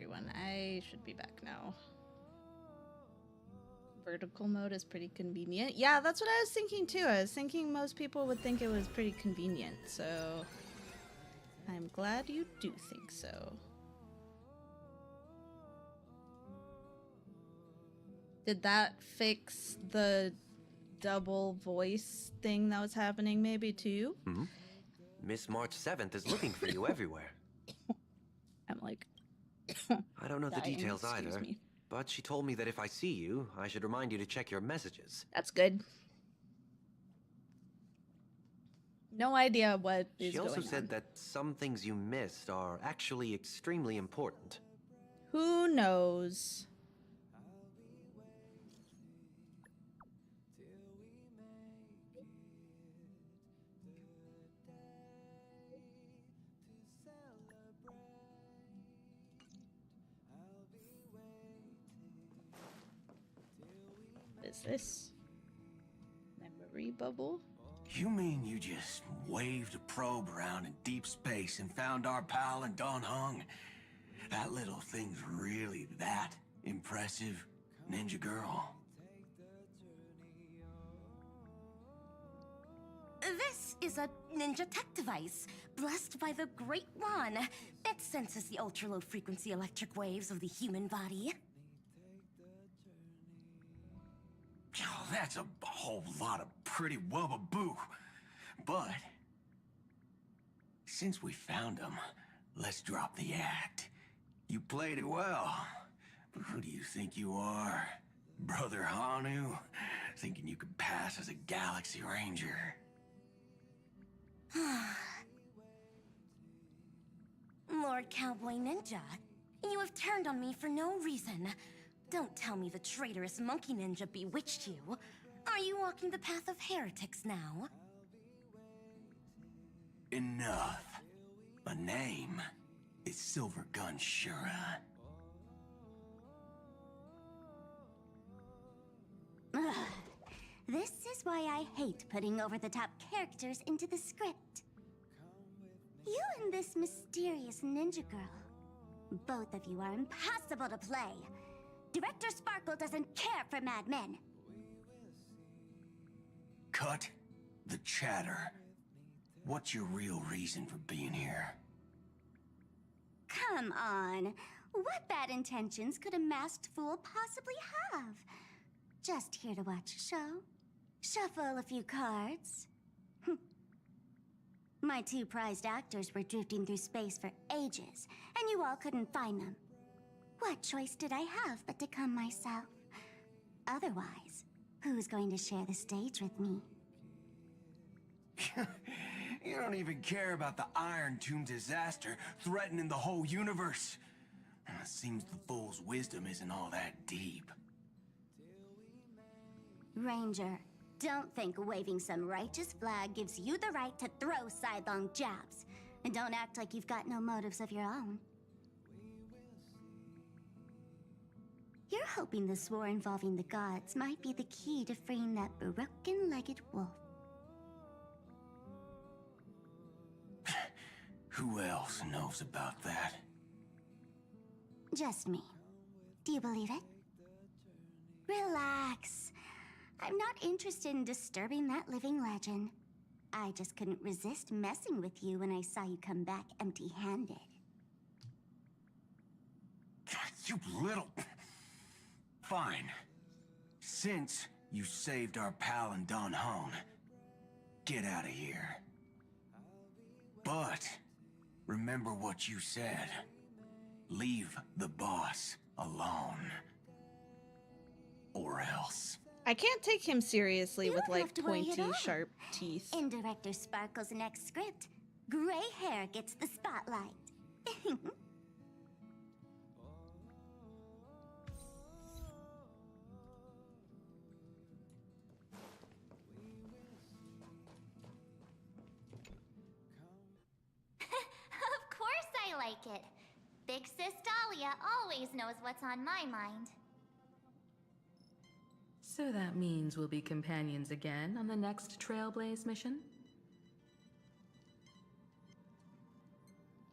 everyone. I should be back now. Vertical mode is pretty convenient. Yeah, that's what I was thinking too. I was thinking most people would think it was pretty convenient, so I'm glad you do think so. Did that fix the double voice thing that was happening maybe too? Hmm? Miss March 7th is looking for you everywhere. I'm like, I don't know the dying, details excuse either, me. but she told me that if I see you, I should remind you to check your messages. That's good. No idea what is She also going said on. that some things you missed are actually extremely important. Who knows? What is this? Memory bubble? You mean you just waved a probe around in deep space and found our pal and Don Hung? That little thing's really that impressive, Ninja Girl? This is a ninja tech device, blessed by the Great One. It senses the ultra-low frequency electric waves of the human body. Oh, that's a whole lot of pretty wubbaboo. But since we found him, let's drop the act. You played it well, but who do you think you are? Brother Hanu? Thinking you could pass as a Galaxy Ranger? Lord Cowboy Ninja, you have turned on me for no reason. Don't tell me the traitorous monkey ninja bewitched you. Are you walking the path of heretics now? Enough. A name is Silvergun Shura. Ugh. This is why I hate putting over-the-top characters into the script. You and this mysterious ninja girl, both of you are impossible to play. Director Sparkle doesn't care for Mad Men. Cut the chatter. What's your real reason for being here? Come on. What bad intentions could a masked fool possibly have? Just here to watch a show. Shuffle a few cards. My two prized actors were drifting through space for ages, and you all couldn't find them. What choice did I have but to come myself? Otherwise, who's going to share the stage with me? You don't even care about the Iron Tomb disaster threatening the whole universe. It seems the fool's wisdom isn't all that deep. Ranger, don't think waving some righteous flag gives you the right to throw sidelong jabs. And don't act like you've got no motives of your own. You're hoping this war involving the gods might be the key to freeing that broken-legged wolf. Who else knows about that? Just me. Do you believe it? Relax. I'm not interested in disturbing that living legend. I just couldn't resist messing with you when I saw you come back empty-handed. You little... Fine. Since you saved our pal and Don Hong, get out of here. But remember what you said. Leave the boss alone. Or else. I can't take him seriously You with don't have like to worry at pointy, all. sharp teeth. In Director Sparkle's next script, gray hair gets the spotlight. Of course I like it. Big Sis Dahlia always knows what's on my mind. So that means we'll be companions again on the next Trailblaze mission?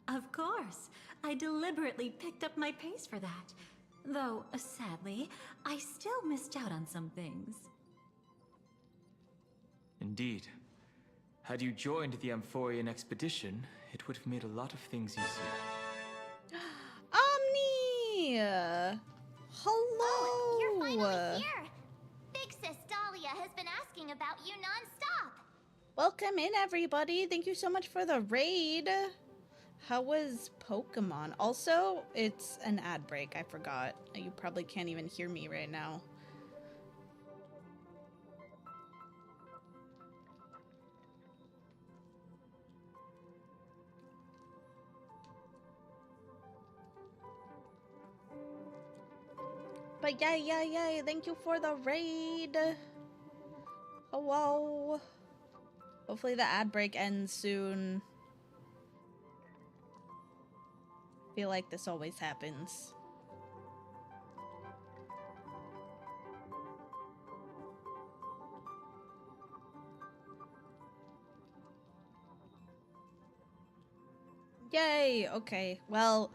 Of course. I deliberately picked up my pace for that. Though, sadly, I still missed out on some things. Indeed. Had you joined the Amphorian expedition, it would have made a lot of things easier. Omni! Hello! Oh, you're finally here! Big Sis Dahlia has been asking about you non-stop! Welcome in, everybody. Thank you so much for the raid. How was Pokemon? Also, it's an ad break. I forgot. You probably can't even hear me right now. But yay, thank you for the raid. Hello. Hopefully the ad break ends soon. I feel like this always happens. Yay, okay. Well,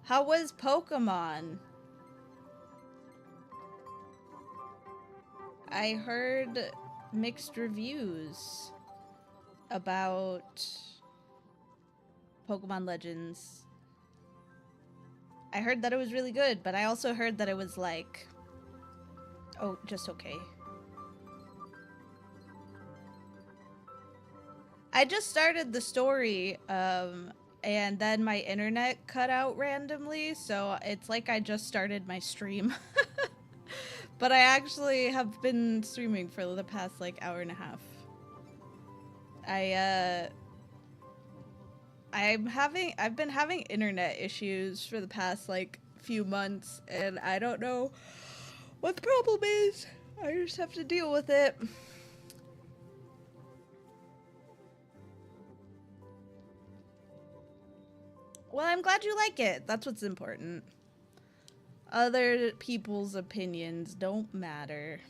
how was Pokemon? I heard mixed reviews about Pokemon Legends. I heard that it was really good, but I also heard that it was like, oh, just okay. I just started the story, and then my internet cut out randomly, so it's like I just started my stream. But I actually have been streaming for the past, like, hour and a half. I've been having internet issues for the past, like, few months, and I don't know what the problem is. I just have to deal with it. Well, I'm glad you like it. That's what's important. Other people's opinions don't matter.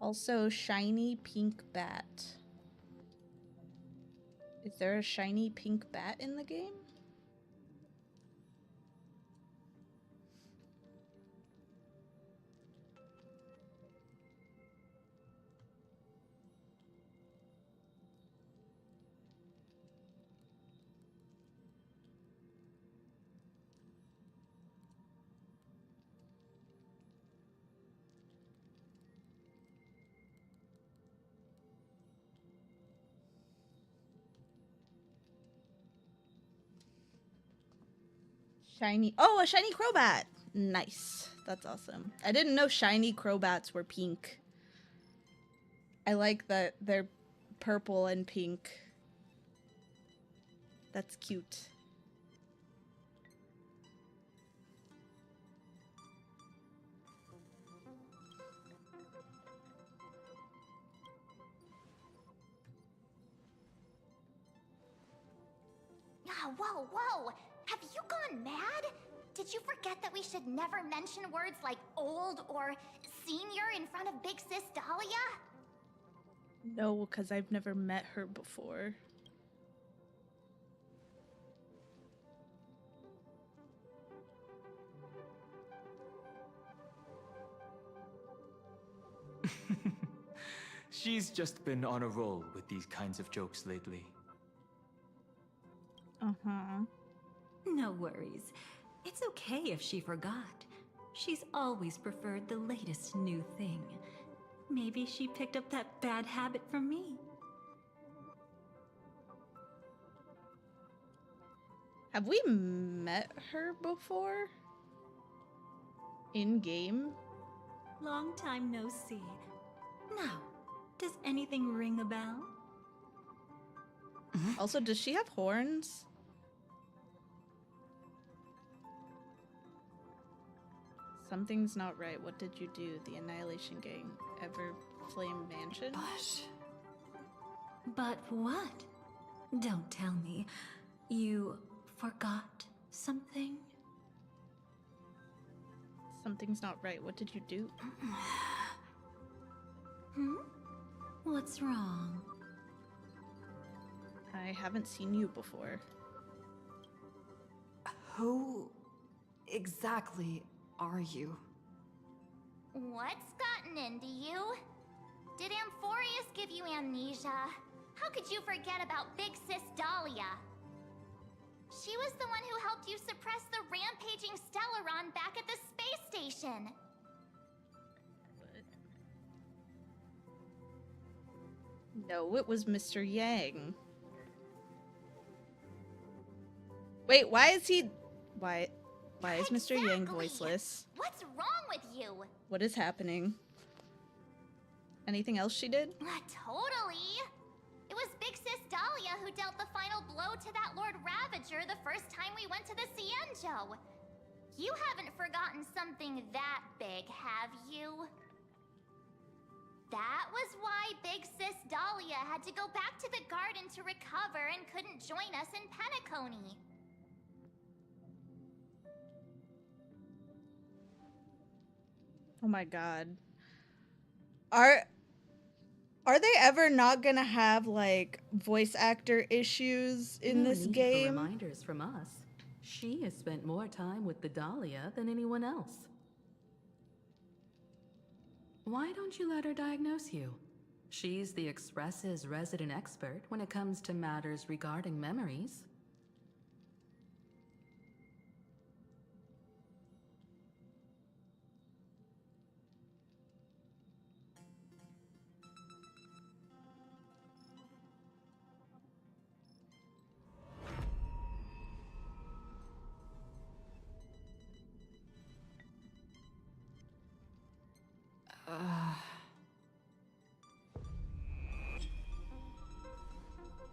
Also, shiny pink bat. Is there a shiny pink bat in the game? Shiny. Oh, a shiny Crobat. Nice. That's awesome. I didn't know shiny Crobats were pink. I like that they're purple and pink. That's cute. Ah, whoa, whoa! Have you gone mad? Did you forget that we should never mention words like old or senior in front of Big Sis Dahlia? No, because I've never met her before. She's just been on a roll with these kinds of jokes lately. Uh-huh. No worries. It's okay if she forgot. She's always preferred the latest new thing. Maybe she picked up that bad habit from me. Have we met her before? In-game? Long time no see. Now, does anything ring a bell? Also, does she have horns? Something's not right. What did you do? The Annihilation Gang. Everflame Mansion? But what? Don't tell me. You forgot something? Something's not right. What did you do? What's wrong? I haven't seen you before. Who exactly are you? What's gotten into you? Did Amphorius give you amnesia? How could you forget about Big Sis Dahlia? She was the one who helped you suppress the rampaging Stellaron back at the space station. No, it was Mr. Yang. Wait, why is he... Why is Mr. Yang voiceless? What's wrong with you? What is happening? Anything else she did? Totally. It was Big Sis Dahlia who dealt the final blow to that Lord Ravager the first time we went to the Cienjo. You haven't forgotten something that big, have you? That was why Big Sis Dahlia had to go back to the garden to recover and couldn't join us in Penacony. Oh my god. Are they ever not gonna have, like, voice actor issues in No this need for game? reminders from us. She has spent more time with the Dahlia than anyone else. Why don't you let her diagnose you? She's the Express's resident expert when it comes to matters regarding memories.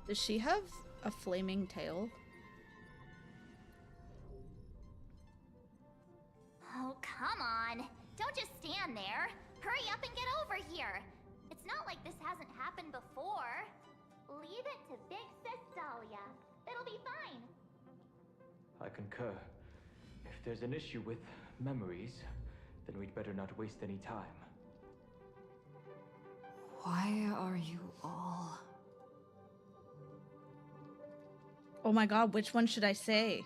Does she have a flaming tail? Oh, come on. Don't just stand there. Hurry up and get over here. It's not like this hasn't happened before. Leave it to Big Sis Dahlia. It'll be fine. I concur. If there's an issue with memories, then we'd better not waste any time. Why are you all... Oh my god, which one should I say?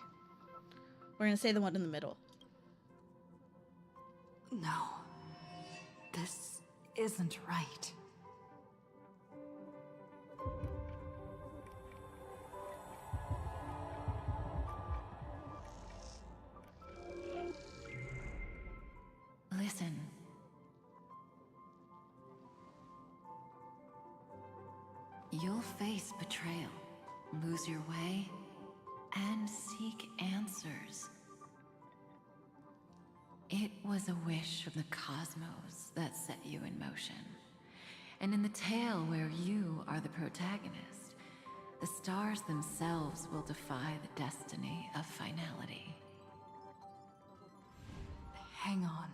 We're gonna say the one in the middle. No. This isn't right. Listen. You'll face betrayal, lose your way, and seek answers. It was a wish from the cosmos that set you in motion. And in the tale where you are the protagonist, the stars themselves will defy the destiny of finality. Hang on.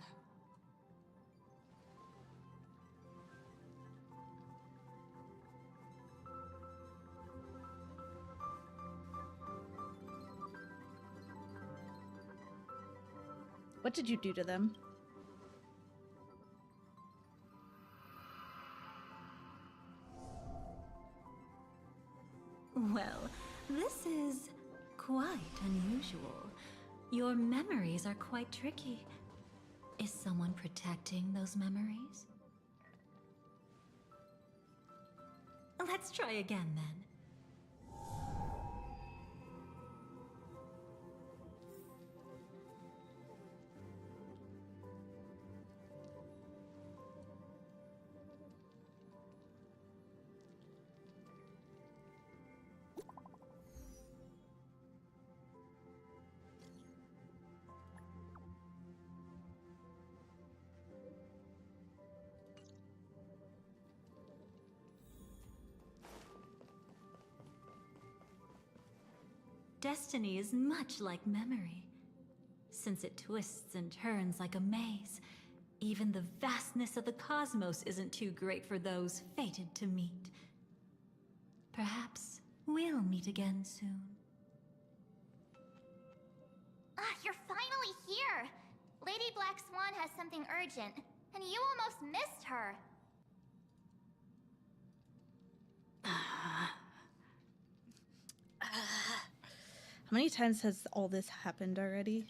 What did you do to them? Well, this is quite unusual. Your memories are quite tricky. Is someone protecting those memories? Let's try again then. Destiny is much like memory. Since it twists and turns like a maze, even the vastness of the cosmos isn't too great for those fated to meet. Perhaps We'll meet again soon. Ah, you're finally here! Lady Black Swan has something urgent, and you almost missed her. How many times has all this happened already?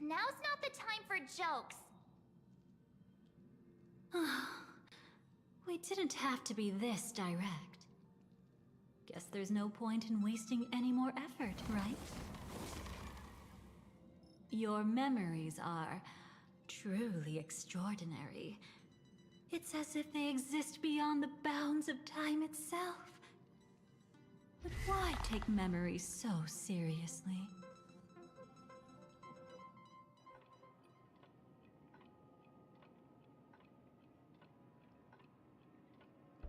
Now's not the time for jokes. We didn't have to be this direct. Guess there's no point in wasting any more effort, right? Your memories are truly extraordinary. It's as if they exist beyond the bounds of time itself. But why take memories so seriously?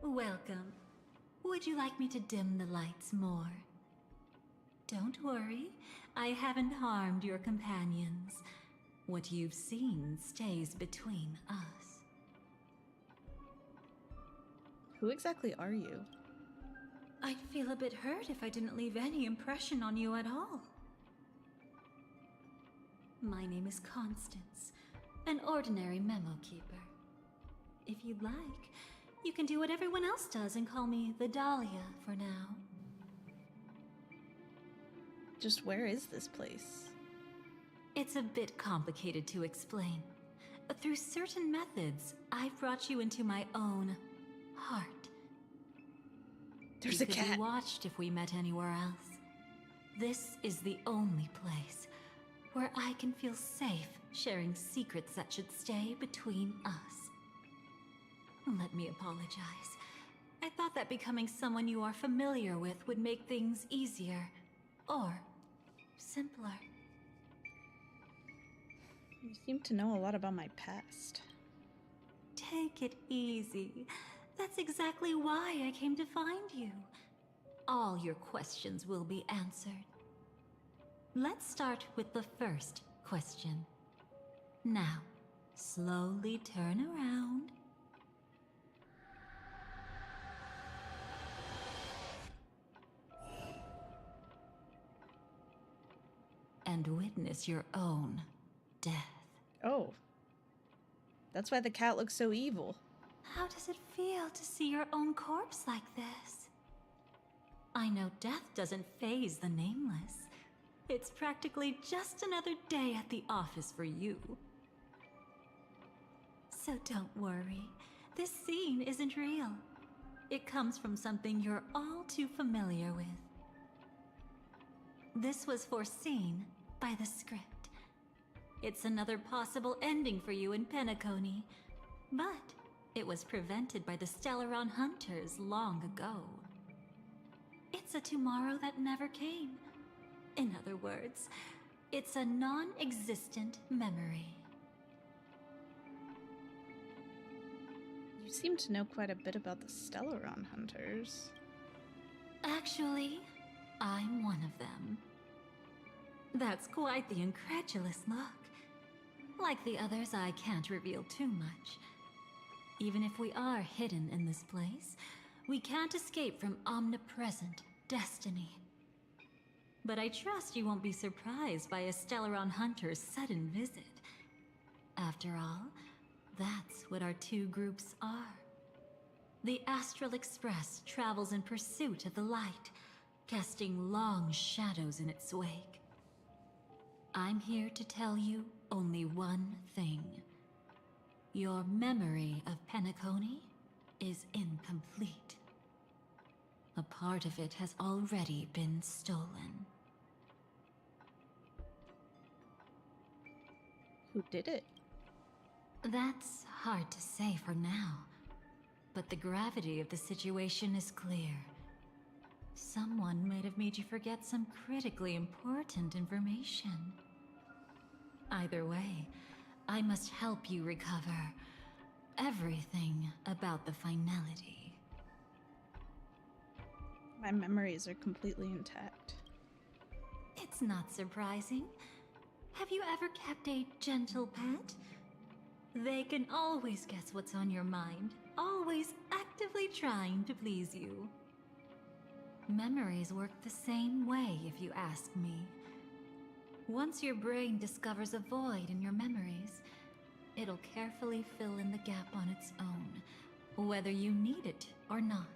Welcome. Would you like me to dim the lights more? Don't worry, I haven't harmed your companions. What you've seen stays between us. Who exactly are you? I'd feel a bit hurt if I didn't leave any impression on you at all. My name is Constance, an ordinary memo keeper. If you'd like, you can do what everyone else does and call me the Dahlia for now. Just where is this place? It's a bit complicated to explain. Through certain methods, I've brought you into my own heart. There's a You could cat. be watched if we met anywhere else. This is the only place where I can feel safe sharing secrets that should stay between us. Let me apologize. I thought that becoming someone you are familiar with would make things easier. Or simpler. You seem to know a lot about my past. Take it easy. That's exactly why I came to find you. All your questions will be answered. Let's start with the first question. Now, slowly turn around. And witness your own death. Oh. That's why the cat looks so evil. How does it feel to see your own corpse like this? I know death doesn't faze the nameless. It's practically just another day at the office for you. So don't worry. This scene isn't real. It comes from something you're all too familiar with. This was foreseen by the script. It's another possible ending for you in Penacony, but it was prevented by the Stellaron Hunters long ago. It's a tomorrow that never came. In other words, it's a non-existent memory. You seem to know quite a bit about the Stellaron Hunters. Actually, I'm one of them. That's quite the incredulous look. Like the others, I can't reveal too much. Even if we are hidden in this place, we can't escape from omnipresent destiny. But I trust you won't be surprised by a Stellaron Hunter's sudden visit. After all, that's what our two groups are. The Astral Express travels in pursuit of the light, casting long shadows in its wake. I'm here to tell you only one thing. Your memory of Penacony is incomplete. A part of it has already been stolen. Who did it? That's hard to say for now, but the gravity of the situation is clear. Someone might have made you forget some critically important information. Either way, I must help you recover everything about the finality. My memories are completely intact. It's not surprising. Have you ever kept a gentle pet? They can always guess what's on your mind, always actively trying to please you. Memories work the same way, if you ask me. Once your brain discovers a void in your memories, it'll carefully fill in the gap on its own, whether you need it or not.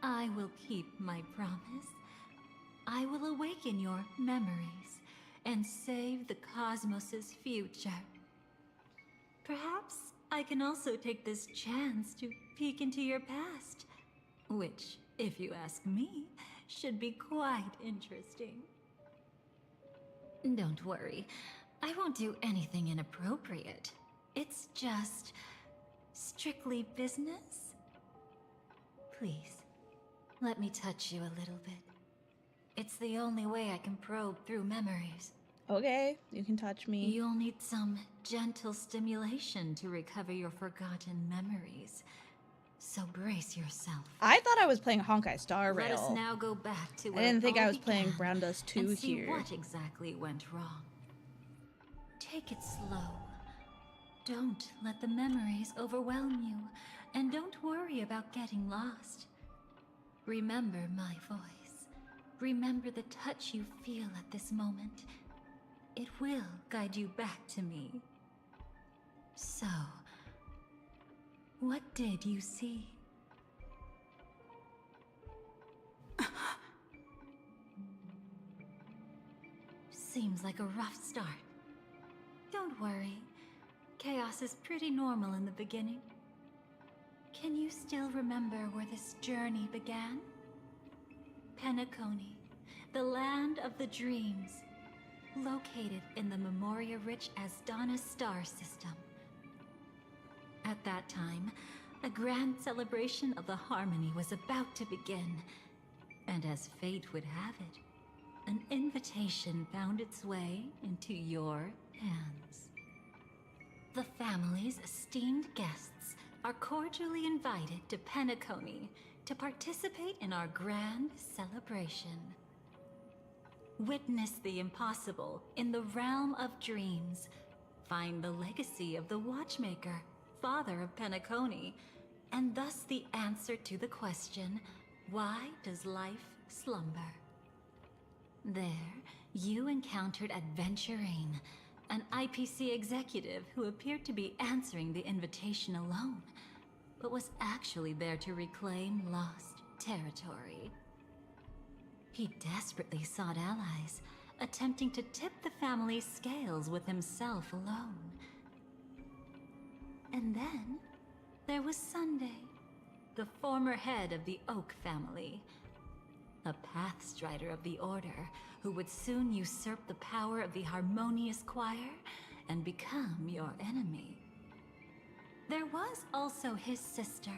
I will keep my promise. I will awaken your memories and save the cosmos's future. Perhaps I can also take this chance to peek into your past, which, if you ask me, should be quite interesting. Don't worry, I won't do anything inappropriate. It's just strictly business. Please, let me touch you a little bit. It's the only way I can probe through memories. Okay, you can touch me. You'll need some gentle stimulation to recover your forgotten memories. So brace yourself. I thought I was playing Honkai Star Rail. Let us now go back to where I didn't think it all I was playing began Brown Dust 2 and see here. what exactly went wrong. Take it slow. Don't let the memories overwhelm you, and don't worry about getting lost. Remember my voice. Remember the touch you feel at this moment. It will guide you back to me. So, what did you see? Seems like a rough start. Don't worry. Chaos is pretty normal in the beginning. Can you still remember where this journey began? Penacony, the land of the dreams, located in the Memoria-rich Asdana star system. At that time, a grand celebration of the Harmony was about to begin, and as fate would have it, an invitation found its way into your hands. The family's esteemed guests are cordially invited to Penacony to participate in our grand celebration. Witness the impossible in the realm of dreams. Find the legacy of the Watchmaker, father of Penacony, and thus the answer to the question, why does life slumber? There, you encountered Adventurine, an IPC executive who appeared to be answering the invitation alone, but was actually there to reclaim lost territory. He desperately sought allies, attempting to tip the family's scales with himself alone. And then, there was Sunday, the former head of the Oak family, a Pathstrider of the Order who would soon usurp the power of the Harmonious Choir and become your enemy. There was also his sister,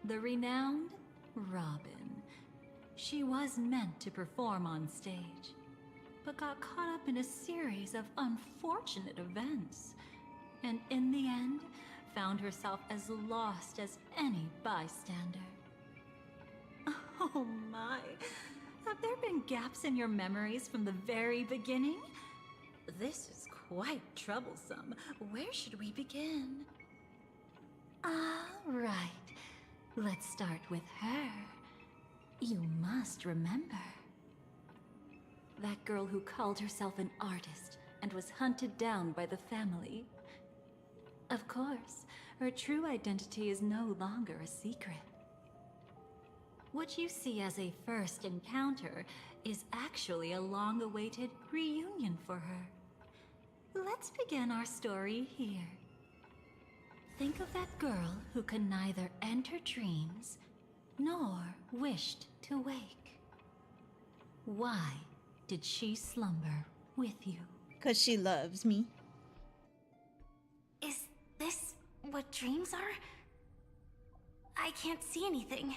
the renowned Robin. She was meant to perform on stage, but got caught up in a series of unfortunate events, and in the end, found herself as lost as any bystander. Oh my, have there been gaps in your memories from the very beginning? This is quite troublesome. Where should we begin? All right, let's start with her. You must remember. That girl who called herself an artist and was hunted down by the family. Of course, her true identity is no longer a secret. What you see as a first encounter is actually a long-awaited reunion for her. Let's begin our story here. Think of that girl who could neither enter dreams nor wished to wake. Why did she slumber with you? 'Cause she loves me. Is this what dreams are? I can't see anything.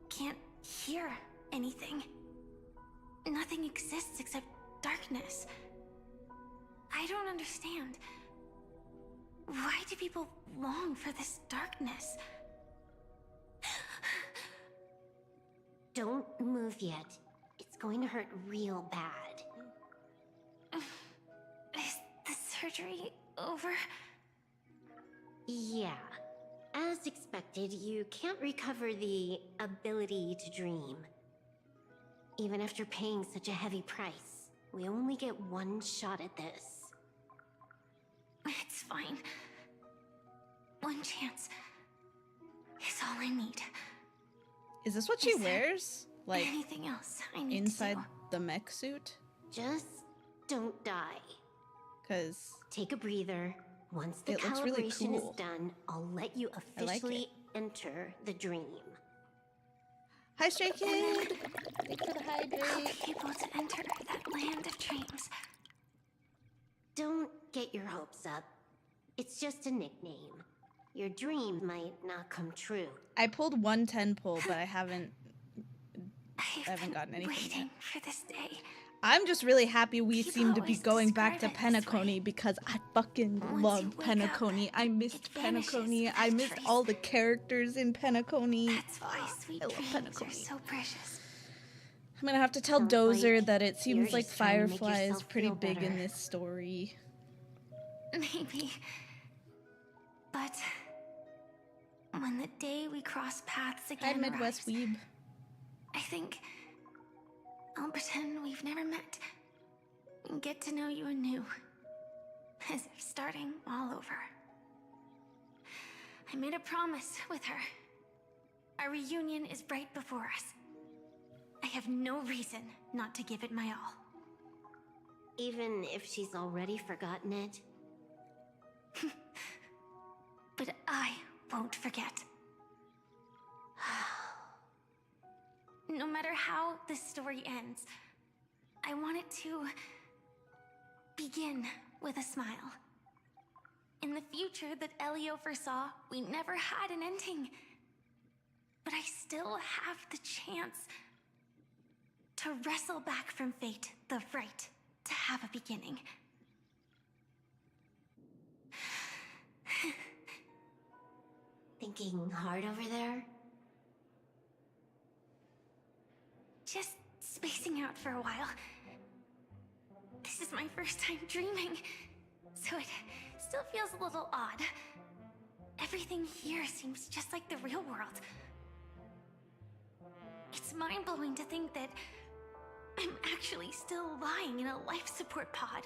Can't hear anything. Nothing exists except darkness. I don't understand. Why do people long for this darkness? Don't move yet. It's going to hurt real bad. Is the surgery over? Yeah. as expected, you can't recover the ability to dream. Even after paying such a heavy price, we only get one shot at this. It's fine. One chance is all I need. Is this what she wears? Like Anything else I need inside to do? the mech suit? Just don't die. Because Take a breather. Once the it looks really calibration cool. is done, I'll let you I like officially enter the dream. Hi, Stray Kid! Thanks for the I'll hydrate. be able to enter that land of dreams. Don't get your hopes up. It's just a nickname. Your dream might not come true. I pulled 110 pull, but I haven't I've been gotten anything waiting yet. for this day. I'm just really happy we People seem to be always going back to describe it this Penacony because I fucking Once love you wake up, Penacony. I missed it vanishes Penacony. without I missed trace. all the characters in Penacony. That's why sweet I love dreams Penacony. are so precious. I'm gonna have to tell Sounds Dozer like that it you're seems like just trying to make Firefly is yourself pretty feel big in better. this story. Maybe. But when the day we cross paths Hi, again Midwest arrives, Weeb. I think I'll pretend we've never met and get to know you anew, as if starting all over. I made a promise with her. Our reunion is right before us. I have no reason not to give it my all. Even if she's already forgotten it. But I won't forget. No matter how this story ends, I want it to begin with a smile. In the future that Elio foresaw, we never had an ending. But I still have the chance to wrestle back from fate the right to have a beginning. Thinking hard over there? Just spacing out for a while. This is my first time dreaming, so it still feels a little odd. Everything here seems just like the real world. It's mind-blowing to think that I'm actually still lying in a life support pod.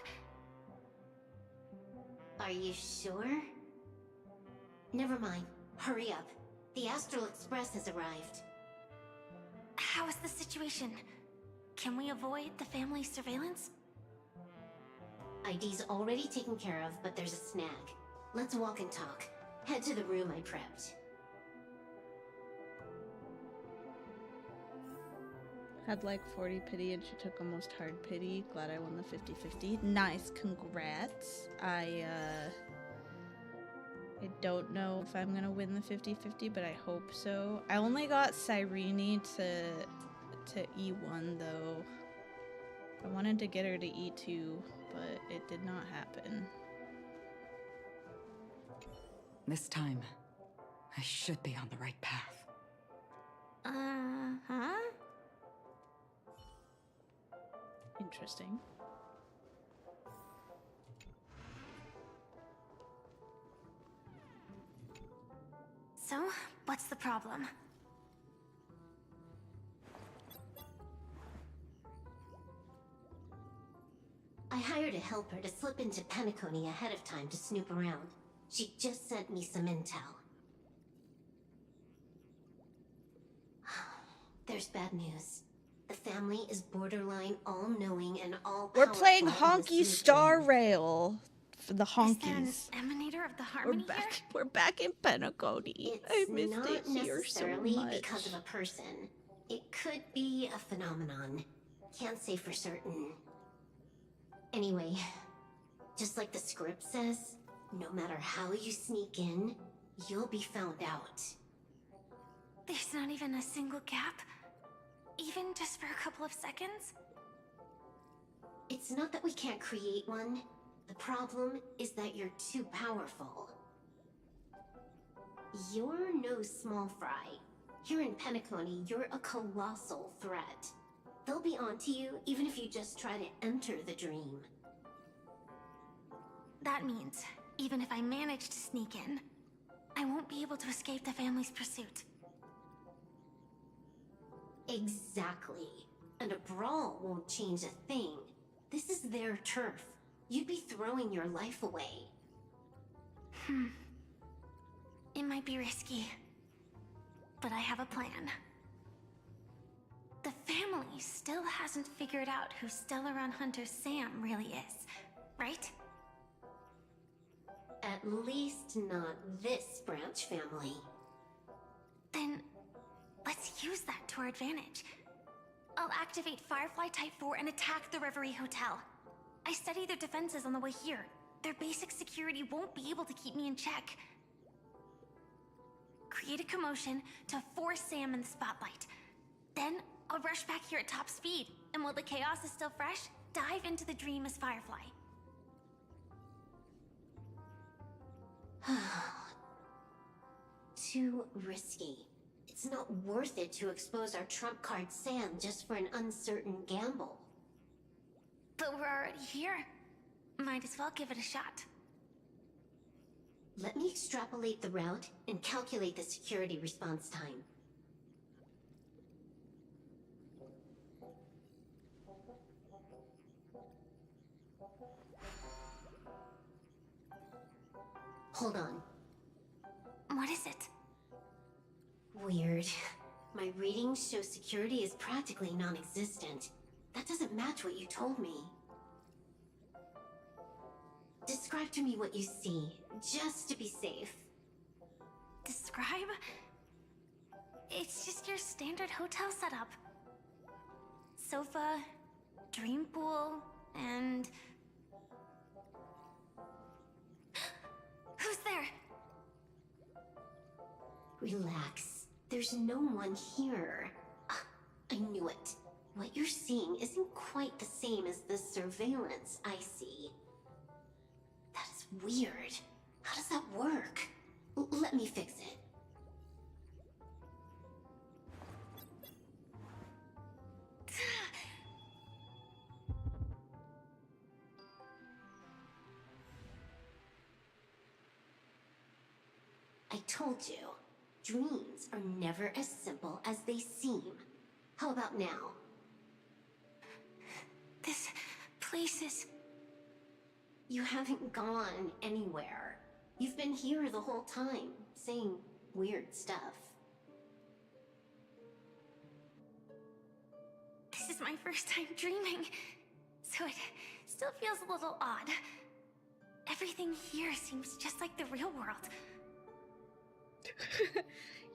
Are you sure? Never mind. Hurry up. The Astral Express has arrived. How is the situation? Can we avoid the family's surveillance? ID's already taken care of, but there's a snag. Let's walk and talk. Head to the room I prepped. Had like 40 pity and she took almost hard pity. Glad I won the 50-50. Nice, congrats. I don't know if I'm gonna win the 50-50, but I hope so. I only got Cyrene to E1 though. I wanted to get her to E2, but it did not happen. This time, I should be on the right path. Uh-huh. Interesting. So, what's the problem? I hired a helper to slip into Penacony ahead of time to snoop around. She just sent me some intel. There's bad news. The family is borderline all-knowing and all-powerful. We're playing in the Honky sneak Star game. Rail for the Is there an honkies. emanator of the We're harmony here? back. We're back in Penacony. I It's missed not it here so necessarily much. because of a person. It could be a phenomenon. Can't say for certain. Anyway, just like the script says, no matter how you sneak in, you'll be found out. There's not even a single gap? Even just for a couple of seconds? It's not that we can't create one. The problem is that you're too powerful. You're no small fry. Here in Penacony, you're a colossal threat. They'll be onto you even if you just try to enter the dream. That means, even if I manage to sneak in, I won't be able to escape the family's pursuit. Exactly. And a brawl won't change a thing. This is their turf. You'd be throwing your life away. It might be risky, but I have a plan. The family still hasn't figured out who Stellaron Hunter Sam really is, right? At least not this branch family. Then, let's use that to our advantage. I'll activate Firefly Type 4 and attack the Reverie Hotel. I studied their defenses on the way here. Their basic security won't be able to keep me in check. Create a commotion to force Sam in the spotlight. Then, I'll rush back here at top speed, and while the chaos is still fresh, dive into the dream as Firefly. Too risky. It's not worth it to expose our trump card Sam just for an uncertain gamble. But we're already here. Might as well give it a shot. Let me extrapolate the route and calculate the security response time. Hold on. What is it? Weird. My readings show security is practically non-existent. That doesn't match what you told me. Describe to me what you see, just to be safe. Describe? It's just your standard hotel setup. Sofa, dream pool, and... Who's there? Relax. There's no one here. Ah, I knew it. What you're seeing isn't quite the same as the surveillance I see. That is weird. How does that work? Let me fix it. I told you, dreams are never as simple as they seem. How about now? This place is... You haven't gone anywhere. You've been here the whole time, saying weird stuff. This is my first time dreaming, so it still feels a little odd. Everything here seems just like the real world.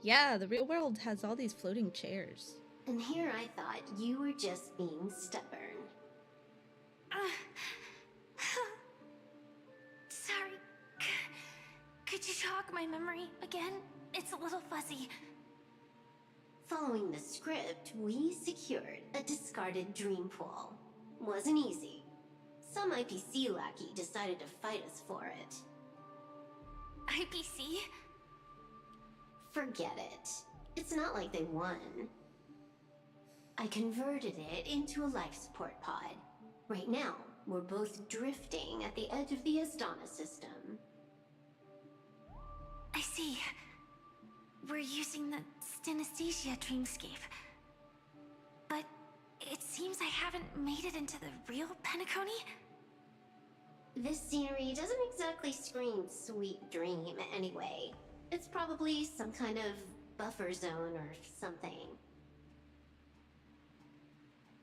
Yeah, the real world has all these floating chairs. And here I thought you were just being stubborn. Sorry. Could you jog my memory again? It's a little fuzzy. Following the script, we secured a discarded dream pool. Wasn't easy. Some IPC lackey decided to fight us for it. IPC? Forget it. It's not like they won. I converted it into a life support pod. Right now, we're both drifting at the edge of the Asdana system. I see. We're using the Synesthesia dreamscape. But it seems I haven't made it into the real Penacony? This scenery doesn't exactly scream sweet dream anyway. It's probably some kind of buffer zone or something.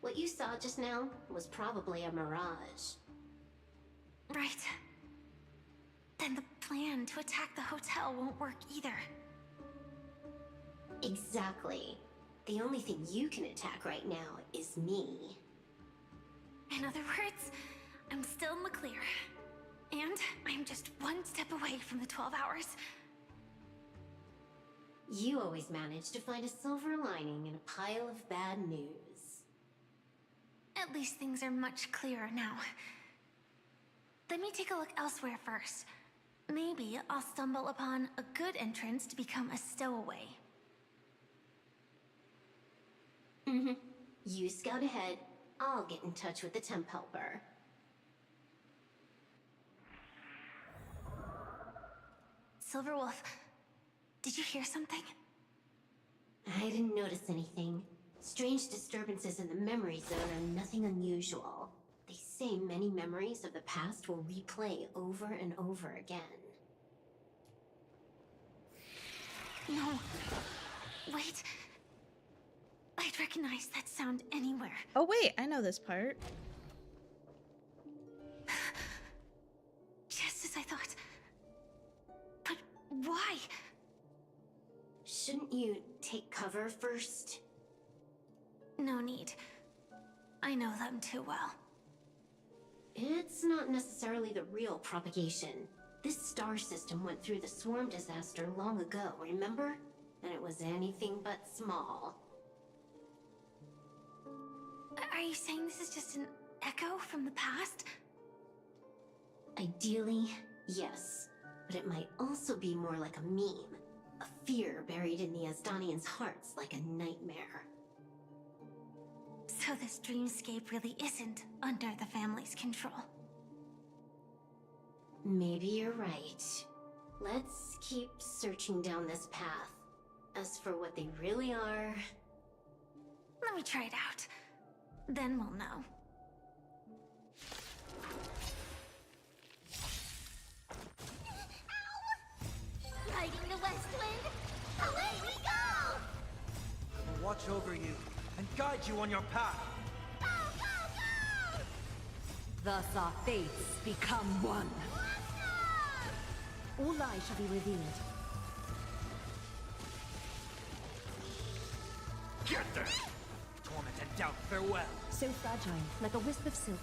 What you saw just now was probably a mirage. Right. Then the plan to attack the hotel won't work either. Exactly. The only thing you can attack right now is me. In other words, I'm still in the clear. And I'm just one step away from the 12 hours. You always manage to find a silver lining in a pile of bad news. At least things are much clearer now. Let me take a look elsewhere first. Maybe I'll stumble upon a good entrance to become a stowaway. You scout ahead. I'll get in touch with the temp helper. Silverwolf, Did you hear something? I didn't notice anything. Strange disturbances in the memory zone are nothing unusual. They say many memories of the past will replay over and over again. No. Wait. I'd recognize that sound anywhere. Oh wait, I know this part. Just as I thought. But why? Shouldn't you take cover first? No need. I know them too well. It's not necessarily the real propagation. This star system went through the swarm disaster long ago, remember? And it was anything but small. Are you saying this is just an echo from the past? Ideally, yes. But it might also be more like a meme. A fear buried in the Asdanians' hearts like a nightmare. So this dreamscape really isn't under the family's control. Maybe you're right. Let's keep searching down this path. As for what they really are... Let me try it out. Then we'll know. Riding the West Wind, away we go! We'll watch over you and guide you on your path. Go, go, go! Thus our fates become one. All lies shall be revealed. Get there! Torment and doubt, farewell. So fragile, like a wisp of silk.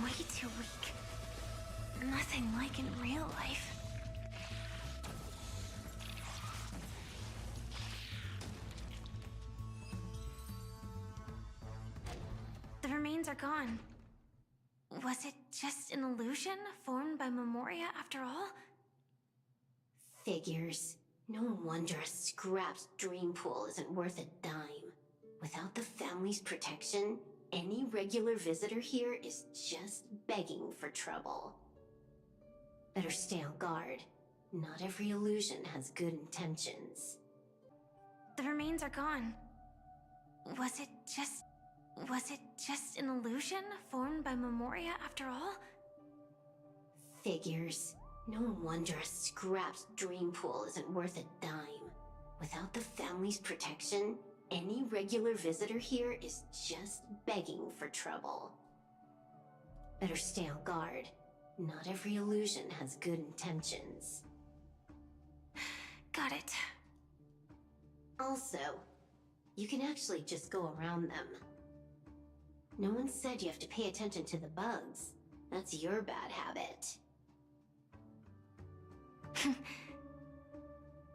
Way too weak. Nothing like in real life. The remains are gone. Was it just an illusion formed by Memoria after all? Figures. No wonder a scrapped dream pool isn't worth a dime. Without the family's protection, any regular visitor here is just begging for trouble. Better stay on guard. Not every illusion has good intentions. The remains are gone. Was it just an illusion formed by Memoria after all? Figures. No wonder a scrapped dream pool isn't worth a dime. Without the family's protection, any regular visitor here is just begging for trouble. Better stay on guard. Not every illusion has good intentions. Got it. Also, you can actually just go around them. No one said you have to pay attention to the bugs. That's your bad habit.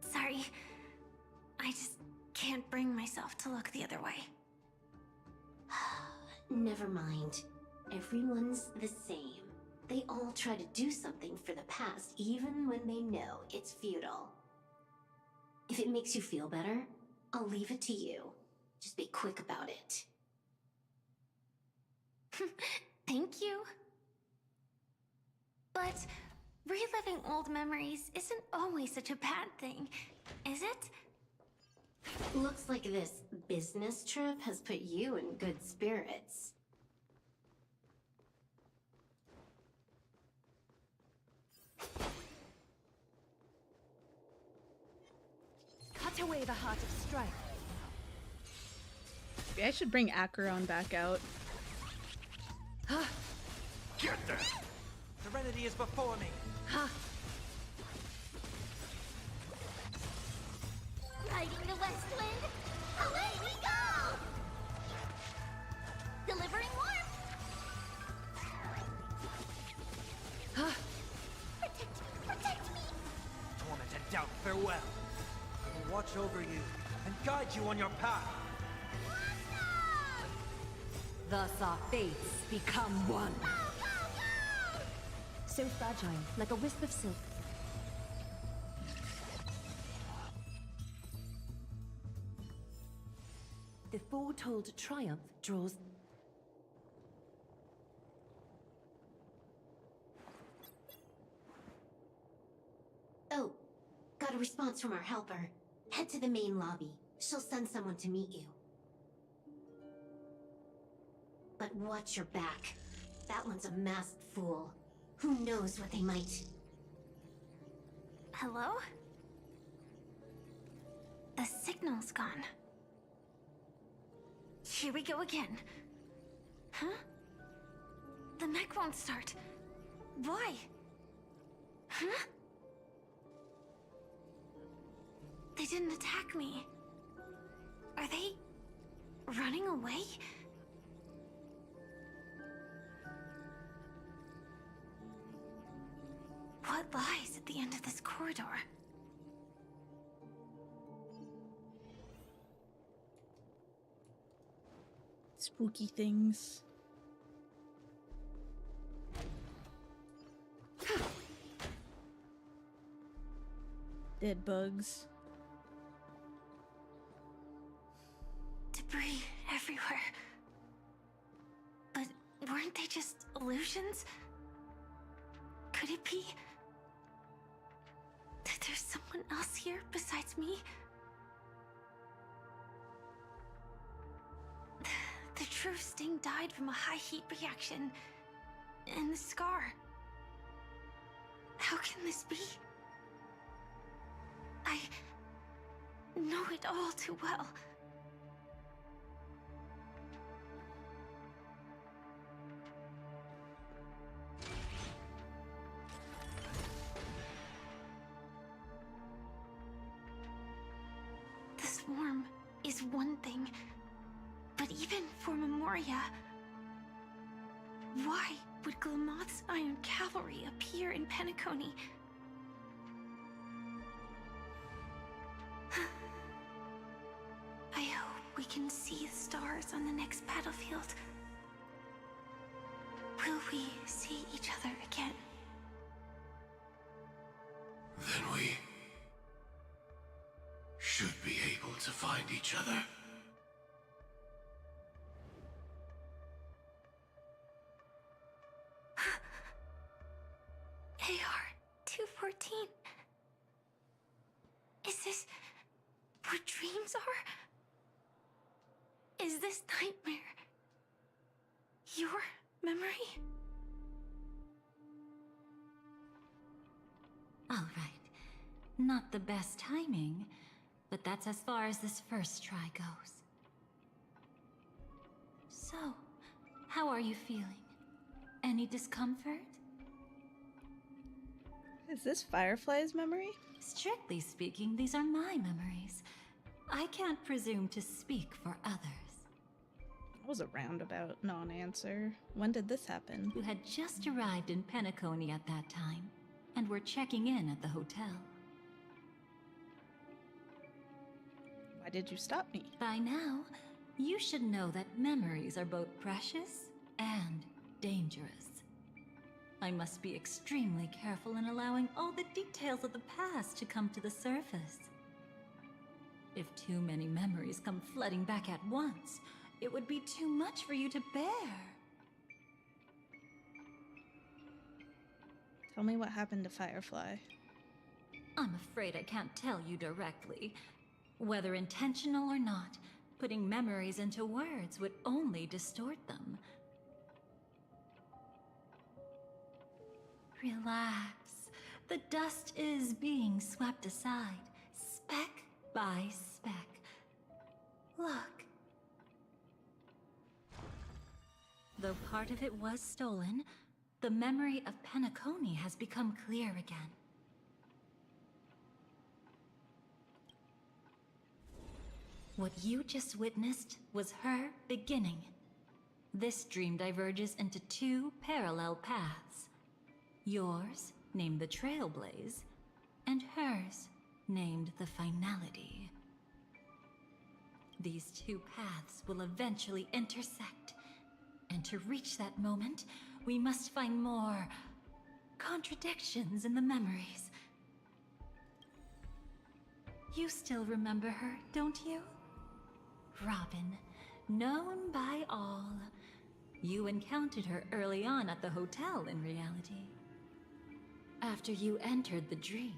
Sorry. I just can't bring myself to look the other way. Never mind. Everyone's the same. They all try to do something for the past, even when they know it's futile. If it makes you feel better, I'll leave it to you. Just be quick about it. Thank you. But reliving old memories isn't always such a bad thing, is it? Looks like this business trip has put you in good spirits. Cut away the heart of strife. Maybe I should bring Acheron back out. Get there! Serenity is before me. Riding the West Wind, away we go! Delivering warmth! Protect me! Torment and doubt, farewell. We'll watch over you and guide you on your path. Thus our fates become one. Go, go, go! So fragile, like a wisp of silk. The foretold triumph draws... a response from our helper. Head to the main lobby. She'll send someone to meet you. But watch your back. That one's a masked fool. Who knows what they might... Hello? The signal's gone. Here we go again. Huh? The mech won't start. Why? Huh? They didn't attack me. Are they running away? What lies at the end of this corridor? Spooky things. Dead bugs. Debris everywhere. But weren't they just illusions? Could it be that there's someone else here besides me? The true Sting died from a high heat reaction. And the scar. How can this be? I know it all too well. The swarm is one thing, but even for Memoria, why would Glamoth's Iron Cavalry appear in Penacony? I hope we can see the stars on the next battlefield. Will we see each other again? Then we should be able to find each other. AR-214. Is this what dreams are? Is this nightmare your memory? All right. Not the best timing, but that's as far as this first try goes. So, how are you feeling? Any discomfort? Is this Firefly's memory? Strictly speaking, these are my memories. I can't presume to speak for others. That was a roundabout non-answer. When did this happen? You had just arrived in Penacony at that time, and were checking in at the hotel. Why did you stop me? By now, you should know that memories are both precious and dangerous. I must be extremely careful in allowing all the details of the past to come to the surface. If too many memories come flooding back at once, it would be too much for you to bear. Tell me what happened to Firefly. I'm afraid I can't tell you directly. Whether intentional or not, putting memories into words would only distort them. Relax. The dust is being swept aside, speck by speck. Look. Though part of it was stolen, the memory of Penacony has become clear again. What you just witnessed was her beginning. This dream diverges into two parallel paths. Yours, named the Trailblaze, and hers, named the Finality. These two paths will eventually intersect, and to reach that moment, we must find more contradictions in the memories. You still remember her, don't you? Robin, known by all. You encountered her early on at the hotel in reality. After you entered the dream,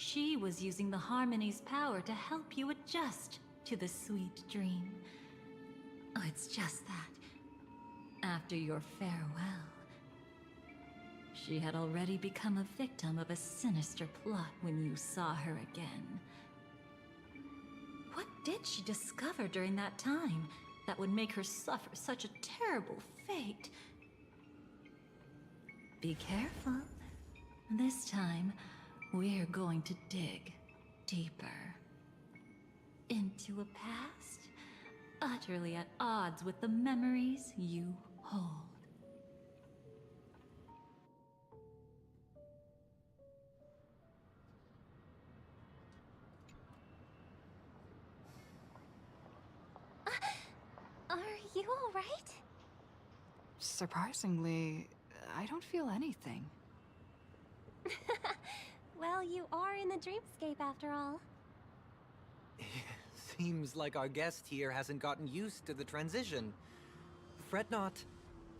She was using the Harmony's power to help you adjust to the sweet dream. Oh, it's just that. After your farewell, she had already become a victim of a sinister plot when you saw her again. What did she discover during that time that would make her suffer such a terrible fate? Be careful. This time, we're going to dig deeper into a past utterly at odds with the memories you hold. Are you all right? Surprisingly, I don't feel anything. Well, you are in the dreamscape after all. Seems like our guest here hasn't gotten used to the transition. Fret not.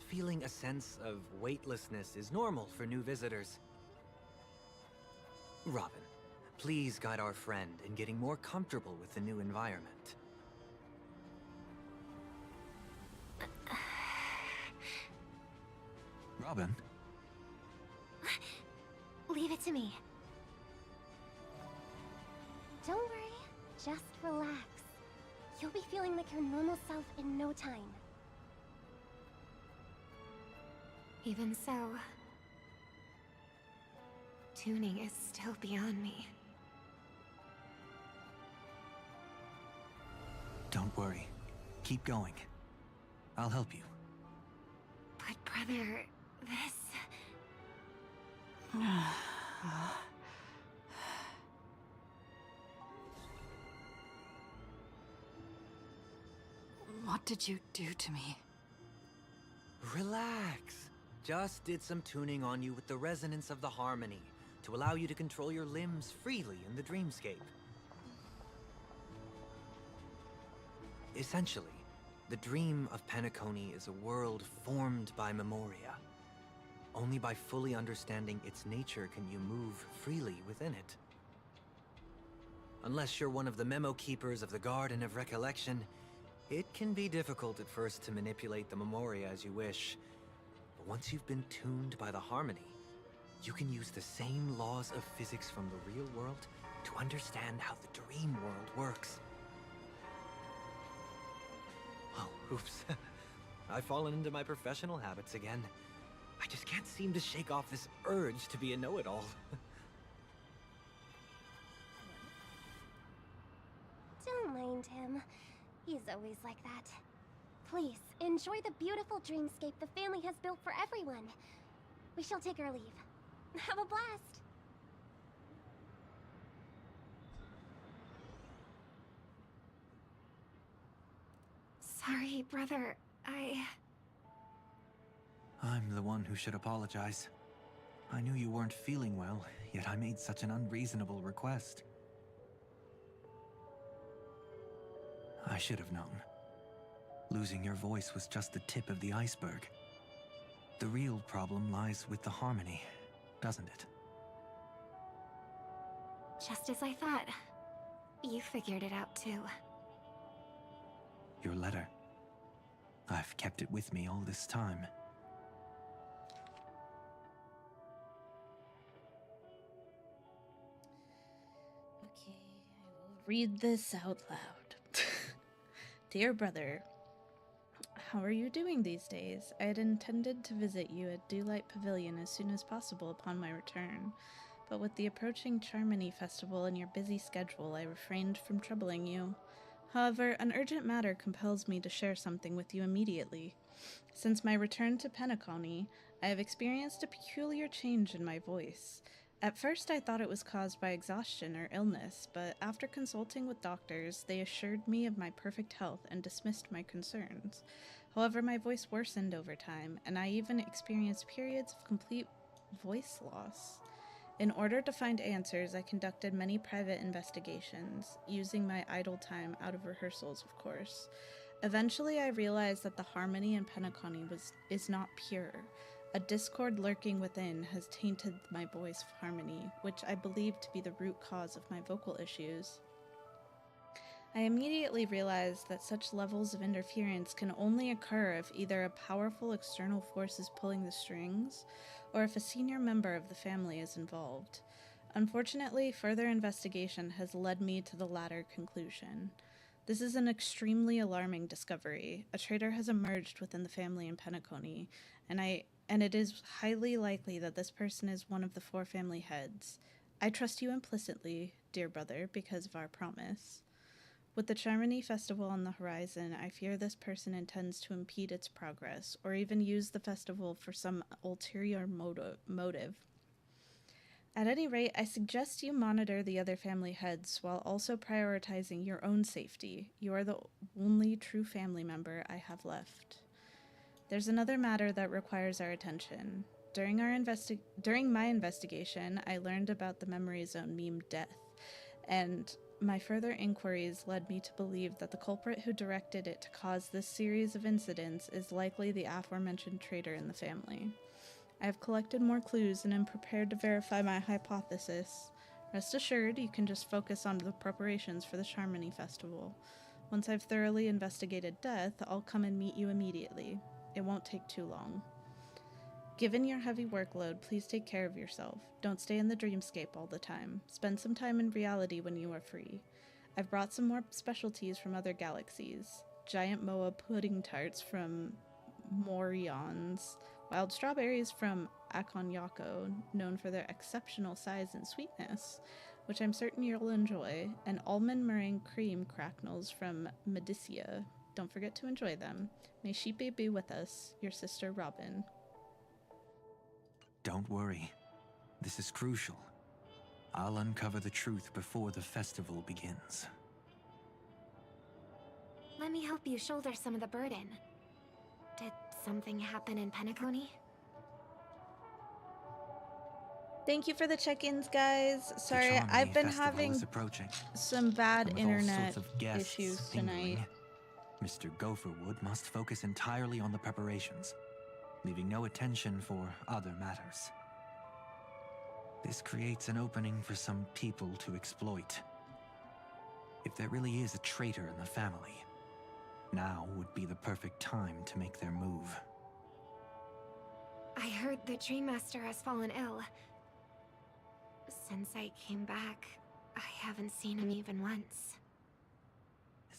Feeling a sense of weightlessness is normal for new visitors. Robin, please guide our friend in getting more comfortable with the new environment. Robin? Leave it to me. Don't worry, just relax. You'll be feeling like your normal self in no time. Even so, tuning is still beyond me. Don't worry. Keep going. I'll help you. But brother, this... What did you do to me? Relax. Just did some tuning on you with the resonance of the harmony to allow you to control your limbs freely in the dreamscape. Essentially, the dream of Penacony is a world formed by Memoria. Only by fully understanding its nature can you move freely within it. Unless you're one of the memo keepers of the Garden of Recollection, it can be difficult at first to manipulate the Memoria as you wish. But once you've been tuned by the harmony, you can use the same laws of physics from the real world to understand how the dream world works. Oh, oops. I've fallen into my professional habits again. I just can't seem to shake off this urge to be a know-it-all. Don't mind him. He's always like that. Please, enjoy the beautiful dreamscape the family has built for everyone. We shall take our leave. Have a blast! Sorry, brother. I'm the one who should apologize. I knew you weren't feeling well, yet I made such an unreasonable request. I should have known. Losing your voice was just the tip of the iceberg. The real problem lies with the harmony, doesn't it? Just as I thought. You figured it out too. Your letter. I've kept it with me all this time. Okay, I will read this out loud. Dear brother, how are you doing these days? I had intended to visit you at Dewlight Pavilion as soon as possible upon my return, but with the approaching Charmony Festival and your busy schedule, I refrained from troubling you. However, an urgent matter compels me to share something with you immediately. Since my return to Penacony, I have experienced a peculiar change in my voice. At first, I thought it was caused by exhaustion or illness, but after consulting with doctors, they assured me of my perfect health and dismissed my concerns. However, my voice worsened over time, and I even experienced periods of complete voice loss. In order to find answers, I conducted many private investigations, using my idle time out of rehearsals, of course. Eventually, I realized that the harmony in Penacony is not pure. A discord lurking within has tainted my voice harmony, which I believe to be the root cause of my vocal issues. I immediately realized that such levels of interference can only occur if either a powerful external force is pulling the strings, or if a senior member of the family is involved. Unfortunately, further investigation has led me to the latter conclusion. This is an extremely alarming discovery. A traitor has emerged within the family in Penacony, and it is highly likely that this person is one of the 4 family heads. I trust you implicitly, dear brother, because of our promise. With the Charmony Festival on the horizon, I fear this person intends to impede its progress, or even use the festival for some ulterior motive. At any rate, I suggest you monitor the other family heads while also prioritizing your own safety. You are the only true family member I have left. There's another matter that requires our attention. During my investigation, I learned about the Memory Zone meme death, and my further inquiries led me to believe that the culprit who directed it to cause this series of incidents is likely the aforementioned traitor in the family. I have collected more clues and am prepared to verify my hypothesis. Rest assured, you can just focus on the preparations for the Charmony Festival. Once I've thoroughly investigated death, I'll come and meet you immediately. It won't take too long. Given your heavy workload, please take care of yourself. Don't stay in the dreamscape all the time. Spend some time in reality when you are free. I've brought some more specialties from other galaxies. Giant Moa pudding tarts from Morions, wild strawberries from Akonyako, known for their exceptional size and sweetness, which I'm certain you'll enjoy, and almond meringue cream cracknels from Medicia. Don't forget to enjoy them. May Sheepy be with us, your sister Robin. Don't worry. This is crucial. I'll uncover the truth before the festival begins. Let me help you shoulder some of the burden. Did something happen in Penacony? Thank you for the check-ins, guys. Sorry, Charmony I've been Festival having is approaching. some bad And with all internet sorts of guests issues mingling, tonight. Mr. Gopherwood must focus entirely on the preparations, leaving no attention for other matters. This creates an opening for some people to exploit. If there really is a traitor in the family, now would be the perfect time to make their move. I heard the Dream Master has fallen ill. Since I came back, I haven't seen him even once.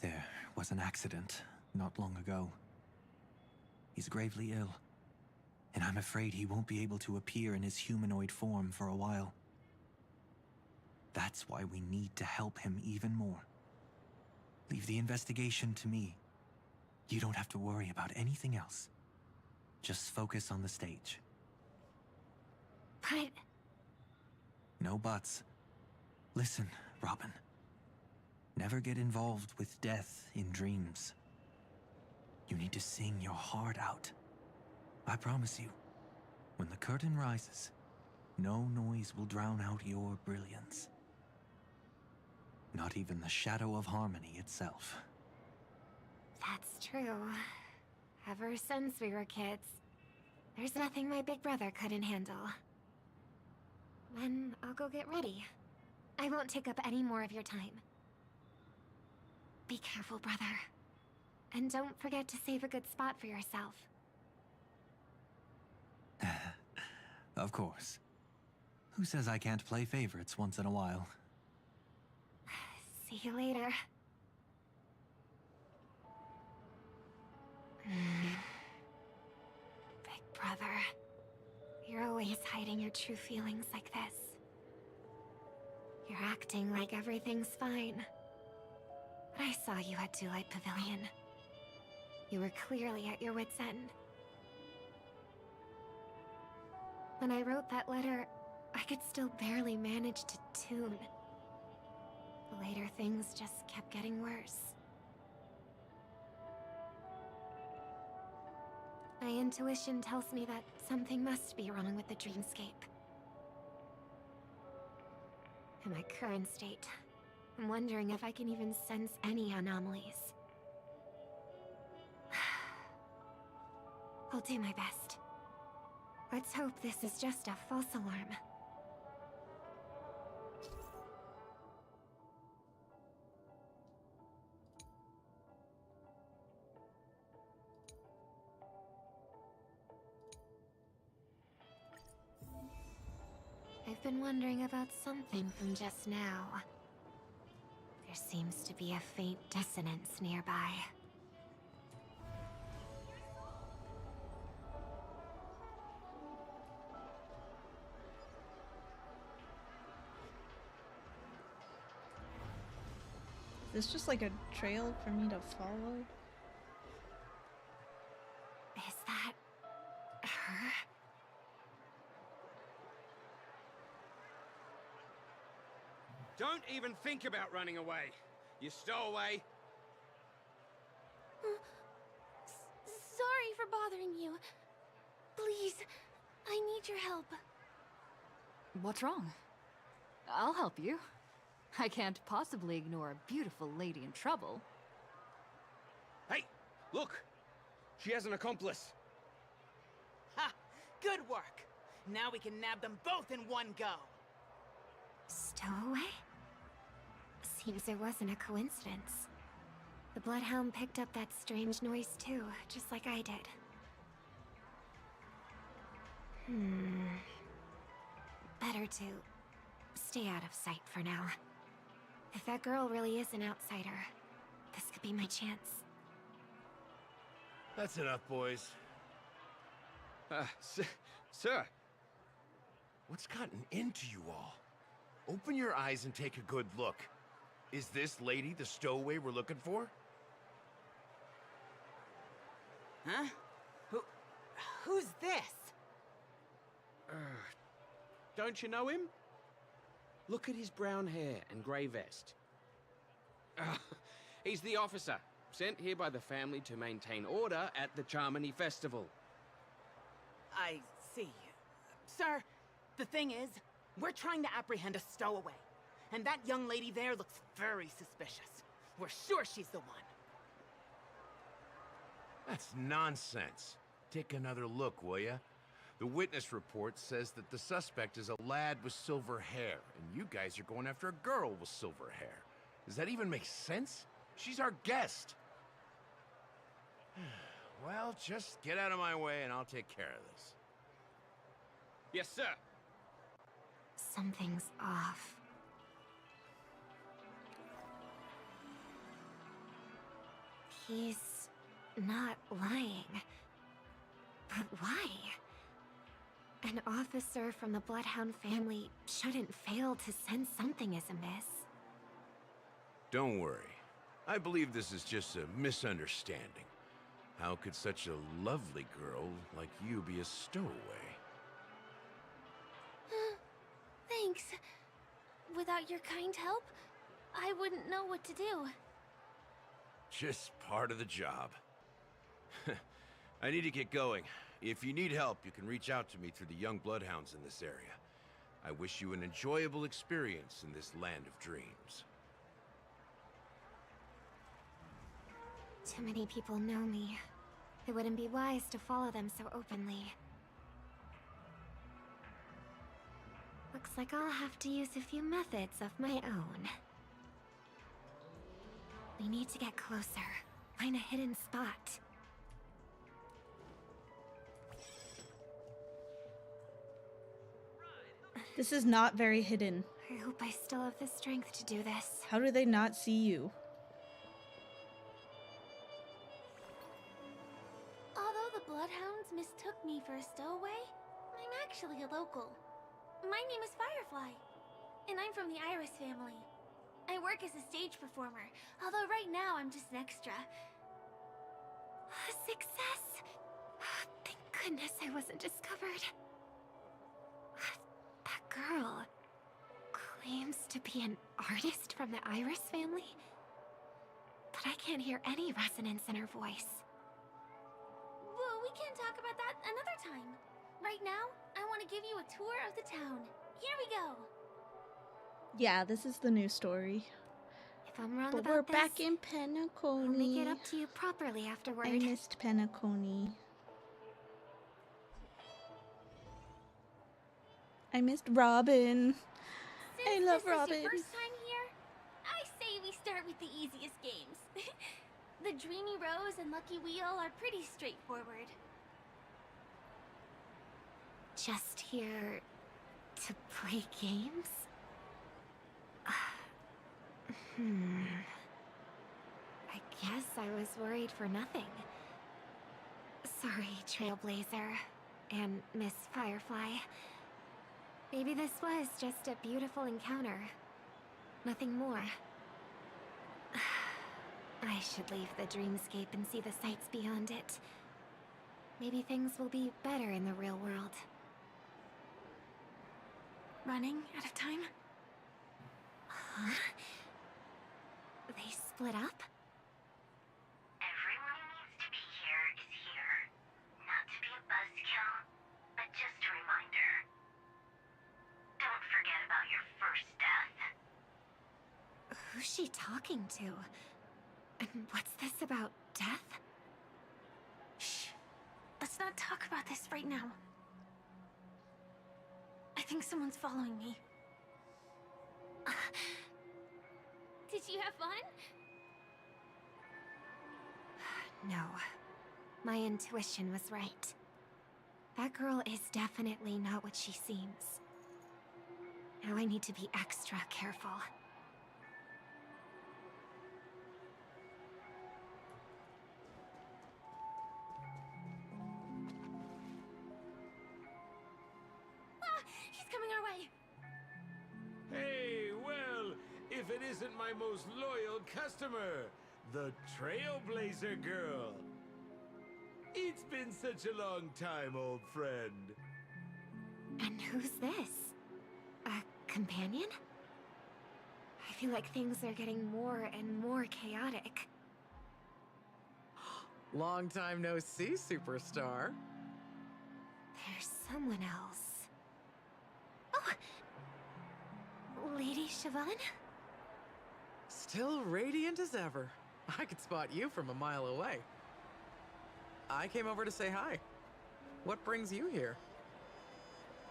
There was an accident not long ago. He's gravely ill, and I'm afraid he won't be able to appear in his humanoid form for a while. That's why we need to help him even more. Leave the investigation to me. You don't have to worry about anything else. Just focus on the stage. But... No buts. Listen, Robin. Never get involved with death in dreams. You need to sing your heart out. I promise you, when the curtain rises, no noise will drown out your brilliance. Not even the shadow of harmony itself. that's true. Ever since we were kids, there's nothing my big brother couldn't handle. Then I'll go get ready. I won't take up any more of your time. Be careful, brother. And don't forget to save a good spot for yourself. Of course. Who says I can't play favorites once in a while? See you later. Big brother. You're always hiding your true feelings like this. You're acting like everything's fine. But I saw you at Dewlight Pavilion. You were clearly at your wit's end. When I wrote that letter, I could still barely manage to tune. Later, things just kept getting worse. My intuition tells me that something must be wrong with the dreamscape. In my current state, I'm wondering if I can even sense any anomalies. I'll do my best. Let's hope this is just a false alarm. I've been wondering about something from just now. There seems to be a faint dissonance nearby. Is this just like a trail for me to follow? Is that her? Don't even think about running away. You stowaway. Sorry for bothering you. Please, I need your help. What's wrong? I'll help you. I can't possibly ignore a beautiful lady in trouble. Hey, look! She has an accomplice. Ha! Good work! Now we can nab them both in one go. Stowaway? Seems it wasn't a coincidence. The Bloodhound picked up that strange noise too, just like I did. Better to stay out of sight for now. If that girl really is an outsider, this could be my chance. That's enough, boys. Sir. What's gotten into you all? Open your eyes and take a good look. Is this lady the stowaway we're looking for? Huh? Who's this? Don't you know him? Look at his brown hair and grey vest. He's the officer, sent here by the family to maintain order at the Charmony Festival. I see. Sir, the thing is, we're trying to apprehend a stowaway. And that young lady there looks very suspicious. We're sure she's the one. That's nonsense. Take another look, will ya? The witness report says that the suspect is a lad with silver hair, and you guys are going after a girl with silver hair. Does that even make sense? She's our guest. Well, just get out of my way and I'll take care of this. Yes, sir. Something's off. He's not lying. But why? An officer from the Bloodhound family shouldn't fail to sense something is amiss. Don't worry. I believe this is just a misunderstanding. How could such a lovely girl like you be a stowaway? Thanks. Without your kind help, I wouldn't know what to do. Just part of the job. I need to get going. If you need help, you can reach out to me through the young bloodhounds in this area. I wish you an enjoyable experience in this land of dreams. Too many people know me. It wouldn't be wise to follow them so openly. Looks like I'll have to use a few methods of my own. We need to get closer. Find a hidden spot. This is not very hidden. I hope I still have the strength to do this. How do they not see you? Although the Bloodhounds mistook me for a stowaway, I'm actually a local. My name is Firefly, and I'm from the Iris family. I work as a stage performer, although right now I'm just an extra. Success! Thank goodness I wasn't discovered. That girl claims to be an artist from the Iris family, but I can't hear any resonance in her voice. Well, we can talk about that another time. Right now, I want to give you a tour of the town. Here we go. Yeah, this is the new story. If I'm wrong But about we're this, back in Penacony. I'll make it up to you properly afterward. I missed Penacony. I missed Robin. I Since love this Robin. is your first time here, I say we start with the easiest games. The Dreamy Rose and Lucky Wheel are pretty straightforward. Just here to play games? I guess I was worried for nothing. Sorry, Trailblazer and Miss Firefly. Maybe this was just a beautiful encounter. Nothing more. I should leave the dreamscape and see the sights beyond it. Maybe things will be better in the real world. Running out of time? Huh? They split up? Everyone who needs to be here is here. Not to be a buzzkill, but just a reminder. Don't forget about your first death. Who's she talking to? And what's this about death? Shh. Let's not talk about this right now. I think someone's following me. Did you have fun? No. My intuition was right. That girl is definitely not what she seems. Now I need to be extra careful. He's coming our way. Hey, well, if it isn't my most loyal customer, the Trailblazer Girl. It's been such a long time, old friend. And who's this? A companion? I feel like things are getting more and more chaotic. Long time no see, superstar. There's someone else. Oh! Lady Siobhan? Still radiant as ever. I could spot you from a mile away. I came over to say hi. What brings you here?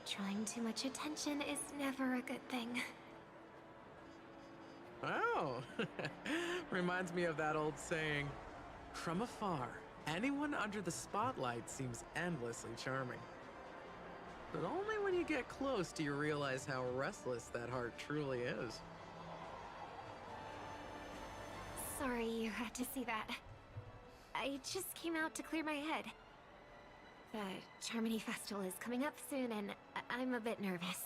Drawing too much attention is never a good thing. Oh, reminds me of that old saying, from afar, anyone under the spotlight seems endlessly charming. But only when you get close do you realize how restless that heart truly is. Sorry you had to see that. I just came out to clear my head. The Charmony Festival is coming up soon and I'm a bit nervous.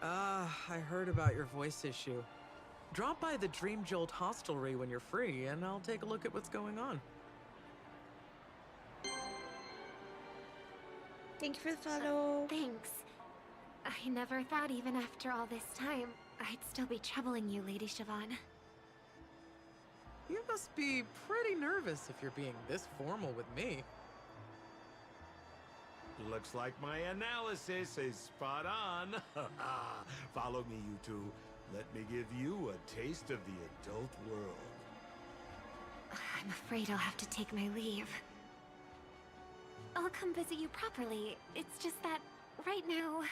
I heard about your voice issue. Drop by the Dream Jolt hostelry when you're free and I'll take a look at what's going on. Thank you for the follow. Thanks. I never thought even after all this time, I'd still be troubling you, Lady Siobhan. You must be pretty nervous if you're being this formal with me. Looks like my analysis is spot on. Follow me, you two. Let me give you a taste of the adult world. I'm afraid I'll have to take my leave. I'll come visit you properly. It's just that, right now...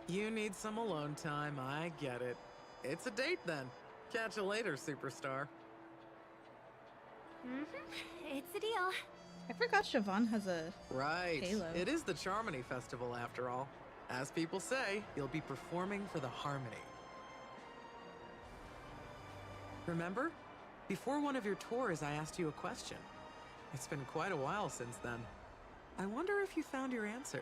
You need some alone time, I get it. It's a date then. Catch you later, superstar. It's a deal. I forgot Siobhan has a Right. halo. It is the Charmony Festival after all. As people say, you'll be performing for the Harmony. Remember? Before one of your tours, I asked you a question. It's been quite a while since then. I wonder if you found your answer.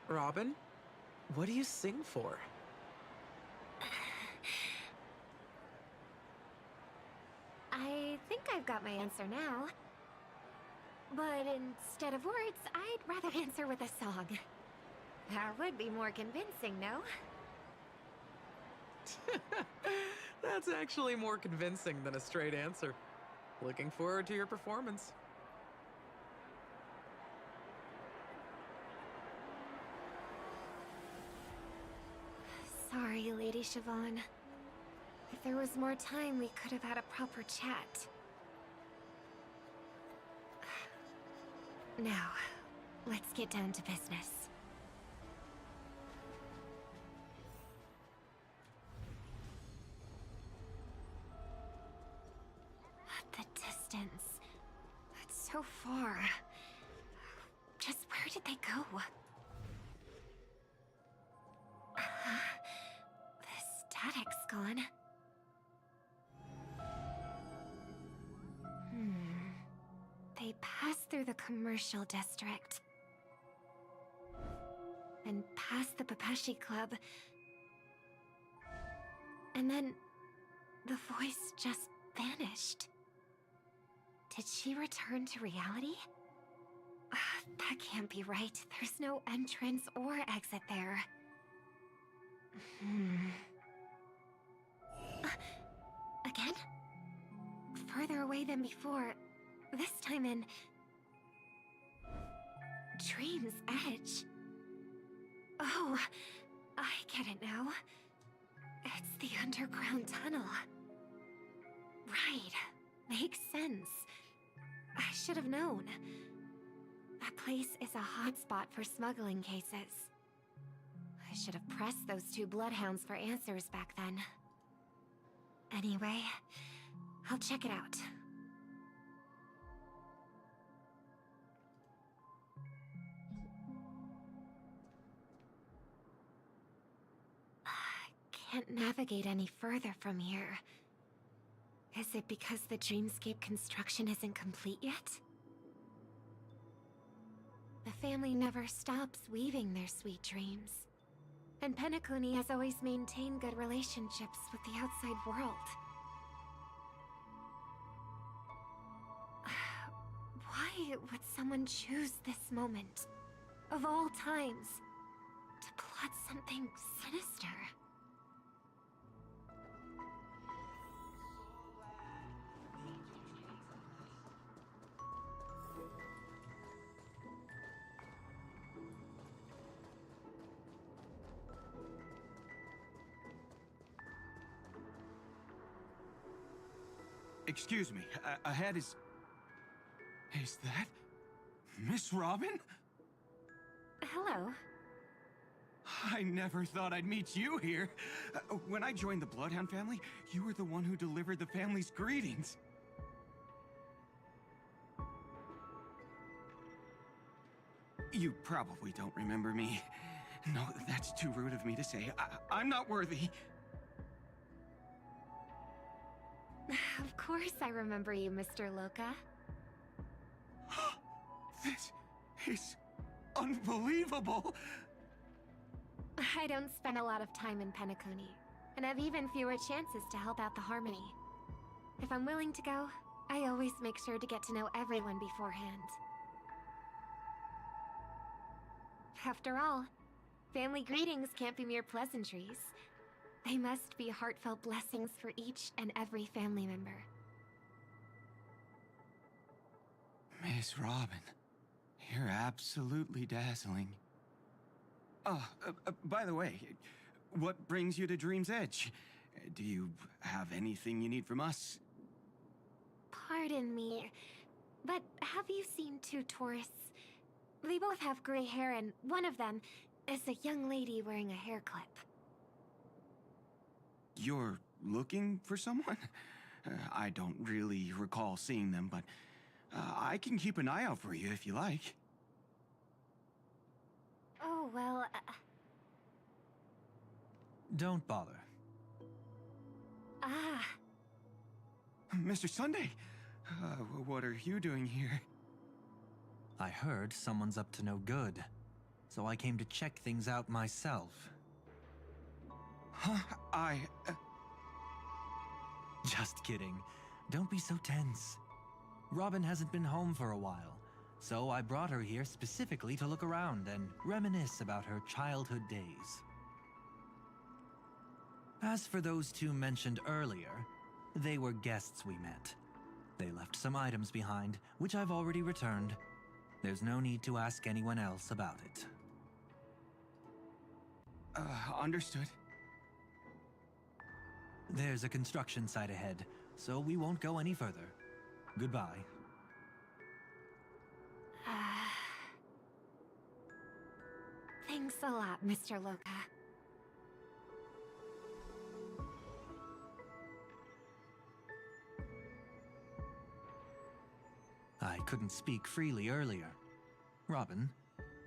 Robin, what do you sing for? I think I've got my answer now. But instead of words, I'd rather answer with a song. That would be more convincing, no? That's actually more convincing than a straight answer. Looking forward to your performance. Sorry, Lady Siobhan. If there was more time, we could have had a proper chat. Now, let's get down to business. The distance. It's so far. Just where did they go? The static's gone. They passed through the commercial district. And past the Papeshi Club. And then the voice just vanished. Did she return to reality? That can't be right. There's no entrance or exit there. Again? Further away than before. This time in... Dream's Edge. Oh, I get it now. It's the underground tunnel. Right. Makes sense. I should have known. That place is a hotspot for smuggling cases. I should have pressed those two bloodhounds for answers back then. Anyway, I'll check it out. Can't navigate any further from here. Is it because the dreamscape construction isn't complete yet? The family never stops weaving their sweet dreams. And Penacony has always maintained good relationships with the outside world. Why would someone choose this moment, of all times, to plot something sinister? Excuse me, ahead is... Is that... Miss Robin? Hello. I never thought I'd meet you here. When I joined the Bloodhound family, you were the one who delivered the family's greetings. You probably don't remember me. No, that's too rude of me to say. I'm not worthy. Of course I remember you, Mr. Loka. This is unbelievable! I don't spend a lot of time in Penacony, and have even fewer chances to help out the Harmony. If I'm willing to go, I always make sure to get to know everyone beforehand. After all, family greetings can't be mere pleasantries. They must be heartfelt blessings for each and every family member. Miss Robin, you're absolutely dazzling. By the way, what brings you to Dream's Edge? Do you have anything you need from us? Pardon me, but have you seen two tourists? They both have gray hair, and one of them is a young lady wearing a hair clip. You're looking for someone? I don't really recall seeing them, but I can keep an eye out for you if you like. Oh, well... Don't bother. Ah. Mr. Sunday, what are you doing here? I heard someone's up to no good, so I came to check things out myself. Huh? Just kidding. Don't be so tense. Robin hasn't been home for a while, so I brought her here specifically to look around and reminisce about her childhood days. As for those two mentioned earlier, they were guests we met. They left some items behind, which I've already returned. There's no need to ask anyone else about it. Understood. There's a construction site ahead, so we won't go any further. Goodbye. a lot, Mr. Loka. I couldn't speak freely earlier. Robin,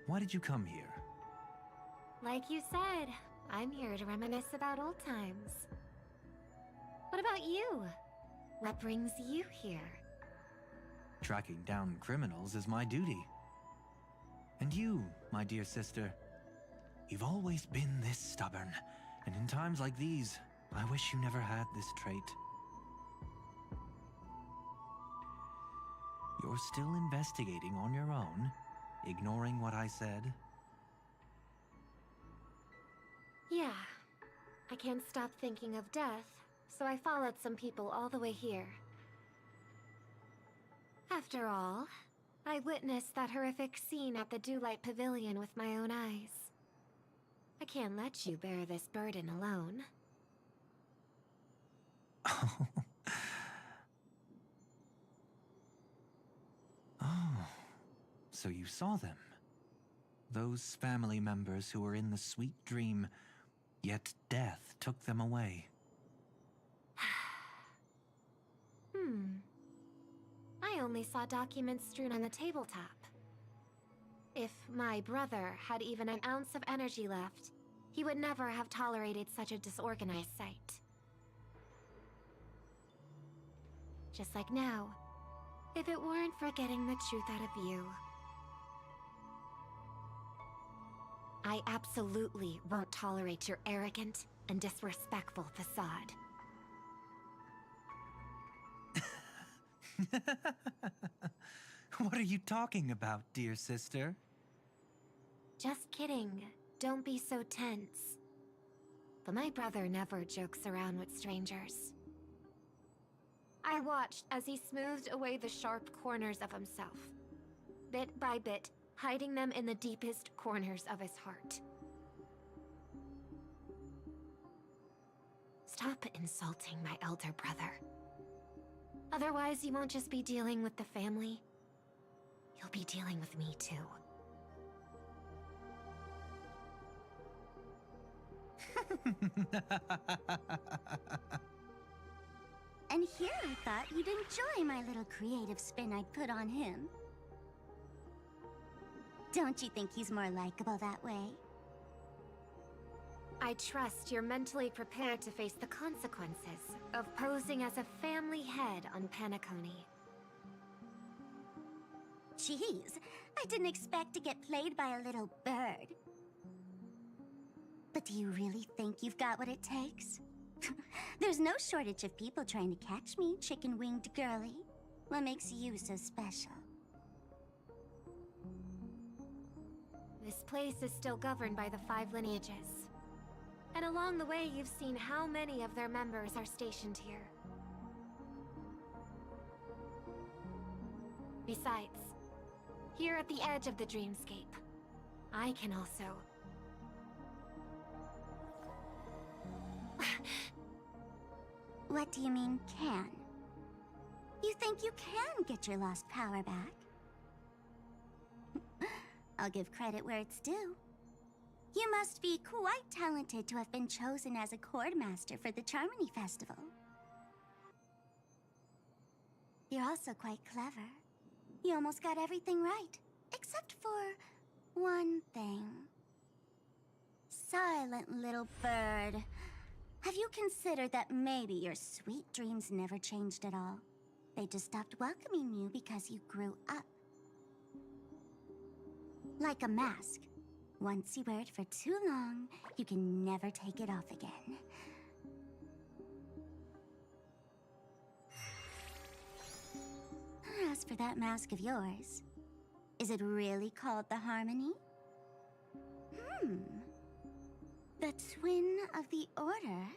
why did you come here? Like you said, I'm here to reminisce about old times. What about you? What brings you here? Tracking down criminals is my duty. And you, my dear sister, you've always been this stubborn, and in times like these, I wish you never had this trait. You're still investigating on your own, ignoring what I said? Yeah. I can't stop thinking of death, so I followed some people all the way here. After all, I witnessed that horrific scene at the Dewlight Pavilion with my own eyes. I can't let you bear this burden alone. Oh, so you saw them. Those family members who were in the sweet dream, yet death took them away. I only saw documents strewn on the tabletop. If my brother had even an ounce of energy left, he would never have tolerated such a disorganized sight. Just like now, if it weren't for getting the truth out of you. I absolutely won't tolerate your arrogant and disrespectful facade. What are you talking about, dear sister? Just kidding. Don't be so tense. But my brother never jokes around with strangers. I watched as he smoothed away the sharp corners of himself, bit by bit, hiding them in the deepest corners of his heart. Stop insulting my elder brother. Otherwise, you won't just be dealing with the family. You'll be dealing with me too. And here I thought you'd enjoy my little creative spin I'd put on him. Don't you think he's more likable that way? I trust you're mentally prepared to face the consequences of posing as a family head on Penacony. Jeez, I didn't expect to get played by a little bird. But do you really think you've got what it takes? There's no shortage of people trying to catch me, chicken-winged girly. What makes you so special? This place is still governed by the 5 lineages. And along the way, you've seen how many of their members are stationed here. Besides, here at the edge of the dreamscape, I can also... What do you mean, can? You think you can get your lost power back? I'll give credit where it's due. You must be quite talented to have been chosen as a Chord Master for the Charmony Festival. You're also quite clever. You almost got everything right, except for one thing. Silent little bird. Have you considered that maybe your sweet dreams never changed at all? They just stopped welcoming you because you grew up. Like a mask. Once you wear it for too long, you can never take it off again. As for that mask of yours, is it really called the Harmony? The Twin of the Order?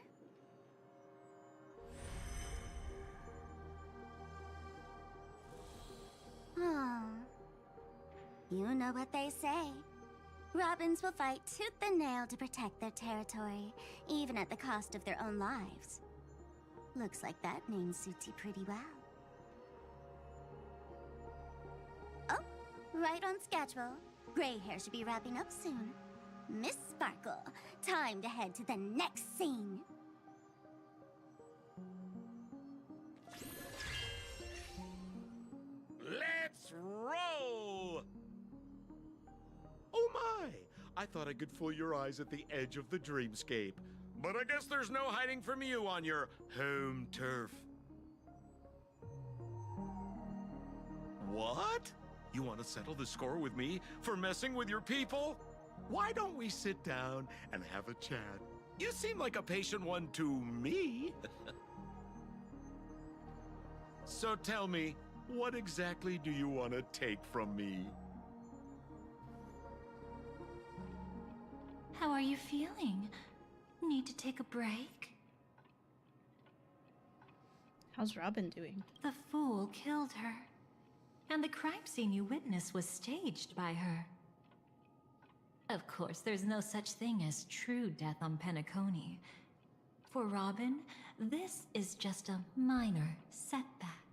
Oh. You know what they say. Robins will fight tooth and nail to protect their territory, even at the cost of their own lives. Looks like that name suits you pretty well. Oh, right on schedule. Gray hair should be wrapping up soon. Miss Sparkle, time to head to the next scene. Let's roll! Oh my! I thought I could fool your eyes at the edge of the dreamscape. But I guess there's no hiding from you on your home turf. What? You want to settle the score with me for messing with your people? Why don't we sit down and have a chat? You seem like a patient one to me. So tell me, what exactly do you want to take from me? How are you feeling? Need to take a break? How's Robin doing? The fool killed her. And the crime scene you witnessed was staged by her. Of course, there's no such thing as true death on Penacony. For Robin, this is just a minor setback.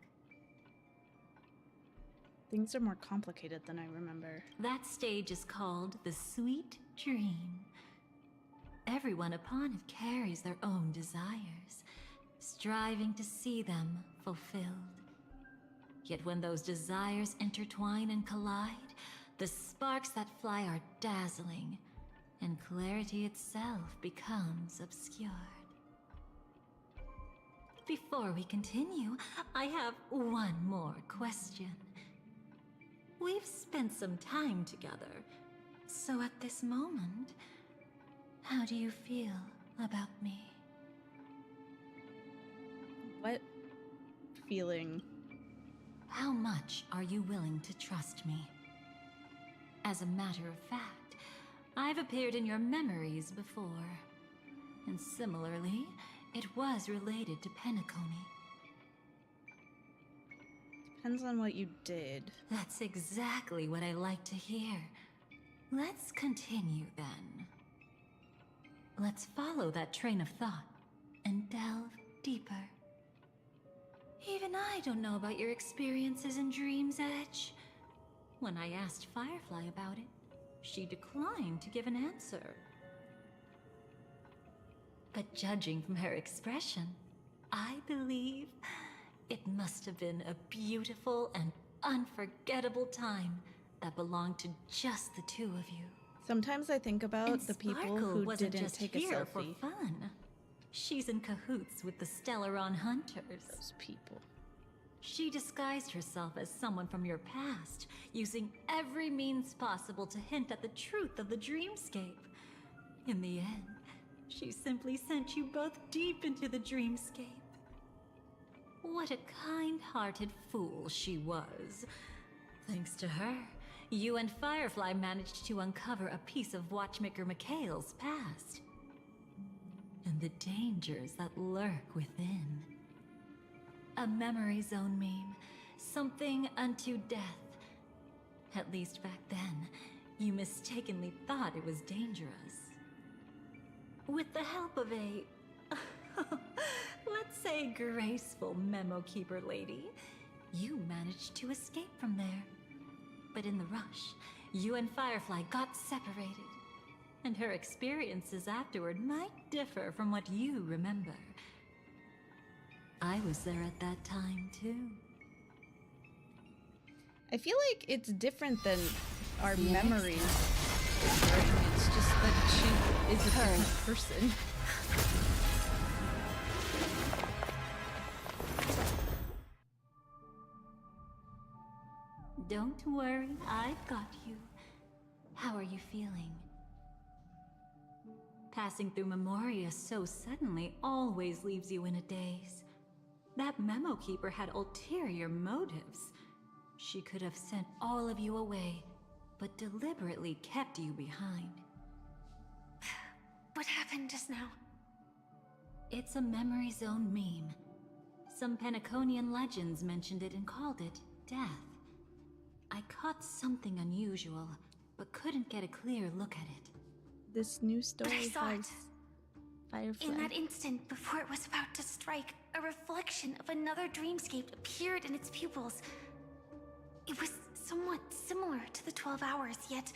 Things are more complicated than I remember. That stage is called the Sweet Dream. Everyone upon it carries their own desires, striving to see them fulfilled. Yet when those desires intertwine and collide, the sparks that fly are dazzling, and clarity itself becomes obscured. Before we continue, I have one more question. We've spent some time together, so at this moment, how do you feel about me? What feeling? How much are you willing to trust me? As a matter of fact, I've appeared in your memories before. And similarly, it was related to Penacony. Depends on what you did. That's exactly what I like to hear. Let's continue then. Let's follow that train of thought and delve deeper. Even I don't know about your experiences in Dream's Edge. When I asked Firefly about it, she declined to give an answer. But judging from her expression, I believe it must have been a beautiful and unforgettable time that belonged to just the two of you. Sometimes I think about And the people Sparkle who wasn't didn't just take a here selfie. for fun. She's in cahoots with the Stellaron Hunters. Those people. She disguised herself as someone from your past, using every means possible to hint at the truth of the dreamscape. In the end, she simply sent you both deep into the dreamscape. What a kind-hearted fool she was. Thanks to her, you and Firefly managed to uncover a piece of Watchmaker Mikhail's past. And the dangers that lurk within. A memory zone meme, something unto death. At least back then, you mistakenly thought it was dangerous. With the help of a, let's say, graceful memo keeper lady, you managed to escape from there. But in the rush, you and Firefly got separated. And her experiences afterward might differ from what you remember. I was there at that time, too. I feel like it's different than our memories. It's just that she is a different person. Don't worry, I've got you. How are you feeling? Passing through Memoria so suddenly always leaves you in a daze. That memo keeper had ulterior motives. She could have sent all of you away, but deliberately kept you behind. What happened just now? It's a memory zone meme. Some Penaconian legends mentioned it and called it death. I caught something unusual, but couldn't get a clear look at it. This new story I saw has Firefly. In that instant, before it was about to strike, a reflection of another dreamscape appeared in its pupils. It was somewhat similar to the 12 hours, yet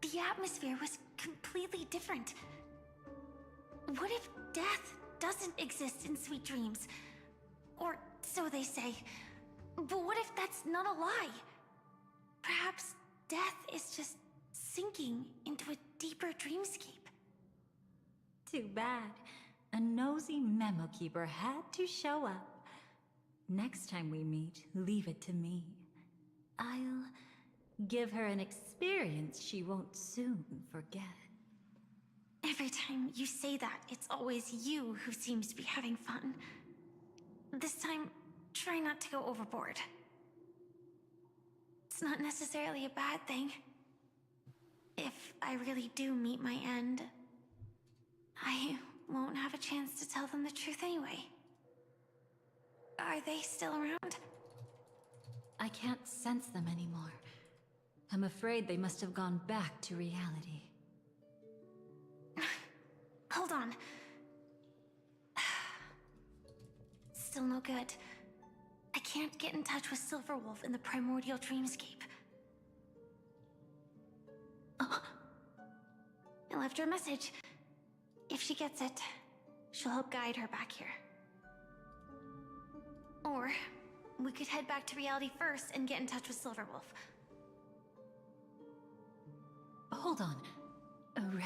The atmosphere was completely different. What if death doesn't exist in Sweet Dreams? Or so they say. But what if that's not a lie? Perhaps death is just sinking into a deeper dreamscape. Too bad. A nosy memo keeper had to show up. Next time we meet, leave it to me. I'll give her an experience she won't soon forget. Every time you say that, it's always you who seems to be having fun. This time, try not to go overboard. It's not necessarily a bad thing. If I really do meet my end, I won't have a chance to tell them the truth anyway. Are they still around? I can't sense them anymore. I'm afraid they must have gone back to reality. Hold on. Still no good. I can't get in touch with Silverwolf in the primordial dreamscape. Oh. I left her a message. If she gets it, she'll help guide her back here. Or we could head back to reality first and get in touch with Silverwolf. Hold on.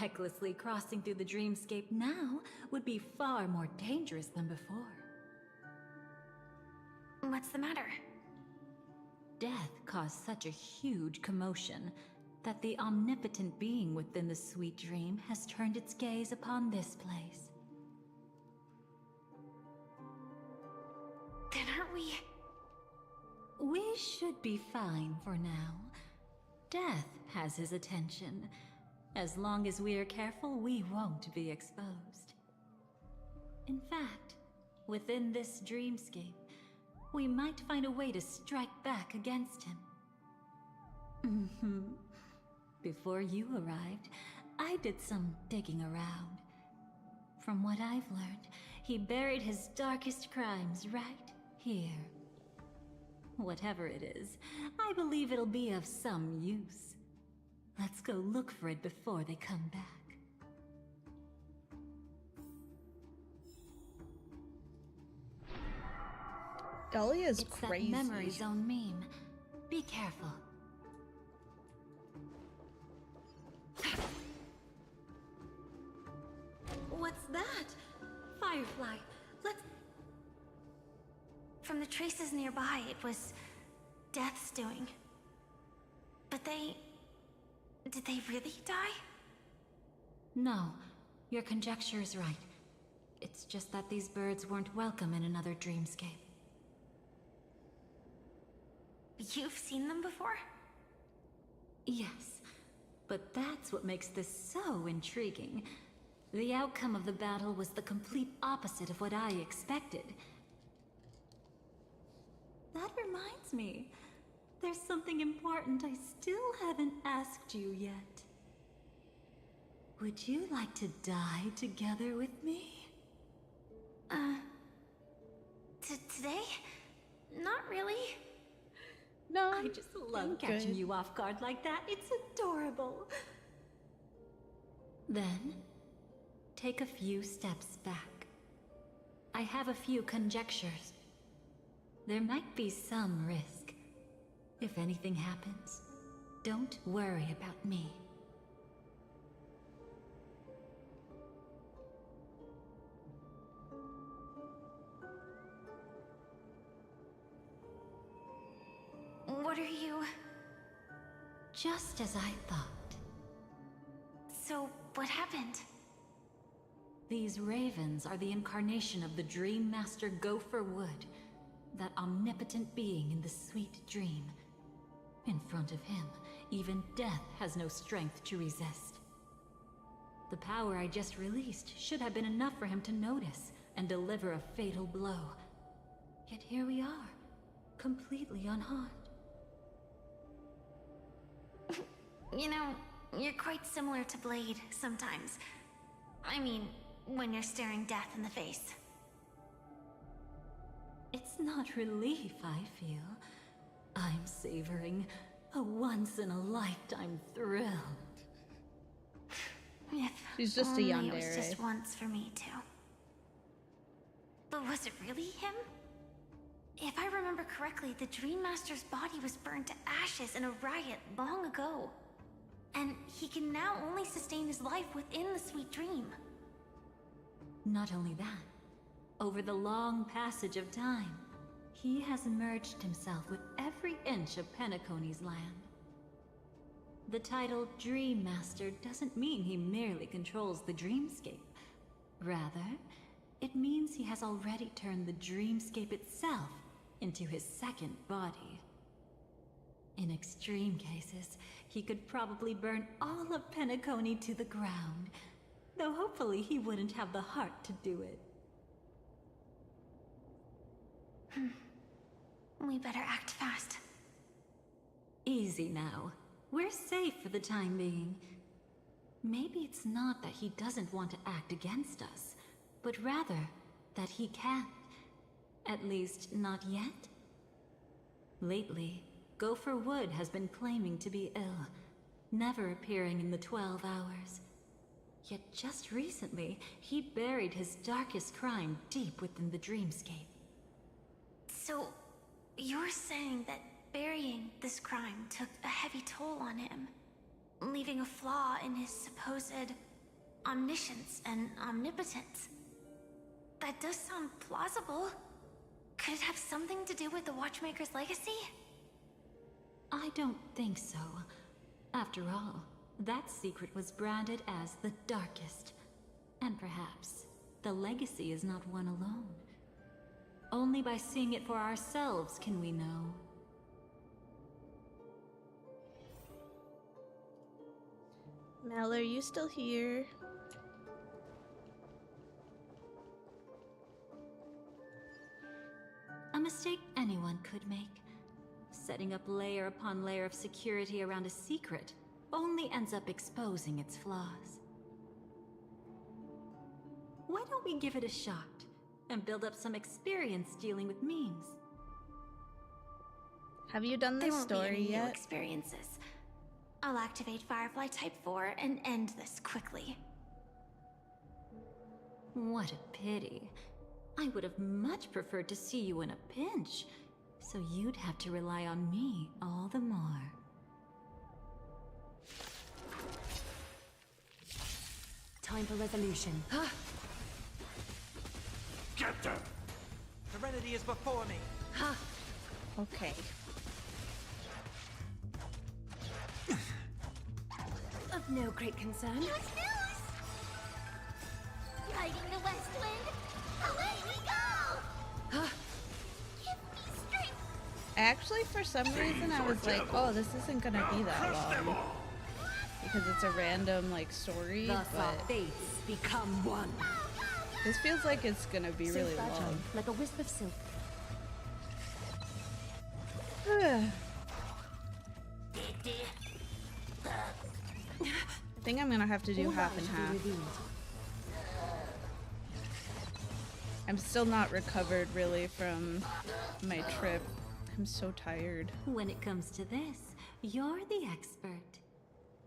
Recklessly crossing through the dreamscape now would be far more dangerous than before. What's the matter? Death caused such a huge commotion that the omnipotent being within the sweet dream has turned its gaze upon this place. Then aren't we... We should be fine for now. Death has his attention. As long as we are careful, we won't be exposed. In fact, within this dreamscape, we might find a way to strike back against him. Before you arrived, I did some digging around. From what I've learned, he buried his darkest crimes right here. Whatever it is, I believe it'll be of some use. Let's go look for it before they come back. Dahlia's it's crazy. That memory zone meme. Be careful. What's that? Firefly. Let's... From the traces nearby, it was Death's doing. But they... Did they really die? No, your conjecture is right. It's just that these birds weren't welcome in another dreamscape. You've seen them before? Yes, but that's what makes this so intriguing. The outcome of the battle was the complete opposite of what I expected. That reminds me. There's something important I still haven't asked you yet. Would you like to die together with me? Today? Not really. No, I just love catching you off guard like that. It's adorable. Then, take a few steps back. I have a few conjectures. There might be some risk. If anything happens, don't worry about me. What are you... Just as I thought. So, what happened? These ravens are the incarnation of the Dream Master Gopher Wood, that omnipotent being in the sweet dream. In front of him, even death has no strength to resist. The power I just released should have been enough for him to notice and deliver a fatal blow. Yet here we are, completely unharmed. You know, you're quite similar to Blade sometimes. I mean, when you're staring death in the face. It's not relief I feel. I'm savoring a once-in-a-lifetime thrill. She's just a only yandere. It was just once for me too. But was it really him? If I remember correctly, the Dream Master's body was burned to ashes in a riot long ago. And he can now only sustain his life within the Sweet Dream. Not only that, over the long passage of time, he has merged himself with every inch of Penacony's land. The title Dream Master doesn't mean he merely controls the dreamscape. Rather, it means he has already turned the dreamscape itself into his second body. In extreme cases, he could probably burn all of Penacony to the ground, though hopefully he wouldn't have the heart to do it. We better act fast. Easy now. We're safe for the time being. Maybe it's not that he doesn't want to act against us, but rather that he can't. At least, not yet. Lately, Gopher Wood has been claiming to be ill, never appearing in the 12 hours. Yet just recently, he buried his darkest crime deep within the dreamscape. So, you're saying that burying this crime took a heavy toll on him, leaving a flaw in his supposed omniscience and omnipotence. That does sound plausible. Could it have something to do with the Watchmaker's legacy? I don't think so. After all, that secret was branded as the darkest. And perhaps, the legacy is not one alone. Only by seeing it for ourselves can we know. Mel, are you still here? A mistake anyone could make. Setting up layer upon layer of security around a secret only ends up exposing its flaws. Why don't we give it a shot and build up some experience dealing with memes? Have you done There this won't be story any new yet? experiences. I'll activate Firefly Type 4 and end this quickly. What a pity. I would have much preferred to see you in a pinch, so you'd have to rely on me all the more. Time for resolution. Get them! Serenity is before me. Okay. Of no great concern. Riding the west wind, away we go! Give me strength! Actually, for some reason, I was like, oh, this isn't gonna be that long. Because it's a random, like, story, Thus our but fates become one. this feels like it's gonna be really long. Like a wisp of silk. I think I'm gonna have to do half and half. I'm still not recovered really from my trip. I'm so tired. When it comes to this, you're the expert.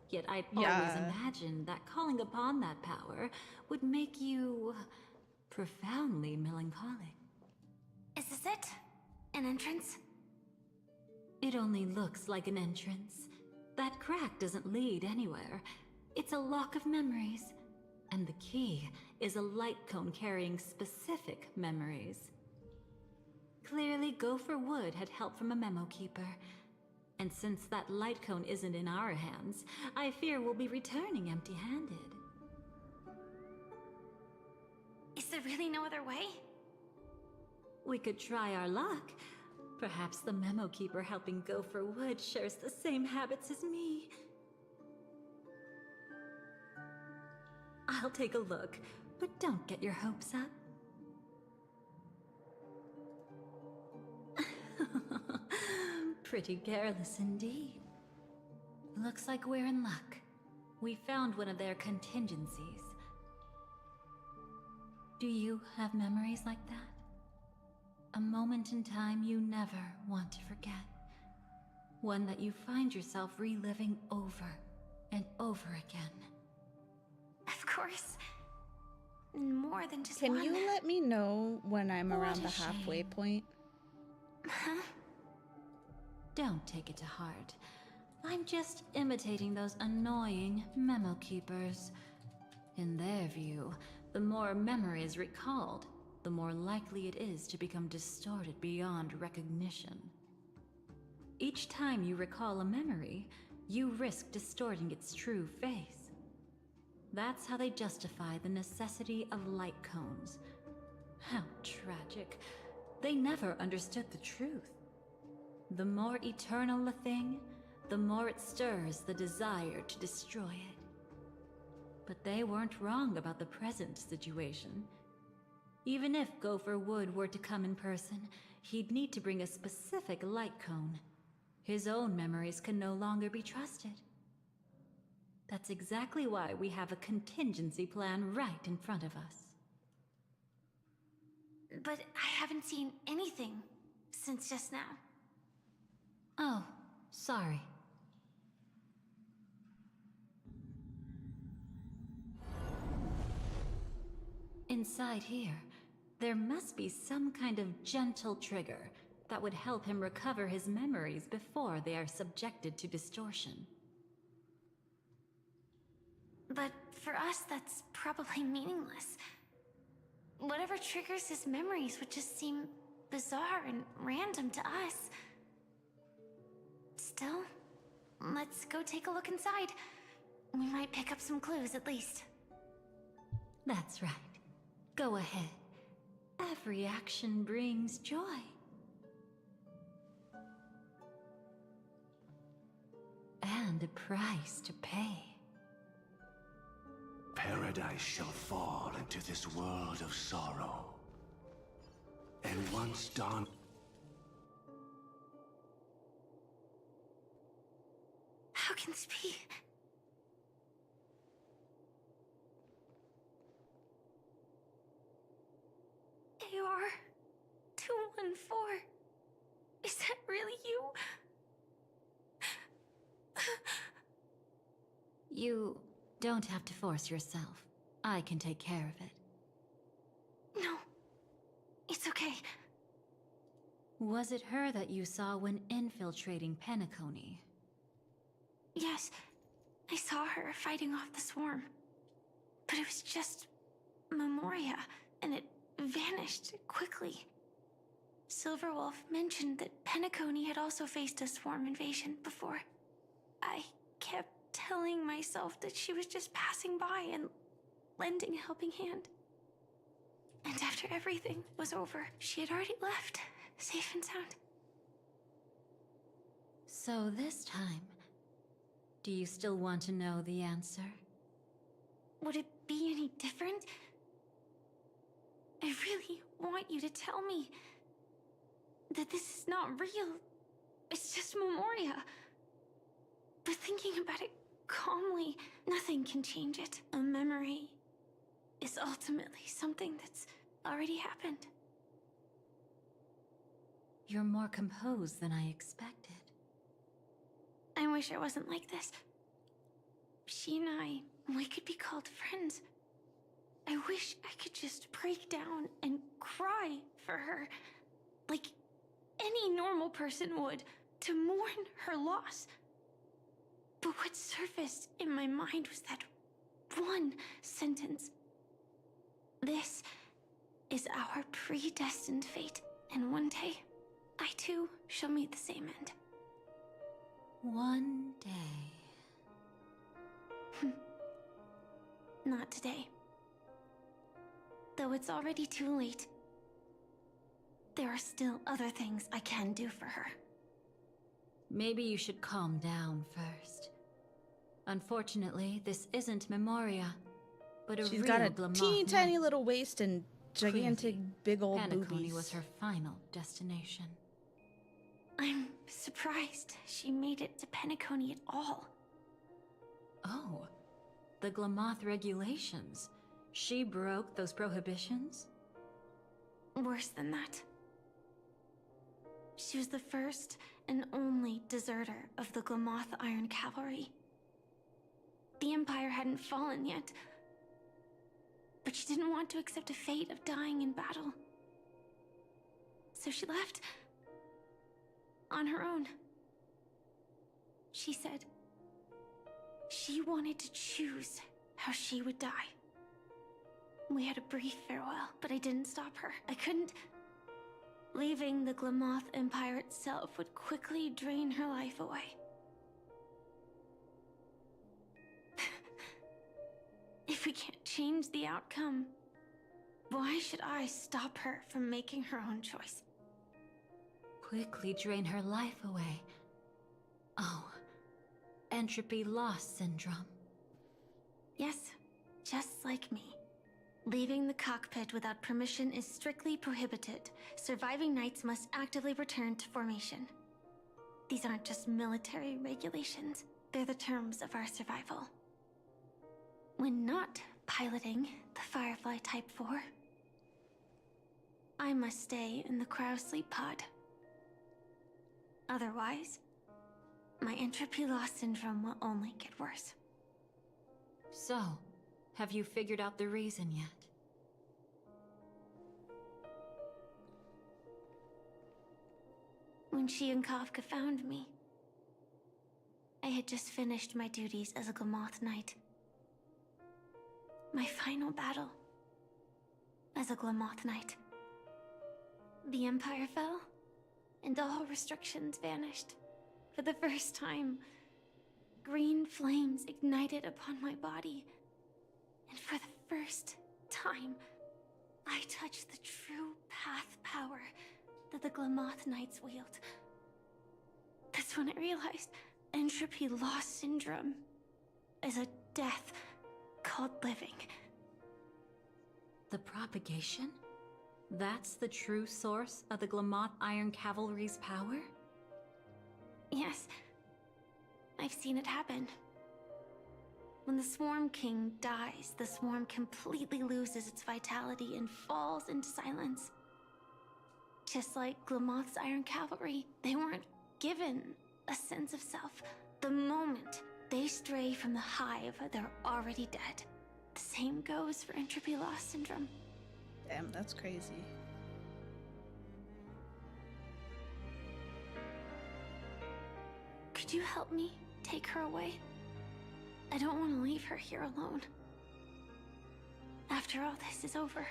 Yet I'd Yeah. always imagined that calling upon that power would make you profoundly melancholic. Is this it? An entrance? It only looks like an entrance. That crack doesn't lead anywhere. It's a lock of memories. And the key is a light cone carrying specific memories. Clearly, Gopher Wood had help from a memo keeper. And since that light cone isn't in our hands, I fear we'll be returning empty-handed. Is there really no other way? We could try our luck. Perhaps the memo keeper helping Gopher Wood shares the same habits as me. I'll take a look, but don't get your hopes up. Pretty careless indeed. Looks like we're in luck. We found one of their contingencies. Do you have memories like that? A moment in time you never want to forget. One that you find yourself reliving over and over again. course. More than just Can one. you let me know when I'm What around a the halfway shame. point? Huh? Don't take it to heart. I'm just imitating those annoying memo keepers. In their view, the more memory is recalled, the more likely it is to become distorted beyond recognition. Each time you recall a memory, you risk distorting its true face. That's how they justify the necessity of light cones. How tragic. They never understood the truth. The more eternal a thing, the more it stirs the desire to destroy it. But they weren't wrong about the present situation. Even if Gopher Wood were to come in person, he'd need to bring a specific light cone. His own memories can no longer be trusted. That's exactly why we have a contingency plan right in front of us. But I haven't seen anything since just now. Oh, sorry. Inside here, there must be some kind of gentle trigger that would help him recover his memories before they are subjected to distortion. But for us, that's probably meaningless. Whatever triggers his memories would just seem bizarre and random to us. Still, let's go take a look inside. We might pick up some clues at least. That's right. Go ahead. Every action brings joy. And a price to pay. Paradise shall fall into this world of sorrow. And once dawn... How can this be? AR-214. Is that really you? You don't have to force yourself. I can take care of it. No, it's okay. Was it her that you saw when infiltrating Penacony? Yes, I saw her fighting off the swarm. But it was just Memoria, and it vanished quickly. Silverwolf mentioned that Penacony had also faced a swarm invasion before. I kept telling myself that she was just passing by and lending a helping hand. And after everything was over, she had already left, safe and sound. So this time, do you still want to know the answer? Would it be any different? I really want you to tell me that this is not real. It's just Memoria. But thinking about it calmly, nothing can change it. A memory is ultimately something that's already happened. You're more composed than I expected. I wish I wasn't like this. She and I, we could be called friends. I wish I could just break down and cry for her, like any normal person would, to mourn her loss. But what surfaced in my mind was that one sentence. This is our predestined fate, and one day, I too shall meet the same end. One day. Not today. Though it's already too late, there are still other things I can do for her. Maybe you should calm down first. Unfortunately, this isn't Memoria, but a She's real got a Glamoth teeny tiny knight. little waist and gigantic big old Penacony boobies. was her final destination. I'm surprised she made it to Penacony at all. Oh, the Glamoth regulations. She broke those prohibitions? Worse than that. She was the first and only deserter of the Glamoth Iron Cavalry. The Empire hadn't fallen yet, but she didn't want to accept a fate of dying in battle. So she left on her own. She said she wanted to choose how she would die. We had a brief farewell, but I didn't stop her. I couldn't. Leaving the Glamoth Empire itself would quickly drain her life away. If we can't change the outcome, why should I stop her from making her own choice? Quickly drain her life away. Oh, entropy loss syndrome. Yes, just like me. Leaving the cockpit without permission is strictly prohibited. Surviving knights must actively return to formation. These aren't just military regulations, they're the terms of our survival. When not piloting the Firefly Type 4, I must stay in the cryo sleep pod. Otherwise, my entropy loss syndrome will only get worse. So, have you figured out the reason yet? When she and Kafka found me, I had just finished my duties as a Glamoth Knight. My final battle as a Glamoth Knight. The Empire fell, and all restrictions vanished. For the first time, green flames ignited upon my body. And for the first time, I touched the true path power that the Glamoth Knights wield. That's when I realized entropy loss syndrome is a death called living. The propagation? That's the true source of the Glamoth Iron Cavalry's power? Yes, I've seen it happen. When the Swarm King dies, the Swarm completely loses its vitality and falls into silence. Just like Glamoth's Iron Cavalry, they weren't given a sense of self. The moment they stray from the hive, they're already dead. The same goes for entropy loss syndrome. Damn, that's crazy. Could you help me take her away? I don't want to leave her here alone. After all this is over,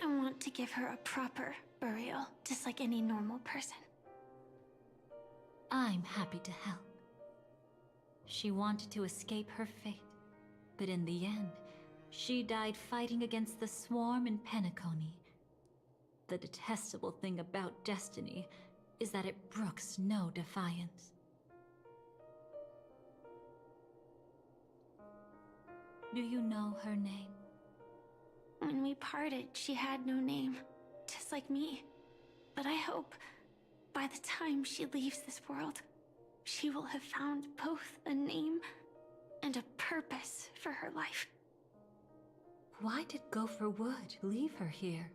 I want to give her a proper burial, just like any normal person. I'm happy to help. She wanted to escape her fate, but in the end, she died fighting against the Swarm in Penacony. The detestable thing about destiny is that it brooks no defiance. Do you know her name? When we parted, she had no name, just like me. But I hope, by the time she leaves this world, she will have found both a name and a purpose for her life. Why did Gopher Wood leave her here?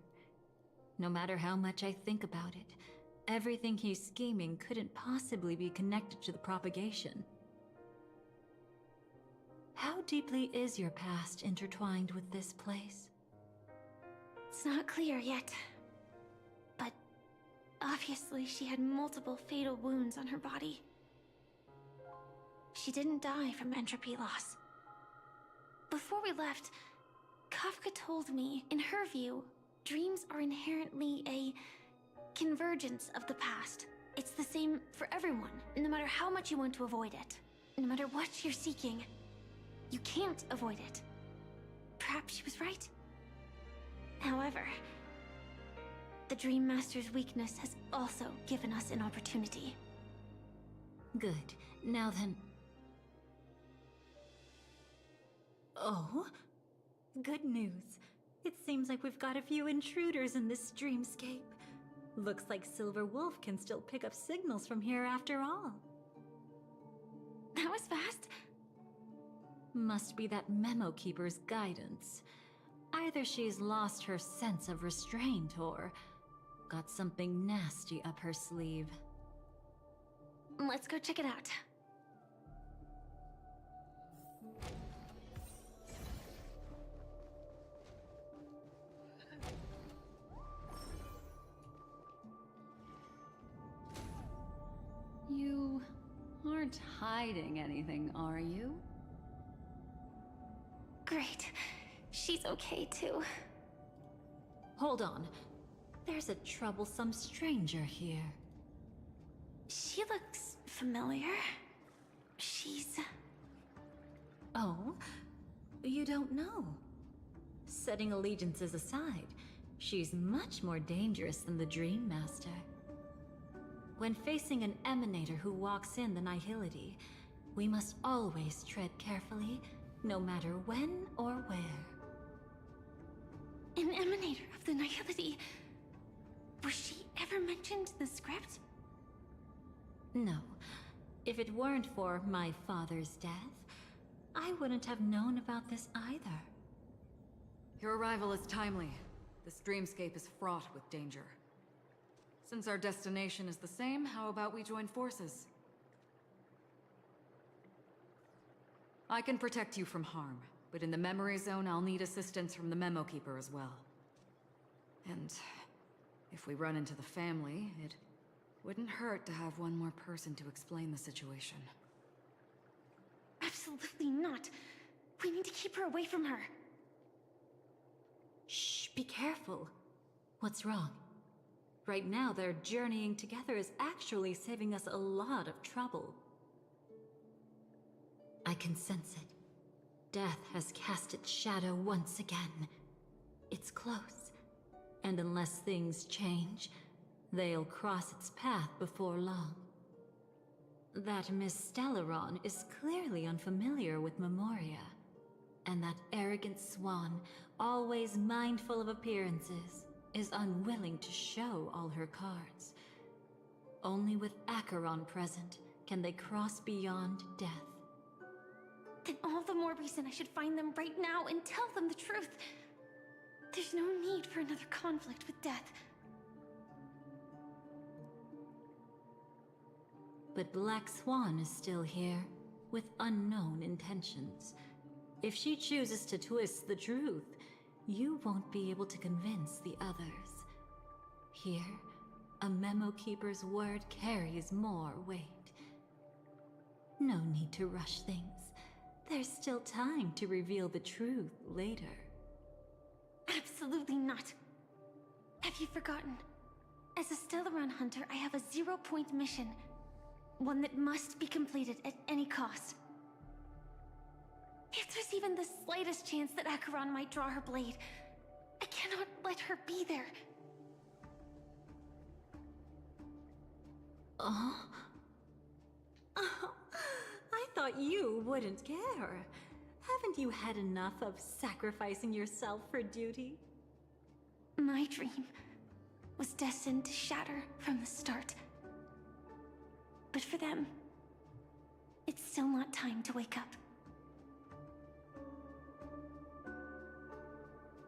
No matter how much I think about it, everything he's scheming couldn't possibly be connected to the propagation. How deeply is your past intertwined with this place? It's not clear yet. But obviously she had multiple fatal wounds on her body. She didn't die from entropy loss. Before we left, Kafka told me, in her view, dreams are inherently a convergence of the past. It's the same for everyone, no matter how much you want to avoid it. No matter what you're seeking, you can't avoid it. Perhaps she was right. However, the Dream Master's weakness has also given us an opportunity. Good. Now then... Oh? Good news. It seems like we've got a few intruders in this dreamscape. Looks like Silver Wolf can still pick up signals from here after all. That was fast. Must be that Memo Keeper's guidance. Either she's lost her sense of restraint or got something nasty up her sleeve. Let's go check it out. aren't hiding anything, are you? Great. She's okay too. Hold on. There's a troublesome stranger here. She looks familiar. She's... Oh? You don't know? Setting allegiances aside, she's much more dangerous than the Dream Master. When facing an emanator who walks in the Nihility, we must always tread carefully, no matter when or where. An emanator of the Nihility? Was she ever mentioned in the script? No. If it weren't for my father's death, I wouldn't have known about this either. Your arrival is timely. This dreamscape is fraught with danger. Since our destination is the same, how about we join forces? I can protect you from harm, but in the memory zone, I'll need assistance from the Memo Keeper as well. And if we run into the family, it wouldn't hurt to have one more person to explain the situation. Absolutely not. We need to keep her away from her. Shh, be careful. What's wrong? Right now, their journeying together is actually saving us a lot of trouble. I can sense it. Death has cast its shadow once again. It's close. And unless things change, they'll cross its path before long. That Miss Stellaron is clearly unfamiliar with Memoria. And that arrogant swan, always mindful of appearances, is unwilling to show all her cards. Only with Acheron present can they cross beyond death. Then all the more reason I should find them right now and tell them the truth. There's no need for another conflict with death. But Black Swan is still here, with unknown intentions. If she chooses to twist the truth, you won't be able to convince the others. Here, a Memo Keeper's word carries more weight. No need to rush things. There's still time to reveal the truth later. Absolutely not. Have you forgotten? As a Stellaron hunter, I have a 0-point mission. One that must be completed at any cost. If there's even the slightest chance that Acheron might draw her blade, I cannot let her be there. Oh? I thought you wouldn't care. Haven't you had enough of sacrificing yourself for duty? My dream was destined to shatter from the start. But for them, it's still not time to wake up.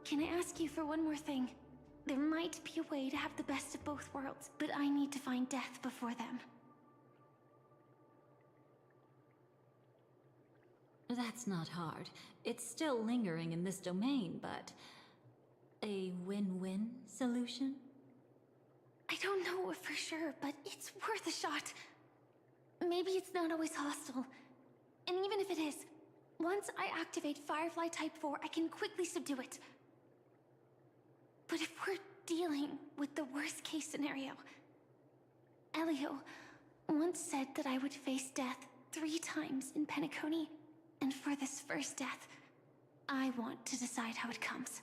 Can I ask you for one more thing? There might be a way to have the best of both worlds, but I need to find death before them. That's not hard. It's still lingering in this domain, but... a win-win solution? I don't know for sure, but it's worth a shot. Maybe it's not always hostile. And even if it is, once I activate Firefly Type 4, I can quickly subdue it. But if we're dealing with the worst-case scenario, Elio once said that I would face death 3 times in Penacony, and for this first death, I want to decide how it comes.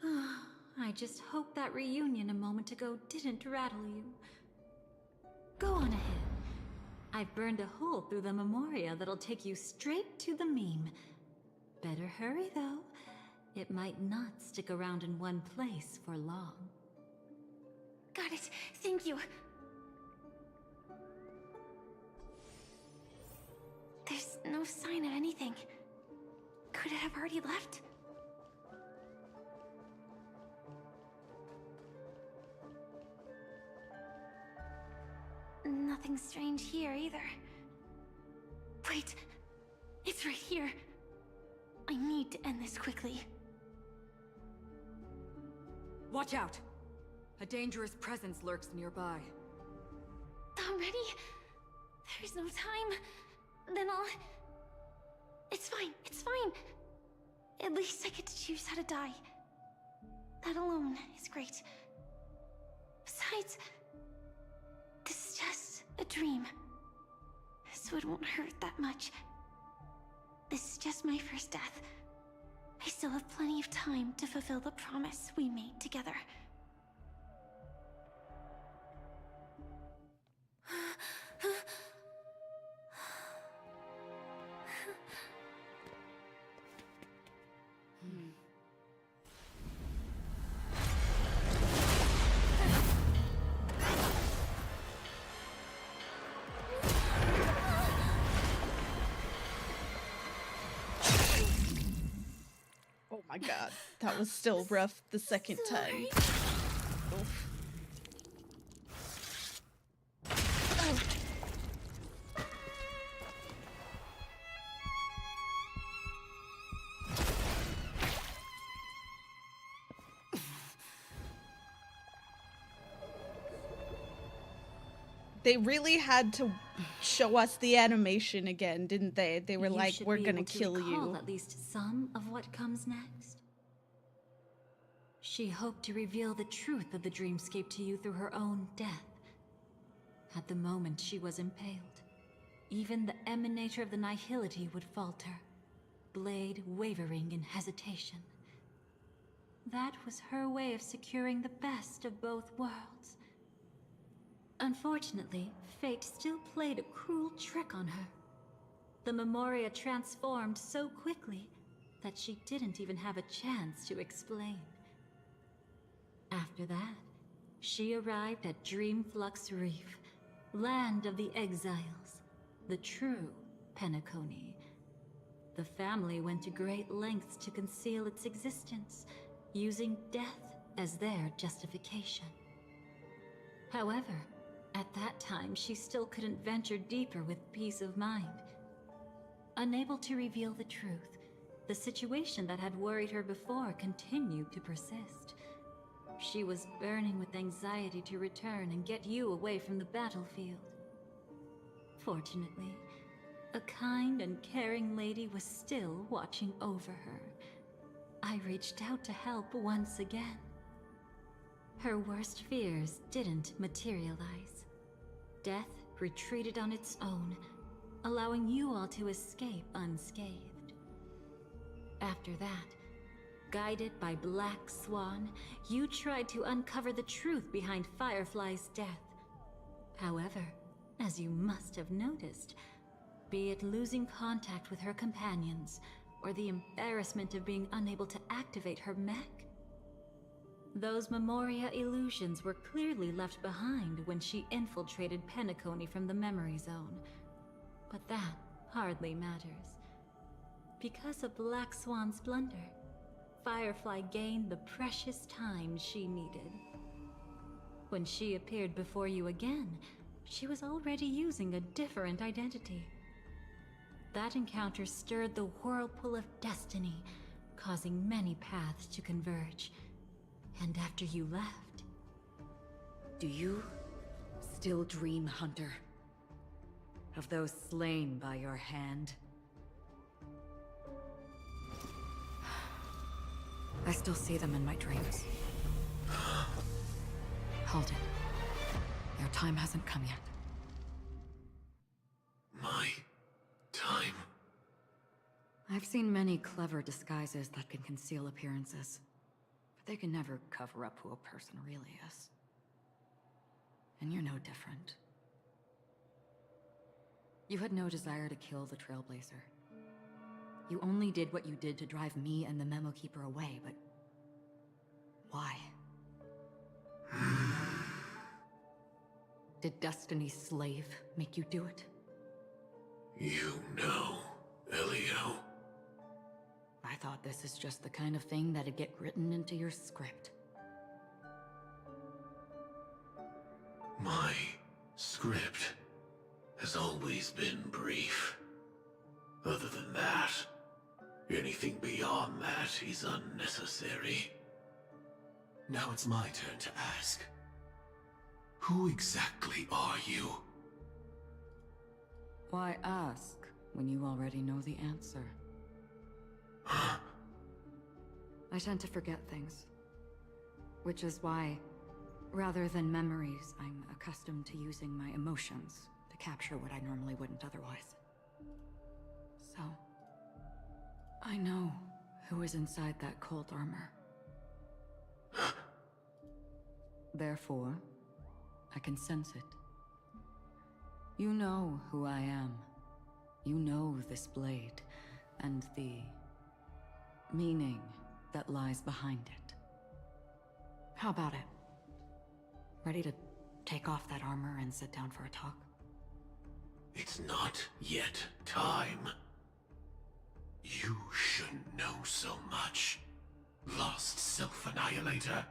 I just hope that reunion a moment ago didn't rattle you. Go on ahead. I've burned a hole through the Memoria that'll take you straight to the meme. Better hurry, though. It might not stick around in one place for long. Got it. Thank you. There's no sign of anything. Could it have already left? Nothing strange here either. Wait, it's right here. I need to end this quickly. Watch out! A dangerous presence lurks nearby. Already? there's no time, then I'll... It's fine, it's fine. At least I get to choose how to die. That alone is great. Besides, this is just a dream, so it won't hurt that much. This is just my first death. I still have plenty of time to fulfill the promise we made together. Oh my god, that was still rough the second time. Oof. They really had to show us the animation again, didn't they? They were like, we're gonna kill you. At least some of what comes next. She hoped to reveal the truth of the dreamscape to you through her own death. At the moment she was impaled, even the emanator of the nihility would falter, blade wavering in hesitation. That was her way of securing the best of both worlds. Unfortunately, fate still played a cruel trick on her. The Memoria transformed so quickly that she didn't even have a chance to explain. After that, she arrived at Dreamflux Reef, land of the exiles, the true Penacony. The family went to great lengths to conceal its existence, using death as their justification. However, at that time, she still couldn't venture deeper with peace of mind. Unable to reveal the truth, the situation that had worried her before continued to persist. She was burning with anxiety to return and get you away from the battlefield. Fortunately, a kind and caring lady was still watching over her. I reached out to help once again. Her worst fears didn't materialize. Death retreated on its own, allowing you all to escape unscathed. After that, guided by Black Swan, you tried to uncover the truth behind Firefly's death. However, as you must have noticed, be it losing contact with her companions, or the embarrassment of being unable to activate her mech, those Memoria illusions were clearly left behind when she infiltrated Penacony from the memory zone. But that hardly matters. Because of Black Swan's blunder, Firefly gained the precious time she needed. When she appeared before you again, she was already using a different identity. That encounter stirred the whirlpool of destiny, causing many paths to converge. And after you left... Do you still dream, Hunter? Of those slain by your hand? I still see them in my dreams. Hold it. Your time hasn't come yet. My time? I've seen many clever disguises that can conceal appearances. They can never cover up who a person really is. And you're no different. You had no desire to kill the Trailblazer. You only did what you did to drive me and the Memo Keeper away, but... why? Did Destiny's slave make you do it? You know, Elio. I thought this is just the kind of thing that'd get written into your script. My script has always been brief. Other than that, anything beyond that is unnecessary. Now it's my turn to ask. Who exactly are you? Why ask when you already know the answer? I tend to forget things. Which is why, rather than memories, I'm accustomed to using my emotions to capture what I normally wouldn't otherwise. So, I know who is inside that cold armor. Therefore, I can sense it. You know who I am. You know this blade, and the meaning that lies behind it. How about it? Ready to take off that armor and sit down for a talk? It's not yet time. You shouldn't know so much, Lost Self-Annihilator.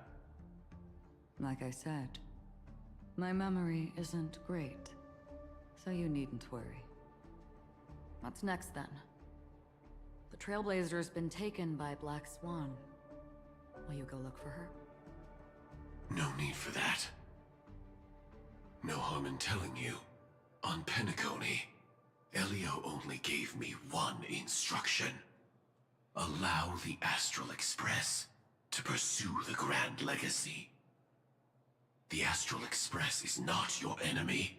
Like I said, my memory isn't great, so you needn't worry. What's next then? The Trailblazer's been taken by Black Swan. Will you go look for her? No need for that. No harm in telling you. On Penacony, Elio only gave me one instruction. Allow the Astral Express to pursue the Grand Legacy. The Astral Express is not your enemy.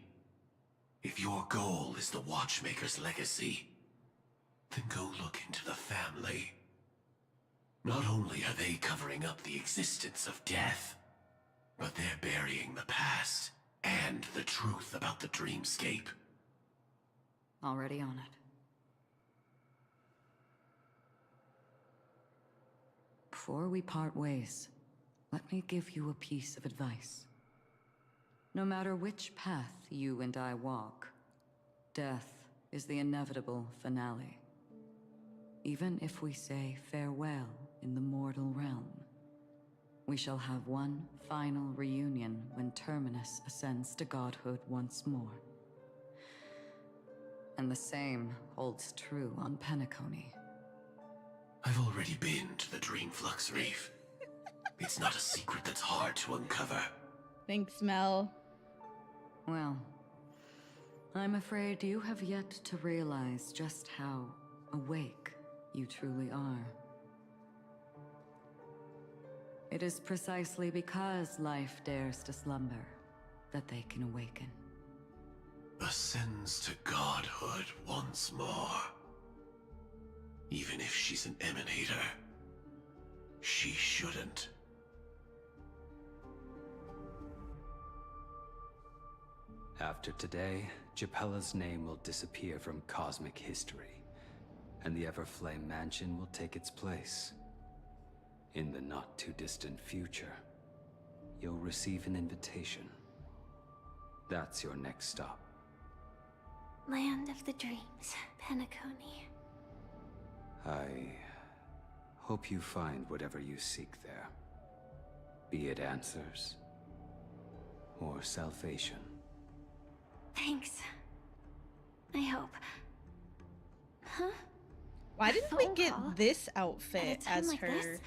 If your goal is the Watchmaker's legacy, then go look into the family. Not only are they covering up the existence of death, but they're burying the past and the truth about the dreamscape. Already on it. Before we part ways, let me give you a piece of advice. No matter which path you and I walk, death is the inevitable finale. Even if we say farewell in the mortal realm, we shall have one final reunion when Terminus ascends to godhood once more. And the same holds true on Penacony. I've already been to the Dreamflux Reef. It's not a secret that's hard to uncover. Thanks, Mel. Well, I'm afraid you have yet to realize just how awake you truly are. It is precisely because life dares to slumber that they can awaken. Ascends to godhood once more. Even if she's an emanator, she shouldn't. After today, Japella's name will disappear from cosmic history, and the Everflame Mansion will take its place. In the not-too-distant future, you'll receive an invitation. That's your next stop. Land of the Dreams, Penacony. I hope you find whatever you seek there. Be it answers, or salvation. Thanks. I hope. Huh? Why didn't we get this outfit At a time as like her this?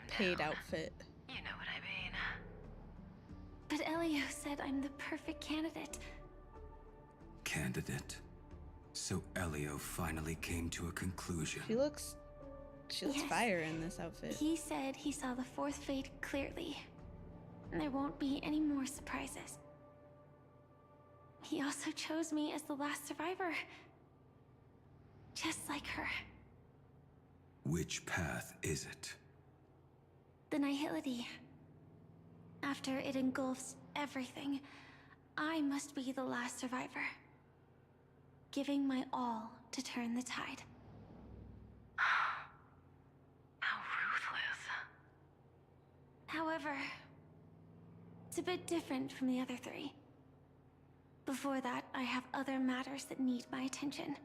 paid outfit? You know what I mean. But Elio said I'm the perfect candidate. Candidate? So Elio finally came to a conclusion. She looks Yes. fire in this outfit. He said he saw the fourth fate clearly. And there won't be any more surprises. He also chose me as the last survivor. Just like her. Which path is it? The Nihility. After it engulfs everything, I must be the last survivor. Giving my all to turn the tide. How ruthless. However, it's a bit different from the other three. Before that, I have other matters that need my attention.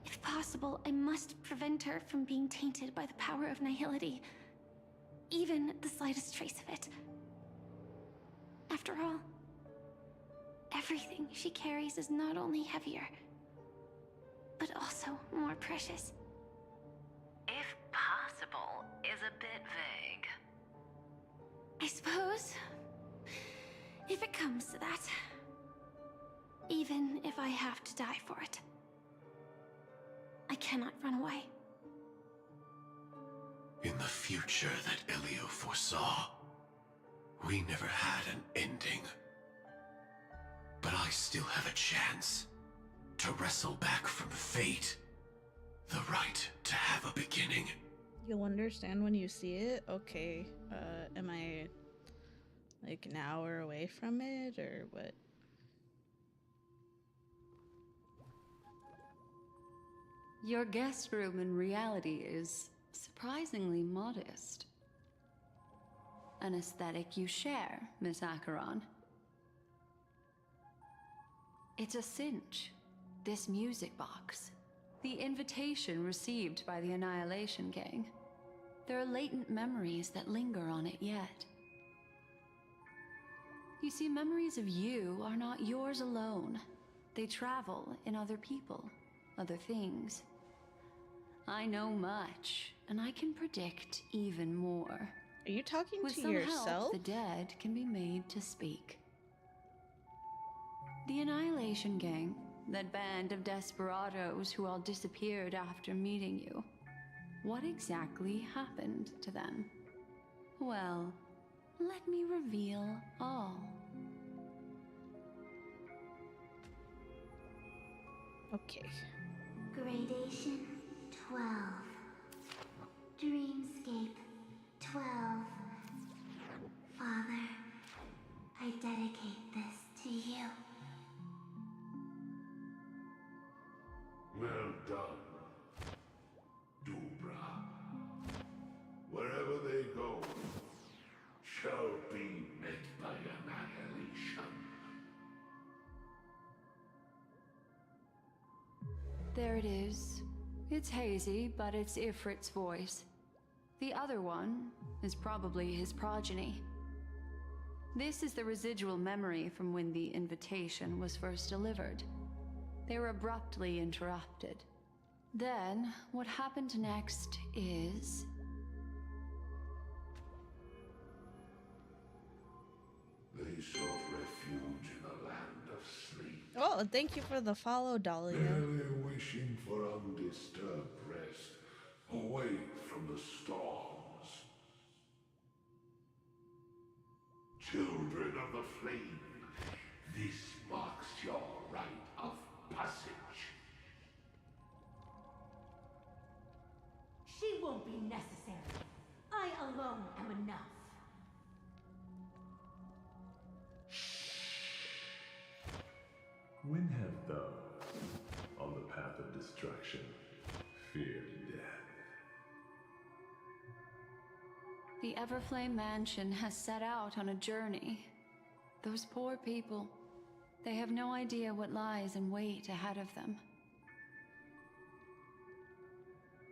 If possible, I must prevent her from being tainted by the power of Nihility. Even the slightest trace of it. After all, everything she carries is not only heavier, but also more precious. If possible is a bit vague. I suppose, if it comes to that. Even if I have to die for it. I cannot run away. In the future that Elio foresaw, we never had an ending. But I still have a chance to wrestle back from fate the right to have a beginning. You'll understand when you see it? Okay, am I like an hour away from it or what? Your guest room in reality is surprisingly modest. An aesthetic you share, Miss Acheron. It's a cinch, this music box. The invitation received by the Annihilation Gang. There are latent memories that linger on it yet. You see, memories of you are not yours alone. They travel in other people, other things. I know much, and I can predict even more. Are you talking With to some yourself? help, the dead can be made to speak. The Annihilation Gang, that band of desperados who all disappeared after meeting you. What exactly happened to them? Well, let me reveal all. Okay. Gradation 12. Dreamscape 12. Father, I dedicate this to you. Well done, Dubra. Wherever they go, shall be met by annihilation. There it is. It's hazy, but it's Ifrit's voice. The other one is probably his progeny. This is the residual memory from when the invitation was first delivered. They were abruptly interrupted. Then, what happened next is... They sought refuge in the land of sleep, Oh, thank you for the follow, Dahlia. barely wishing for undisturbed rest, away from the storms. Children of the flame, this marks your rite of passage. She won't be necessary. I alone am enough. When have thou, on the path of destruction, feared death? The Everflame Mansion has set out on a journey. Those poor people, they have no idea what lies in wait ahead of them.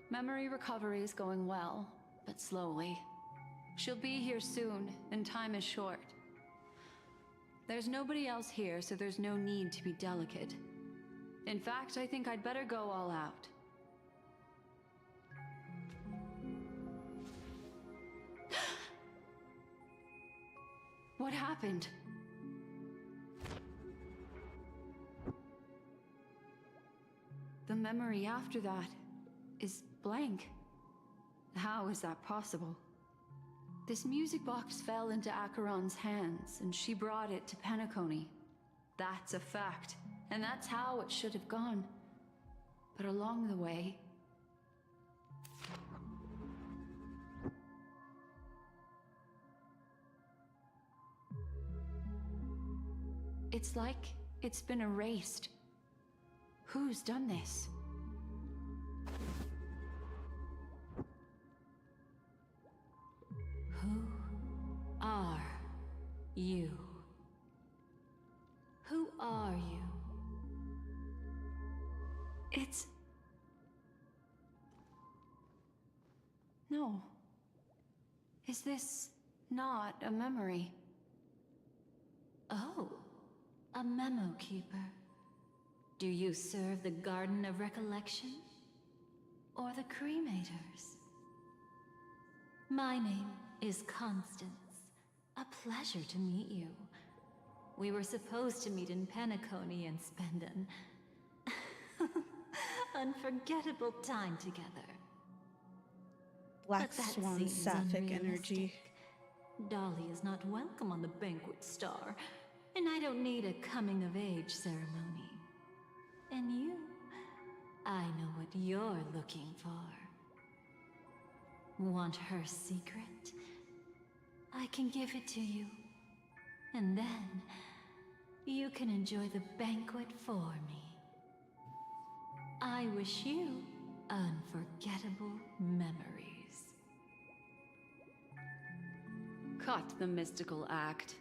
Memory recovery is going well, but slowly. She'll be here soon, and time is short. There's nobody else here, so there's no need to be delicate. In fact, I think I'd better go all out. What happened? The memory after that is blank. How is that possible? This music box fell into Acheron's hands, and she brought it to Penacony. That's a fact, and that's how it should have gone. But along the way... it's like it's been erased. Who's done this? Who are you? Who are you? It's... No. Is this not a memory? Oh, a memo keeper. Do you serve the Garden of Recollection? Or the Cremators? My name is Constance. A pleasure to meet you. We were supposed to meet in Penacony and spend an unforgettable time together. Black But that Swan seems sapphic energy. Dolly is not welcome on the Banquet Star, and I don't need a coming-of-age ceremony. And you, I know what you're looking for. Want her secret? I can give it to you. And then, you can enjoy the banquet for me. I wish you unforgettable memories. Cut the mystical act.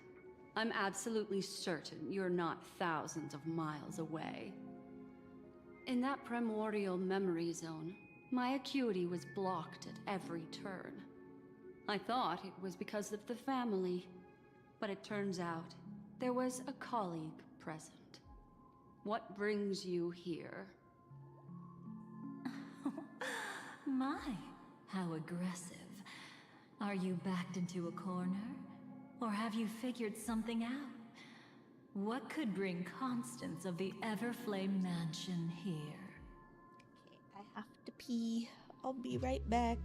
I'm absolutely certain you're not thousands of miles away. In that primordial memory zone, my acuity was blocked at every turn. I thought it was because of the family, but it turns out there was a colleague present. What brings you here? My, how aggressive. Are you backed into a corner? Or have you figured something out? What could bring Constance of the Everflame Mansion here? Okay, I have to pee. I'll be right back.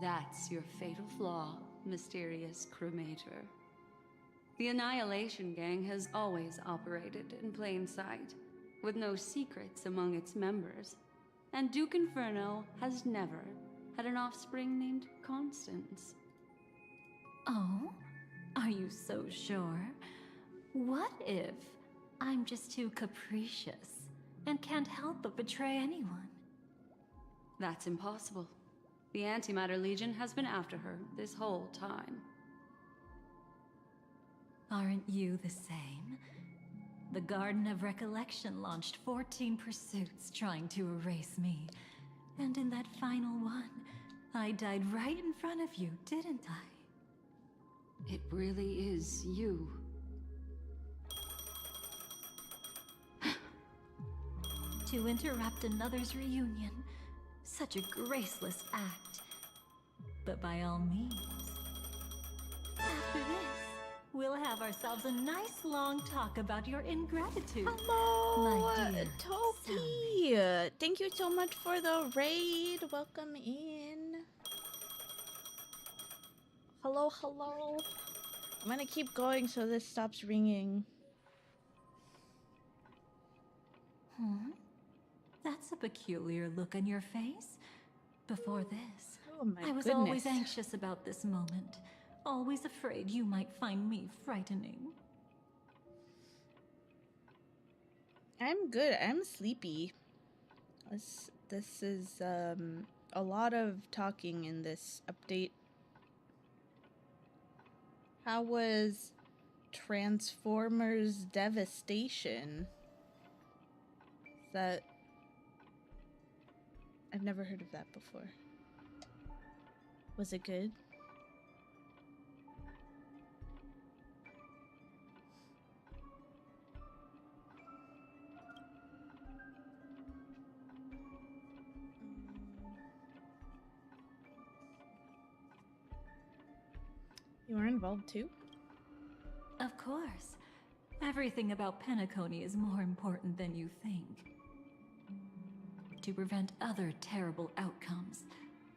That's your fatal flaw, mysterious cremator. The Annihilation Gang has always operated in plain sight, with no secrets among its members. And Duke Inferno has never had an offspring named Constance. Oh? Are you so sure? What if I'm just too capricious and can't help but betray anyone? That's impossible. The Antimatter Legion has been after her this whole time. Aren't you the same? The Garden of Recollection launched 14 pursuits trying to erase me. And in that final one, I died right in front of you, didn't I? It really is you. To interrupt another's reunion. Such a graceless act. But by all means. After this, we'll have ourselves a nice long talk about your ingratitude. Hello, my dear Toki. Thank you so much for the raid. Welcome in. Hello, hello. I'm gonna keep going so this stops ringing. That's a peculiar look on your face. Before this, oh my I was goodness. always anxious about this moment. Always afraid you might find me frightening. I'm good. I'm sleepy. This is a lot of talking in this update. How was Transformers Devastation? Is that... I've never heard of that before. Was it good? You were involved too? Of course. Everything about Penacony is more important than you think. To prevent other terrible outcomes,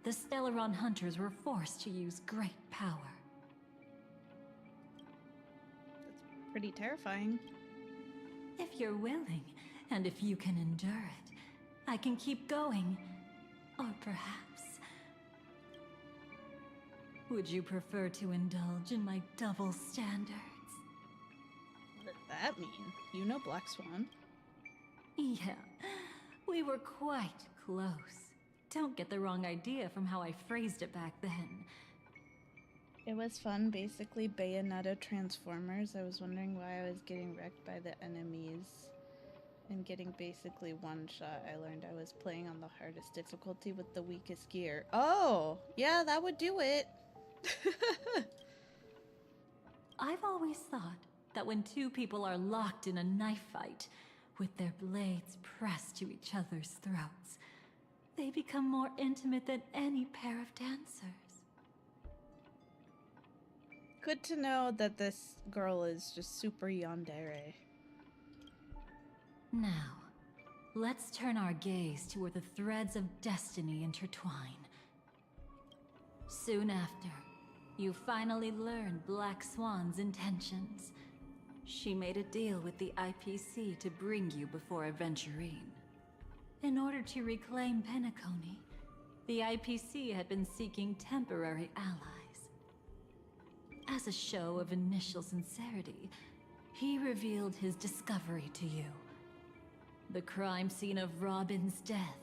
the Stellaron hunters were forced to use great power. That's pretty terrifying. If you're willing, and if you can endure it, I can keep going. Or perhaps... would you prefer to indulge in my double standards? What does that mean? You know Black Swan. Yeah, we were quite close. Don't get the wrong idea from how I phrased it back then. It was fun, basically Bayonetta Transformers. I was wondering why I was getting wrecked by the enemies and getting basically one shot. I learned I was playing on the hardest difficulty with the weakest gear. Oh, yeah, that would do it. I've always thought that when two people are locked in a knife fight, with their blades pressed to each other's throats, they become more intimate than any pair of dancers. Good to know that this girl is just super yandere. Now, let's turn our gaze to where the threads of destiny intertwine. Soon after, you finally learn Black Swan's intentions. She made a deal with the IPC to bring you before Aventurine. In order to reclaim Penacony, the IPC had been seeking temporary allies. As a show of initial sincerity, he revealed his discovery to you. The crime scene of Robin's death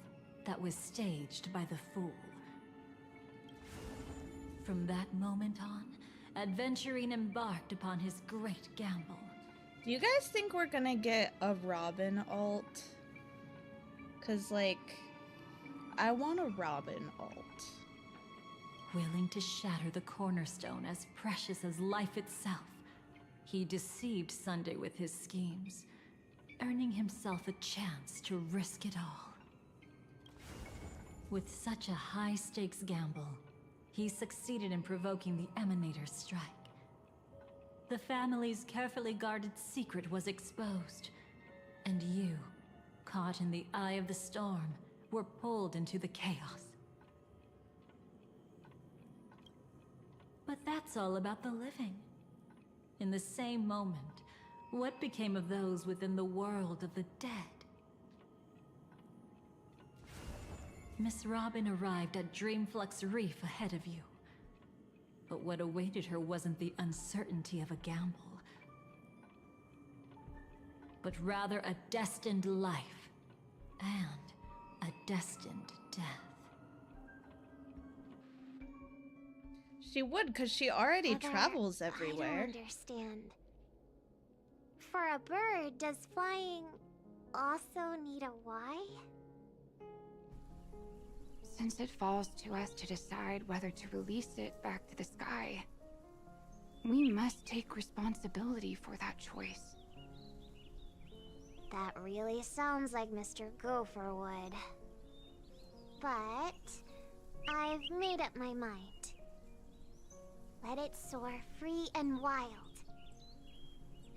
that was staged by the Fool. From that moment on, Aventurine embarked upon his great gamble. Do you guys think we're gonna get a Robin alt? Cause like, I want a Robin alt. Willing to shatter the cornerstone as precious as life itself, he deceived Sunday with his schemes, earning himself a chance to risk it all. With such a high-stakes gamble, he succeeded in provoking the Emanator's strike. The family's carefully guarded secret was exposed, and you, caught in the eye of the storm, were pulled into the chaos. But that's all about the living. in the same moment, what became of those within the world of the dead? Miss Robin arrived at Dreamflux Reef ahead of you. But what awaited her wasn't the uncertainty of a gamble, but rather a destined life and a destined death. She would, because she already Mother, travels everywhere. I don't understand. For a bird, does flying also need a why? Since it falls to us to decide whether to release it back to the sky, we must take responsibility for that choice. That really sounds like Mr. Gopher would. But I've made up my mind. Let it soar free and wild.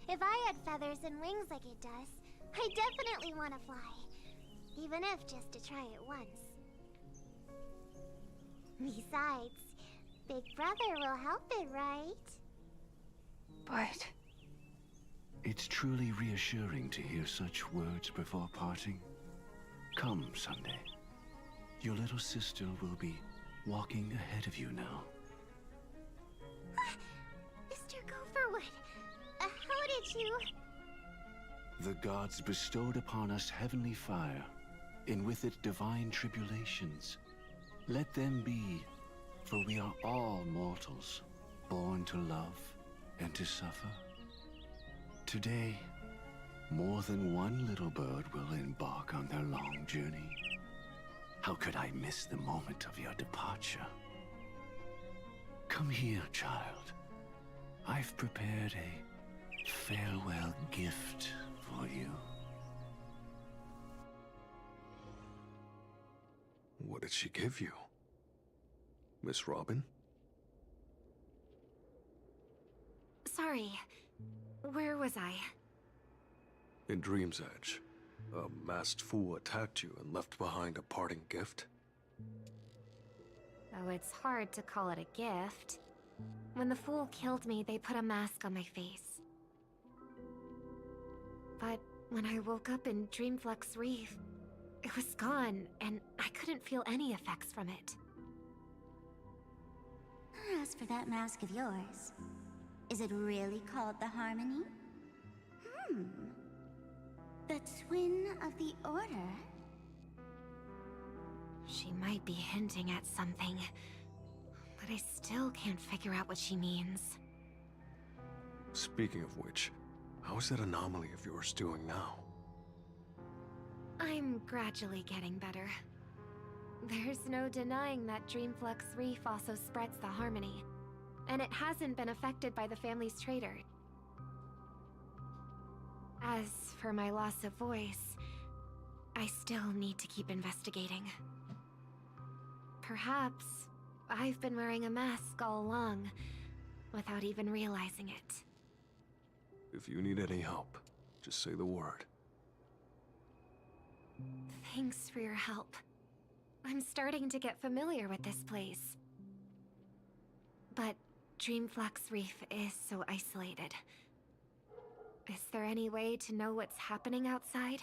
If I had feathers and wings like it does, I definitely want to fly. Even if just to try it once. Besides, Big Brother will help it, right? But it's truly reassuring to hear such words before parting. Come, Sunday. Your little sister will be walking ahead of you now. Mr. Gopherwood, how did you... The gods bestowed upon us heavenly fire, and with it divine tribulations. Let them be, for we are all mortals, born to love and to suffer. Today, more than one little bird will embark on their long journey. How could I miss the moment of your departure? Come here, child. I've prepared a farewell gift for you. What did she give you? Miss Robin? Sorry. Where was I? In Dream's Edge, a masked fool attacked you and left behind a parting gift? Oh, it's hard to call it a gift. When the fool killed me, they put a mask on my face. But when I woke up in Dreamflux Reef, it was gone, and I couldn't feel any effects from it. As for that mask of yours, is it really called the Harmony? The Twin of the Order? She might be hinting at something, but I still can't figure out what she means. Speaking of which, how is that anomaly of yours doing now? I'm gradually getting better. There's no denying that Dreamflux Reef also spreads the Harmony, and it hasn't been affected by the family's traitor. As for my loss of voice, I still need to keep investigating. Perhaps I've been wearing a mask all along, without even realizing it. If you need any help, just say the word. Thanks for your help. I'm starting to get familiar with this place. But Dreamflux Reef is so isolated. Is there any way to know what's happening outside?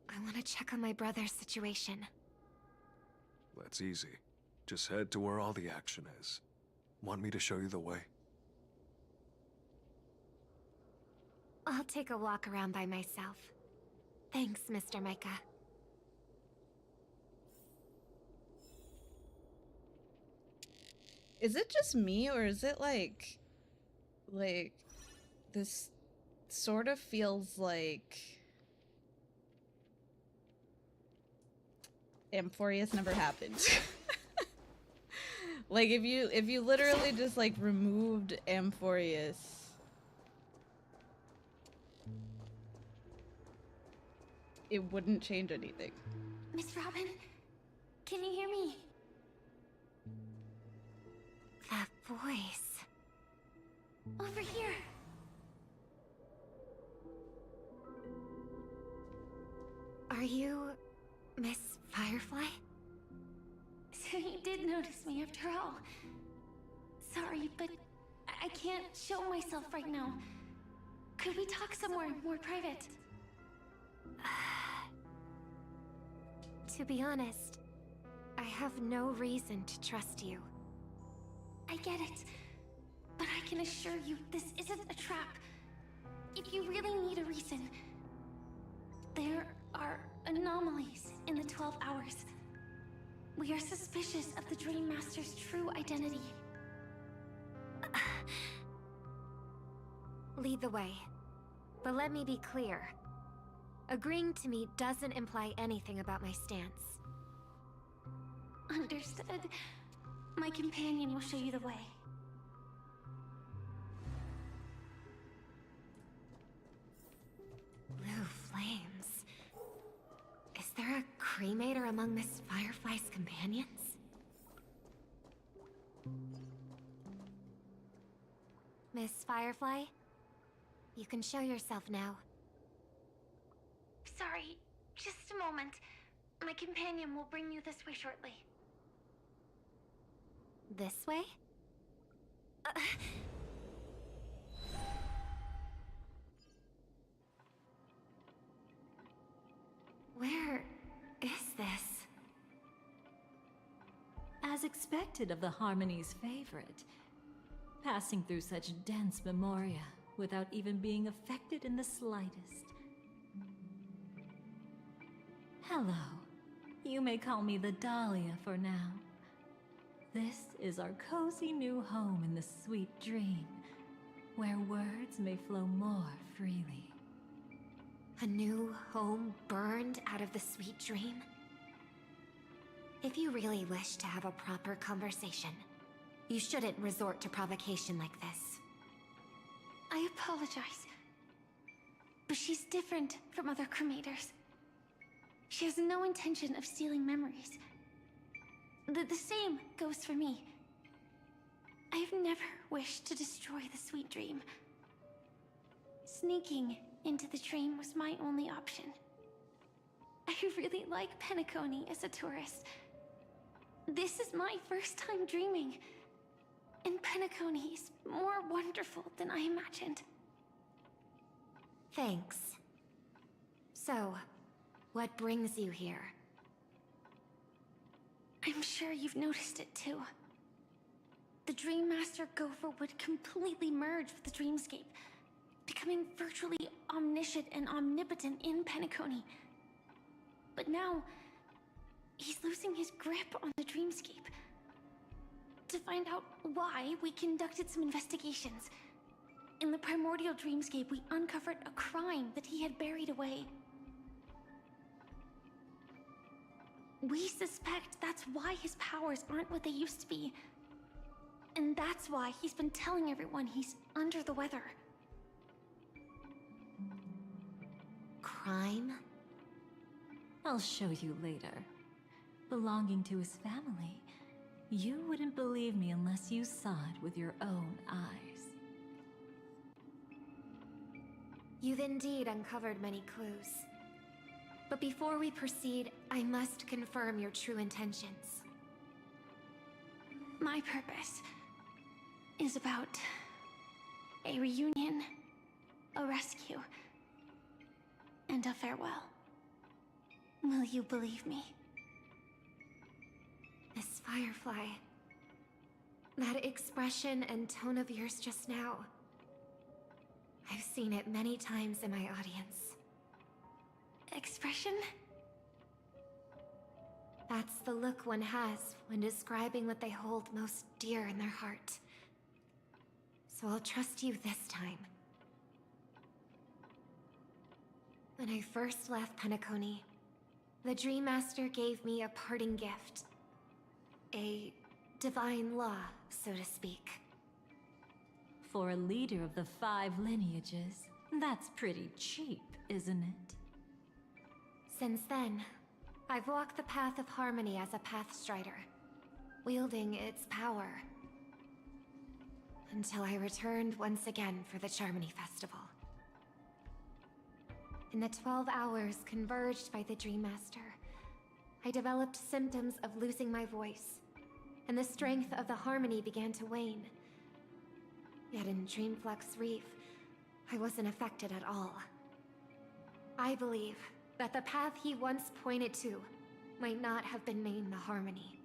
I want to check on my brother's situation. That's easy. Just head to where all the action is. Want me to show you the way? I'll take a walk around by myself. Thanks, Mr. Micah. Is it just me, or is it like this sort of feels like Amphorius never happened? Like if you literally just like removed Amphorius, it wouldn't change anything. Miss Robin, can you hear me? That voice. Over here. Are you Miss Firefly? So you did notice me after all. Sorry, but I can't show myself right now. Could we talk somewhere more private? To be honest, I have no reason to trust you. I get it. But I can assure you this isn't a trap. If you really need a reason, there are anomalies in the 12 hours. We are suspicious of the Dream Master's true identity. Lead the way. But let me be clear. Agreeing to meet doesn't imply anything about my stance. Understood. My companion will show you the way. Blue flames. Is there a cremator among Miss Firefly's companions? Miss Firefly? You can show yourself now. Sorry, just a moment. My companion will bring you this way shortly. This way? Where is this? As expected of the Harmony's favorite, passing through such dense memoria without even being affected in the slightest. Hello. You may call me the Dahlia for now. This is our cozy new home in the sweet dream, where words may flow more freely. A new home burned out of the sweet dream? If you really wish to have a proper conversation, you shouldn't resort to provocation like this. I apologize. But she's different from other cremators. She has no intention of stealing memories. The same goes for me. I have never wished to destroy the sweet dream. Sneaking into the dream was my only option. I really like Penacony as a tourist. This is my first time dreaming. And Penacony is more wonderful than I imagined. Thanks. So, what brings you here? I'm sure you've noticed it too. The Dream Master Gopher would completely merge with the dreamscape, becoming virtually omniscient and omnipotent in Penacony. But now, he's losing his grip on the dreamscape. To find out why, we conducted some investigations. In the primordial dreamscape, we uncovered a crime that he had buried away. We suspect that's why his powers aren't what they used to be. And that's why he's been telling everyone he's under the weather. Crime? I'll show you later. Belonging to his family, you wouldn't believe me unless you saw it with your own eyes. You've indeed uncovered many clues. But before we proceed, I must confirm your true intentions. My purpose is about a reunion, a rescue, and a farewell. Will you believe me? Miss Firefly, that expression and tone of yours just now, I've seen it many times in my audience. Expression? That's the look one has when describing what they hold most dear in their heart. So I'll trust you this time. When I first left Penacony, the Dream Master gave me a parting gift. A divine law, so to speak. For a leader of the 5 lineages, that's pretty cheap, isn't it? Since then, I've walked the path of harmony as a Pathstrider, wielding its power. Until I returned once again for the Charmony Festival. In the 12 hours converged by the Dream Master, I developed symptoms of losing my voice, and the strength of the harmony began to wane. Yet in Dreamflux Reef, I wasn't affected at all. I believe that the path he once pointed to might not have been named the Harmony.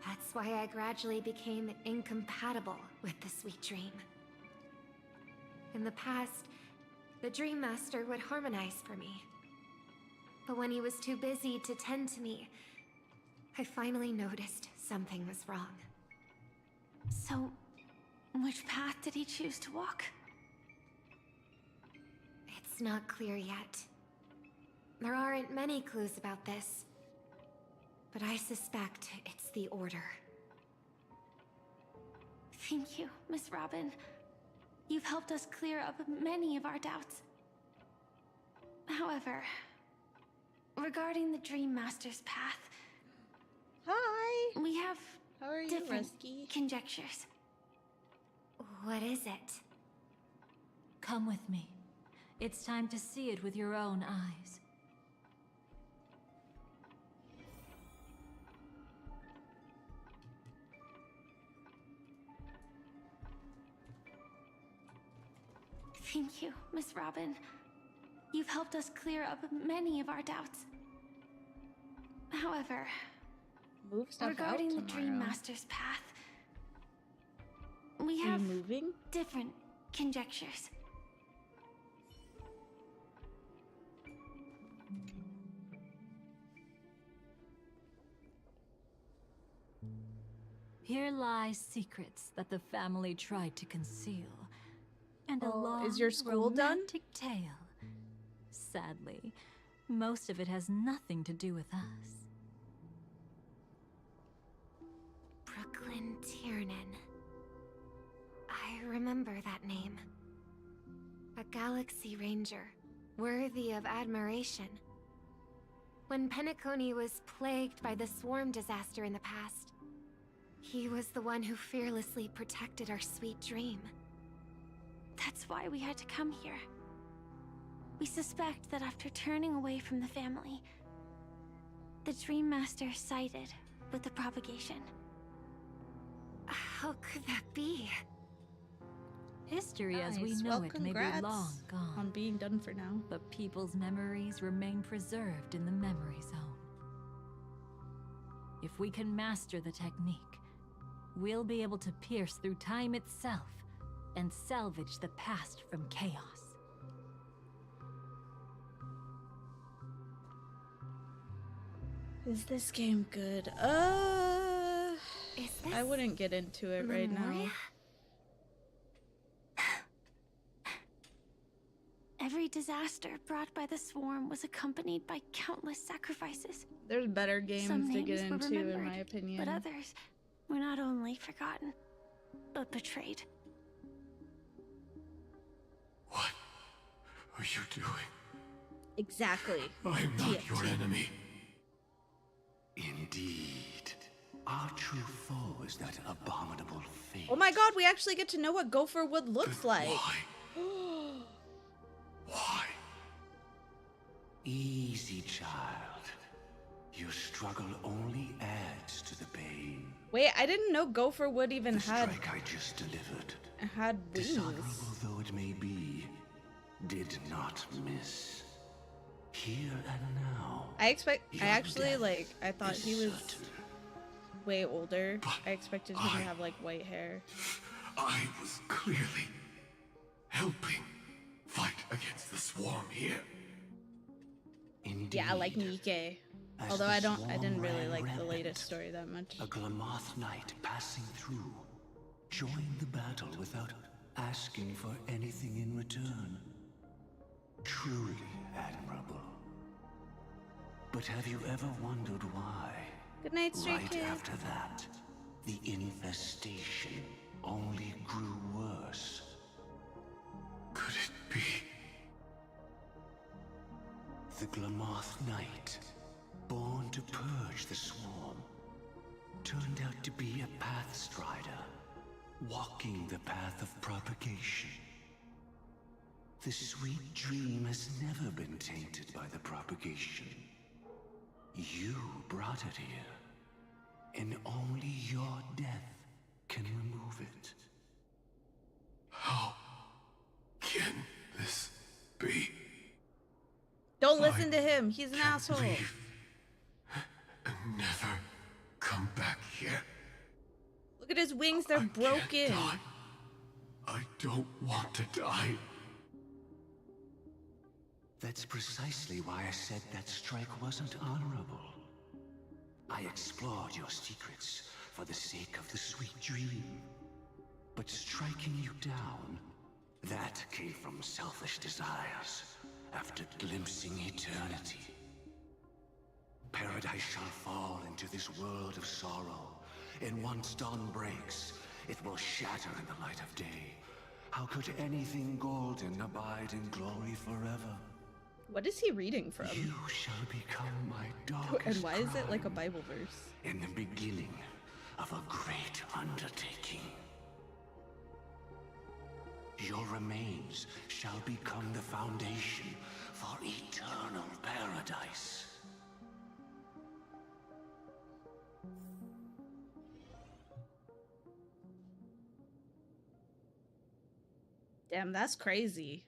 That's why I gradually became incompatible with the sweet dream. In the past, the Dream Master would harmonize for me. But when he was too busy to tend to me, I finally noticed something was wrong. So, which path did he choose to walk? It's not clear yet. There aren't many clues about this, but I suspect it's the Order. Thank you, Miss Robin. You've helped us clear up many of our doubts. However, regarding the Dream Master's path... Hi! We have How are you, different Risky? conjectures. What is it? Come with me. It's time to see it with your own eyes. Thank you, Miss Robin. You've helped us clear up many of our doubts. However, Move stuff regarding out the Dream tomorrow. Master's path, we Are you have moving? different conjectures. Here lie secrets that the family tried to conceal. And a Oh, long, is your school done? romantic tale. Sadly, most of it has nothing to do with us. Brooklyn Tiernan. I remember that name. A Galaxy Ranger, worthy of admiration. When Penacony was plagued by the swarm disaster in the past, he was the one who fearlessly protected our sweet dream. That's why we had to come here. We suspect that after turning away from the family, the Dream Master sided with the propagation. How could that be? History as we Nice. know Well, it may be congrats long gone. on being done for now. But people's memories remain preserved in the memory zone. If we can master the technique, we'll be able to pierce through time itself and salvage the past from chaos. Is this game good? Is this I wouldn't get into it right now. Memoria? Every disaster brought by the swarm was accompanied by countless sacrifices. There's better games Some to get names were into, in remembered, my opinion. but others were not only forgotten, but betrayed. What are you doing? Exactly. I'm not TFT. your enemy. Indeed. Our true foe is that abominable thing. Oh my god, we actually get to know what Gopher Wood looks like. Why? Easy, child. Your struggle only adds to the pain. Wait, I didn't know Gopher Wood even The had strike I just delivered, wings. dishonorable though it may be, did not miss. Here and now. I Your actually death like, I thought is he was certain. way older. I expected him to have like white hair. I was clearly helping fight against the swarm here. Indeed. Yeah, like Nike. As Although the I swarm didn't really ran like the rampant, latest story that much. A Glamoth knight passing through joined the battle without asking for anything in return. Truly admirable. But have you ever wondered why? Good night, Stray Right Kid. after that, the infestation only grew worse. Could it be? The Glamoth Knight, born to purge the swarm, turned out to be a Pathstrider, walking the path of propagation. The sweet dream has never been tainted by the propagation. You brought it here, and only your death can remove it. How can this be? Don't listen to him. He's an asshole. Leave and never come back here. Look at his wings. They're broken. Die. I don't want to die. That's precisely why I said that strike wasn't honorable. I explored your secrets for the sake of the sweet dream. But striking you down, that came from selfish desires after glimpsing eternity. Paradise shall fall into this world of sorrow, and once dawn breaks, it will shatter in the light of day. How could anything golden abide in glory forever? What is he reading from? You shall become my darkest And why is it like a crime Bible verse? in the beginning of a great undertaking. Your remains shall become the foundation for eternal paradise. Damn, that's crazy.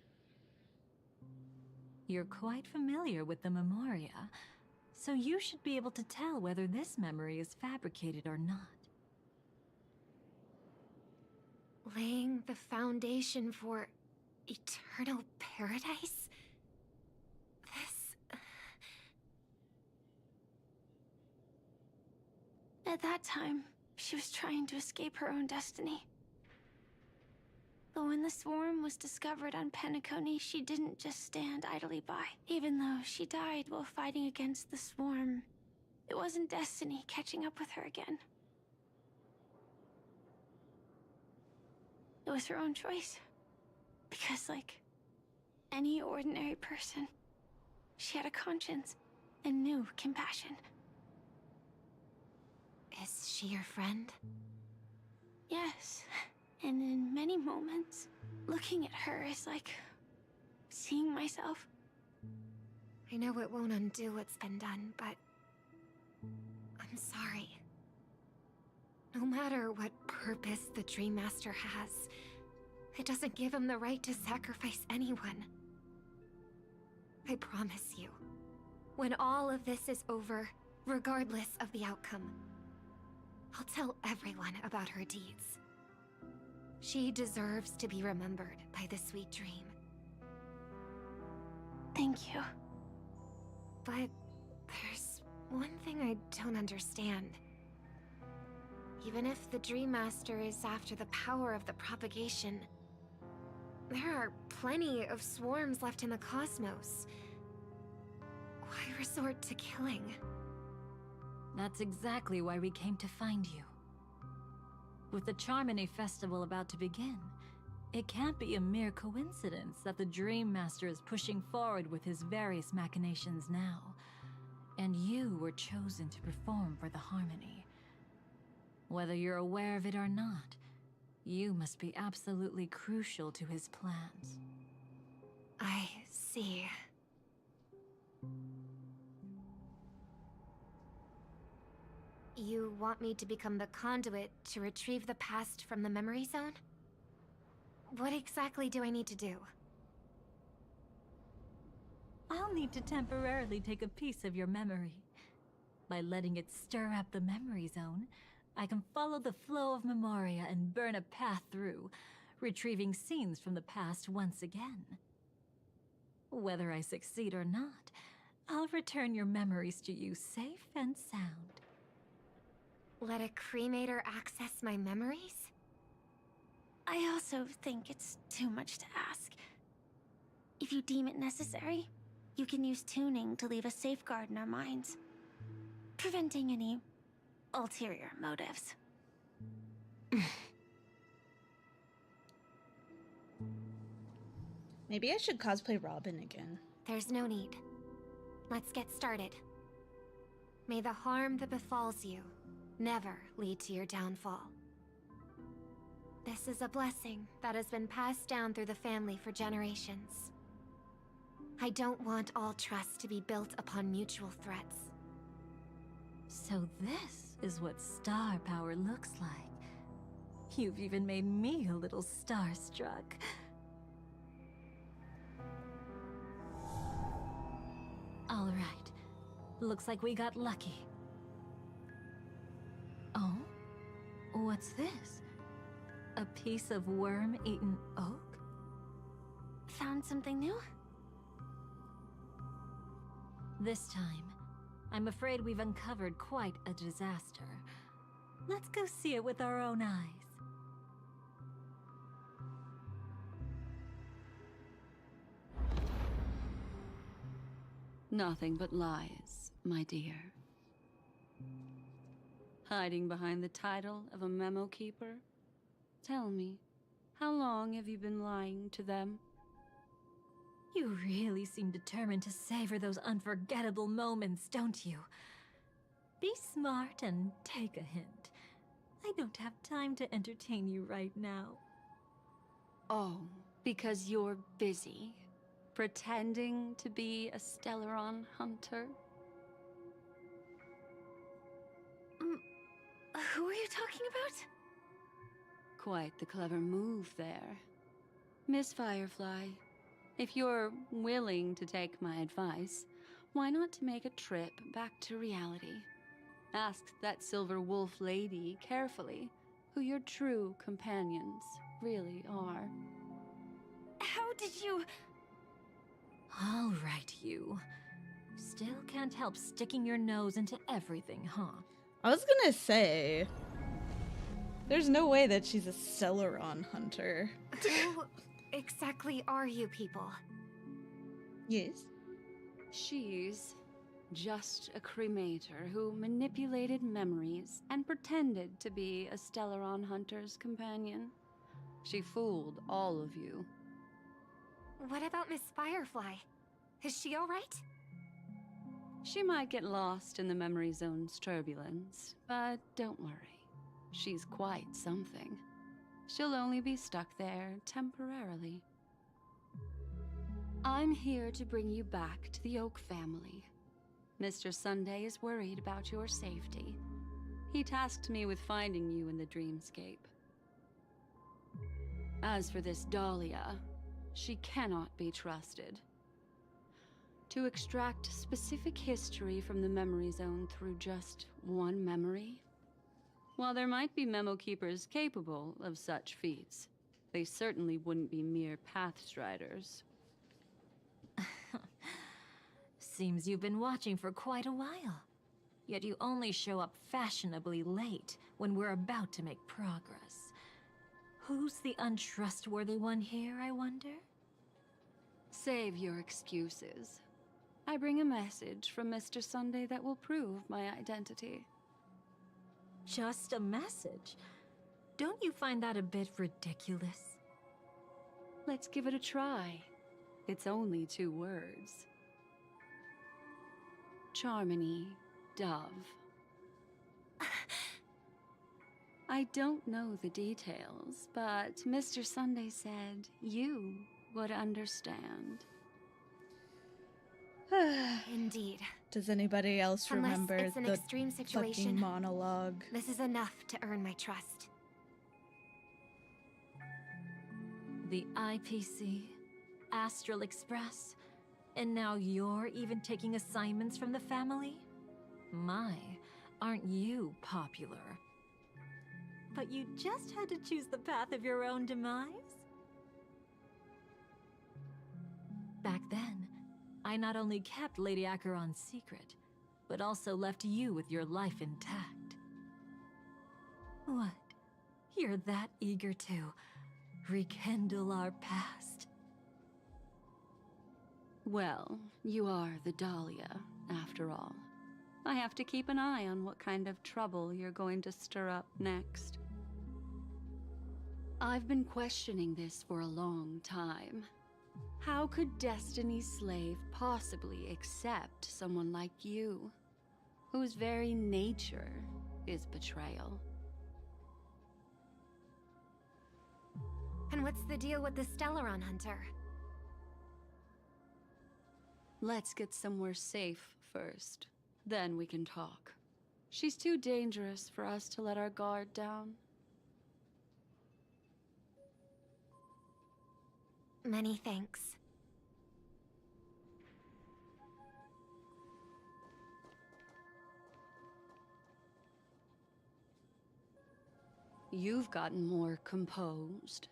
You're quite familiar with the Memoria, so you should be able to tell whether this memory is fabricated or not. Laying the foundation for eternal paradise? This... At that time, she was trying to escape her own destiny. But when the swarm was discovered on Penacony, she didn't just stand idly by. Even though she died while fighting against the swarm, it wasn't destiny catching up with her again. It was her own choice. Because, like any ordinary person, she had a conscience and knew compassion. Is she your friend? Yes. And in many moments, looking at her is like seeing myself. I know it won't undo what's been done, but I'm sorry. No matter what purpose the Dream Master has, it doesn't give him the right to sacrifice anyone. I promise you, when all of this is over, regardless of the outcome, I'll tell everyone about her deeds. She deserves to be remembered by the sweet dream. Thank you. But there's one thing I don't understand. Even if the Dream Master is after the power of the propagation, there are plenty of swarms left in the cosmos. Why resort to killing? That's exactly why we came to find you. With the Charmony Festival about to begin, it can't be a mere coincidence that the Dream Master is pushing forward with his various machinations now. And you were chosen to perform for the Harmony. Whether you're aware of it or not, you must be absolutely crucial to his plans. I see. You want me to become the conduit to retrieve the past from the memory zone? What exactly do I need to do? I'll need to temporarily take a piece of your memory. By letting it stir up the memory zone, I can follow the flow of Memoria and burn a path through, retrieving scenes from the past once again. Whether I succeed or not, I'll return your memories to you safe and sound. Let a cremator access my memories? I also think it's too much to ask. If you deem it necessary, you can use tuning to leave a safeguard in our minds, preventing any ulterior motives. Maybe I should cosplay Robin again. There's no need. Let's get started. May the harm that befalls you never lead to your downfall. This is a blessing that has been passed down through the family for generations. I don't want all trust to be built upon mutual threats. So this is what star power looks like. You've even made me a little starstruck. All right. Looks like we got lucky. Oh? What's this? A piece of worm-eaten oak? Found something new? This time, I'm afraid we've uncovered quite a disaster. Let's go see it with our own eyes. Nothing but lies, my dear. Hiding behind the title of a memo keeper? Tell me, how long have you been lying to them? You really seem determined to savor those unforgettable moments, don't you? Be smart and take a hint. I don't have time to entertain you right now. Oh, because you're busy, pretending to be a Stellaron hunter? Who are you talking about? Quite the clever move there. Miss Firefly, if you're willing to take my advice, why not make a trip back to reality? Ask that Silver Wolf lady carefully who your true companions really are. How did you... All right, you. Still can't help sticking your nose into everything, huh? I was gonna say, there's no way that she's a Stellaron hunter. Who exactly are you people? Yes. She's just a cremator who manipulated memories and pretended to be a Stellaron hunter's companion. She fooled all of you. What about Miss Firefly? Is she alright? She might get lost in the memory zone's turbulence, but don't worry. She's quite something. She'll only be stuck there temporarily. I'm here to bring you back to the Oak family. Mr. Sunday is worried about your safety. He tasked me with finding you in the dreamscape. As for this Dahlia, she cannot be trusted. To extract specific history from the memory zone through just one memory? While there might be memo keepers capable of such feats, they certainly wouldn't be mere pathstriders. Seems you've been watching for quite a while. Yet you only show up fashionably late when we're about to make progress. Who's the untrustworthy one here, I wonder? Save your excuses. I bring a message from Mr. Sunday that will prove my identity. Just a message? Don't you find that a bit ridiculous? Let's give it a try. It's only 2 words. Charmony Dove. I don't know the details, but Mr. Sunday said you would understand. Indeed. Does anybody else remember Unless it's an the extreme situation, fucking monologue? This is enough to earn my trust. The IPC, Astral Express, and now you're even taking assignments from the family? My, aren't you popular? But you just had to choose the path of your own demise? Back then, I not only kept Lady Acheron's secret, but also left you with your life intact. What? You're that eager to rekindle our past? Well, you are the Dahlia, after all. I have to keep an eye on what kind of trouble you're going to stir up next. I've been questioning this for a long time. How could Destiny's slave possibly accept someone like you, whose very nature is betrayal? And what's the deal with the Stellaron hunter? Let's get somewhere safe first. Then we can talk. She's too dangerous for us to let our guard down. Many thanks. You've gotten more composed.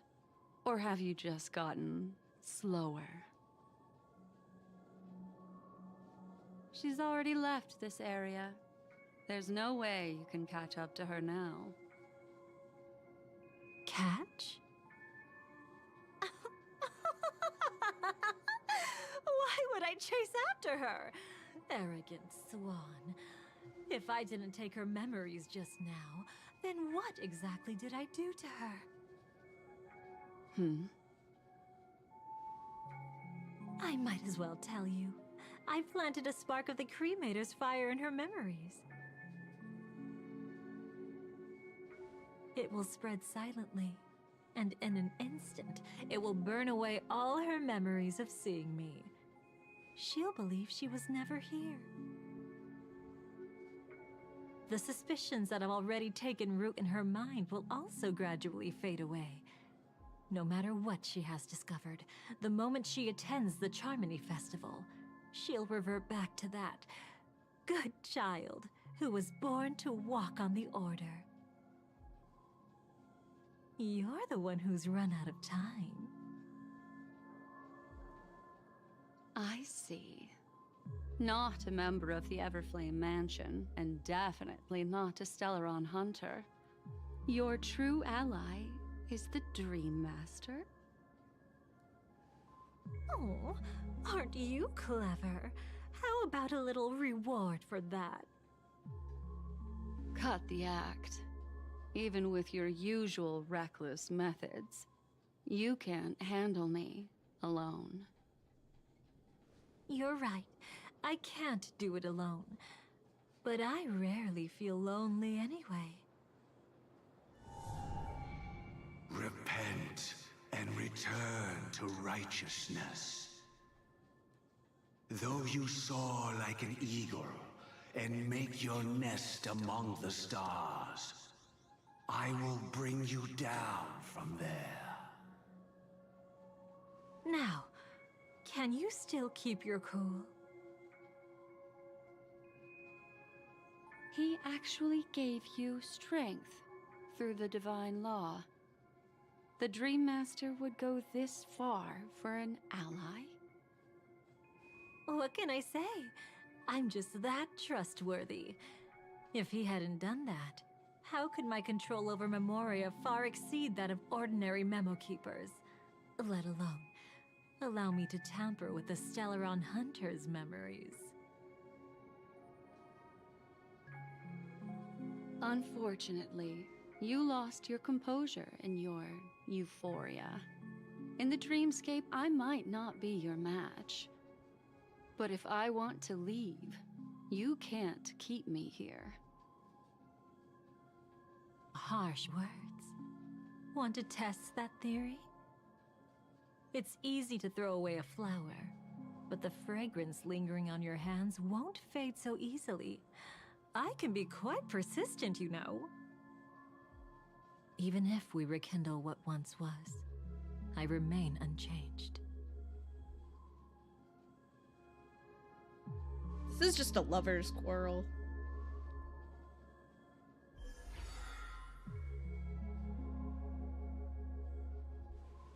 Or have you just gotten slower? She's already left this area. There's no way you can catch up to her now. Catch? Why would I chase after her? Arrogant swan. If I didn't take her memories just now, then what exactly did I do to her? I might as well tell you. I planted a spark of the Cremator's fire in her memories. It will spread silently, and in an instant, it will burn away all her memories of seeing me. She'll believe she was never here. The suspicions that have already taken root in her mind will also gradually fade away. No matter what she has discovered, the moment she attends the Charmony Festival, she'll revert back to that good child who was born to walk on the Order. You're the one who's run out of time. I see. Not a member of the Everflame Mansion, and definitely not a Stellaron hunter. Your true ally is the Dream Master. Oh, aren't you clever? How about a little reward for that? Cut the act. Even with your usual reckless methods, you can't handle me alone. You're right. I can't do it alone. But I rarely feel lonely anyway. Repent and return to righteousness. Though you soar like an eagle and make your nest among the stars, I will bring you down from there. Now, can you still keep your cool? He actually gave you strength through the divine law. The Dream Master would go this far for an ally? What can I say? I'm just that trustworthy. If he hadn't done that, how could my control over Memoria far exceed that of ordinary memo keepers? Let alone allow me to tamper with the Stellaron Hunter's memories. Unfortunately, you lost your composure in your euphoria. In the dreamscape, I might not be your match. But if I want to leave, you can't keep me here. Harsh words. Want to test that theory? It's easy to throw away a flower, but the fragrance lingering on your hands won't fade so easily. I can be quite persistent, you know. Even if we rekindle what once was, I remain unchanged. This is just a lover's quarrel.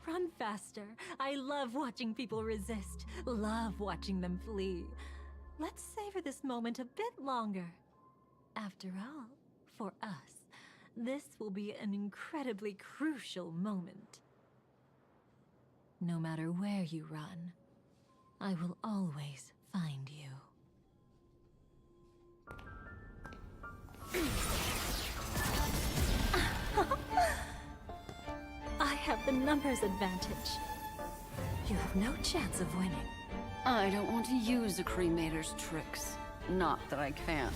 Run faster. I love watching people resist. Love watching them flee. Let's savor this moment a bit longer. After all, for us, this will be an incredibly crucial moment. No matter where you run, I will always find you. I have the numbers advantage. You have no chance of winning. I don't want to use the Cremator's tricks. Not that I can't.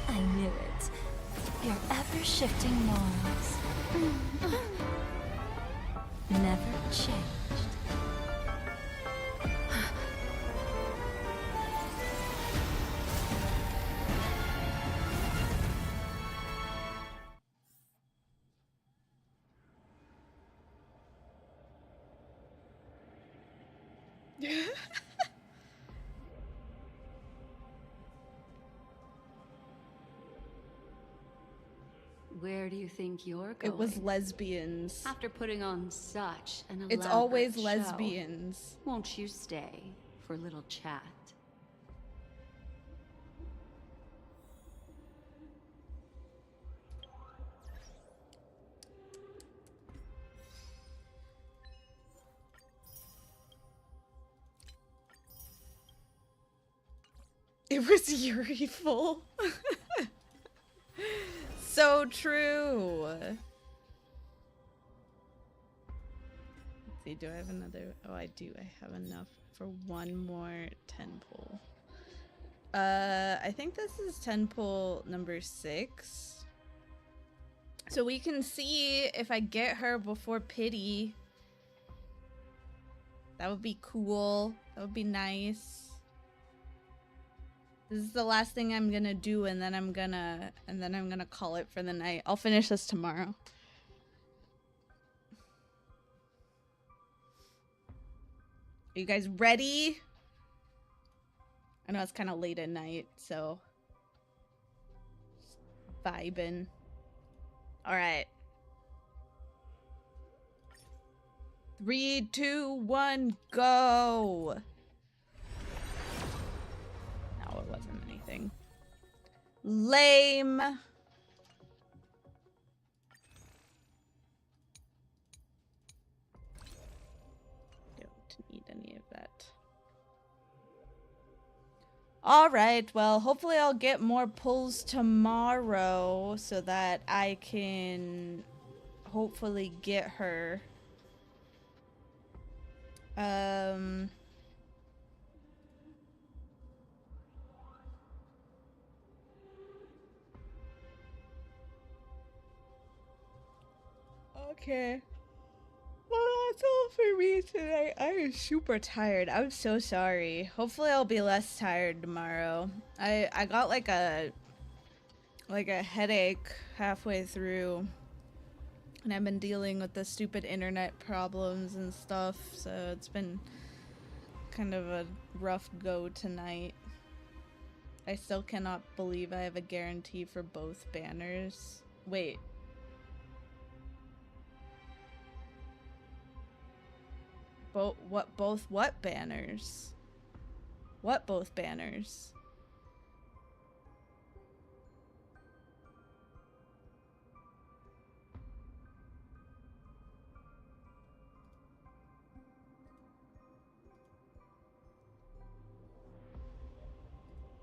I knew it. Your ever-shifting morals. Never changed. Where do you think you're going? It was lesbians. After putting on such an elaborate It's always show, lesbians. won't you stay for a little chat? It was Yuri-ful. So true. Let's see, do I have another? Oh, I do. I have enough for one more 10 pull. I think this is 10 pull number 6. So we can see if I get her before pity. That would be cool. That would be nice. This is the last thing I'm gonna do, and then I'm gonna call it for the night. I'll finish this tomorrow. Are you guys ready? I know it's kind of late at night, so just vibing. All right. 3, 2, 1, go. No, it wasn't anything. Lame. Don't need any of that. All right, well, hopefully I'll get more pulls tomorrow so that I can hopefully get her. Okay. Well, that's all for me today. I am super tired. I'm so sorry. Hopefully I'll be less tired tomorrow. I got like a headache halfway through. And I've been dealing with the stupid internet problems and stuff, so it's been kind of a rough go tonight. I still cannot believe I have a guarantee for both banners. Wait. Both what banners? What both banners?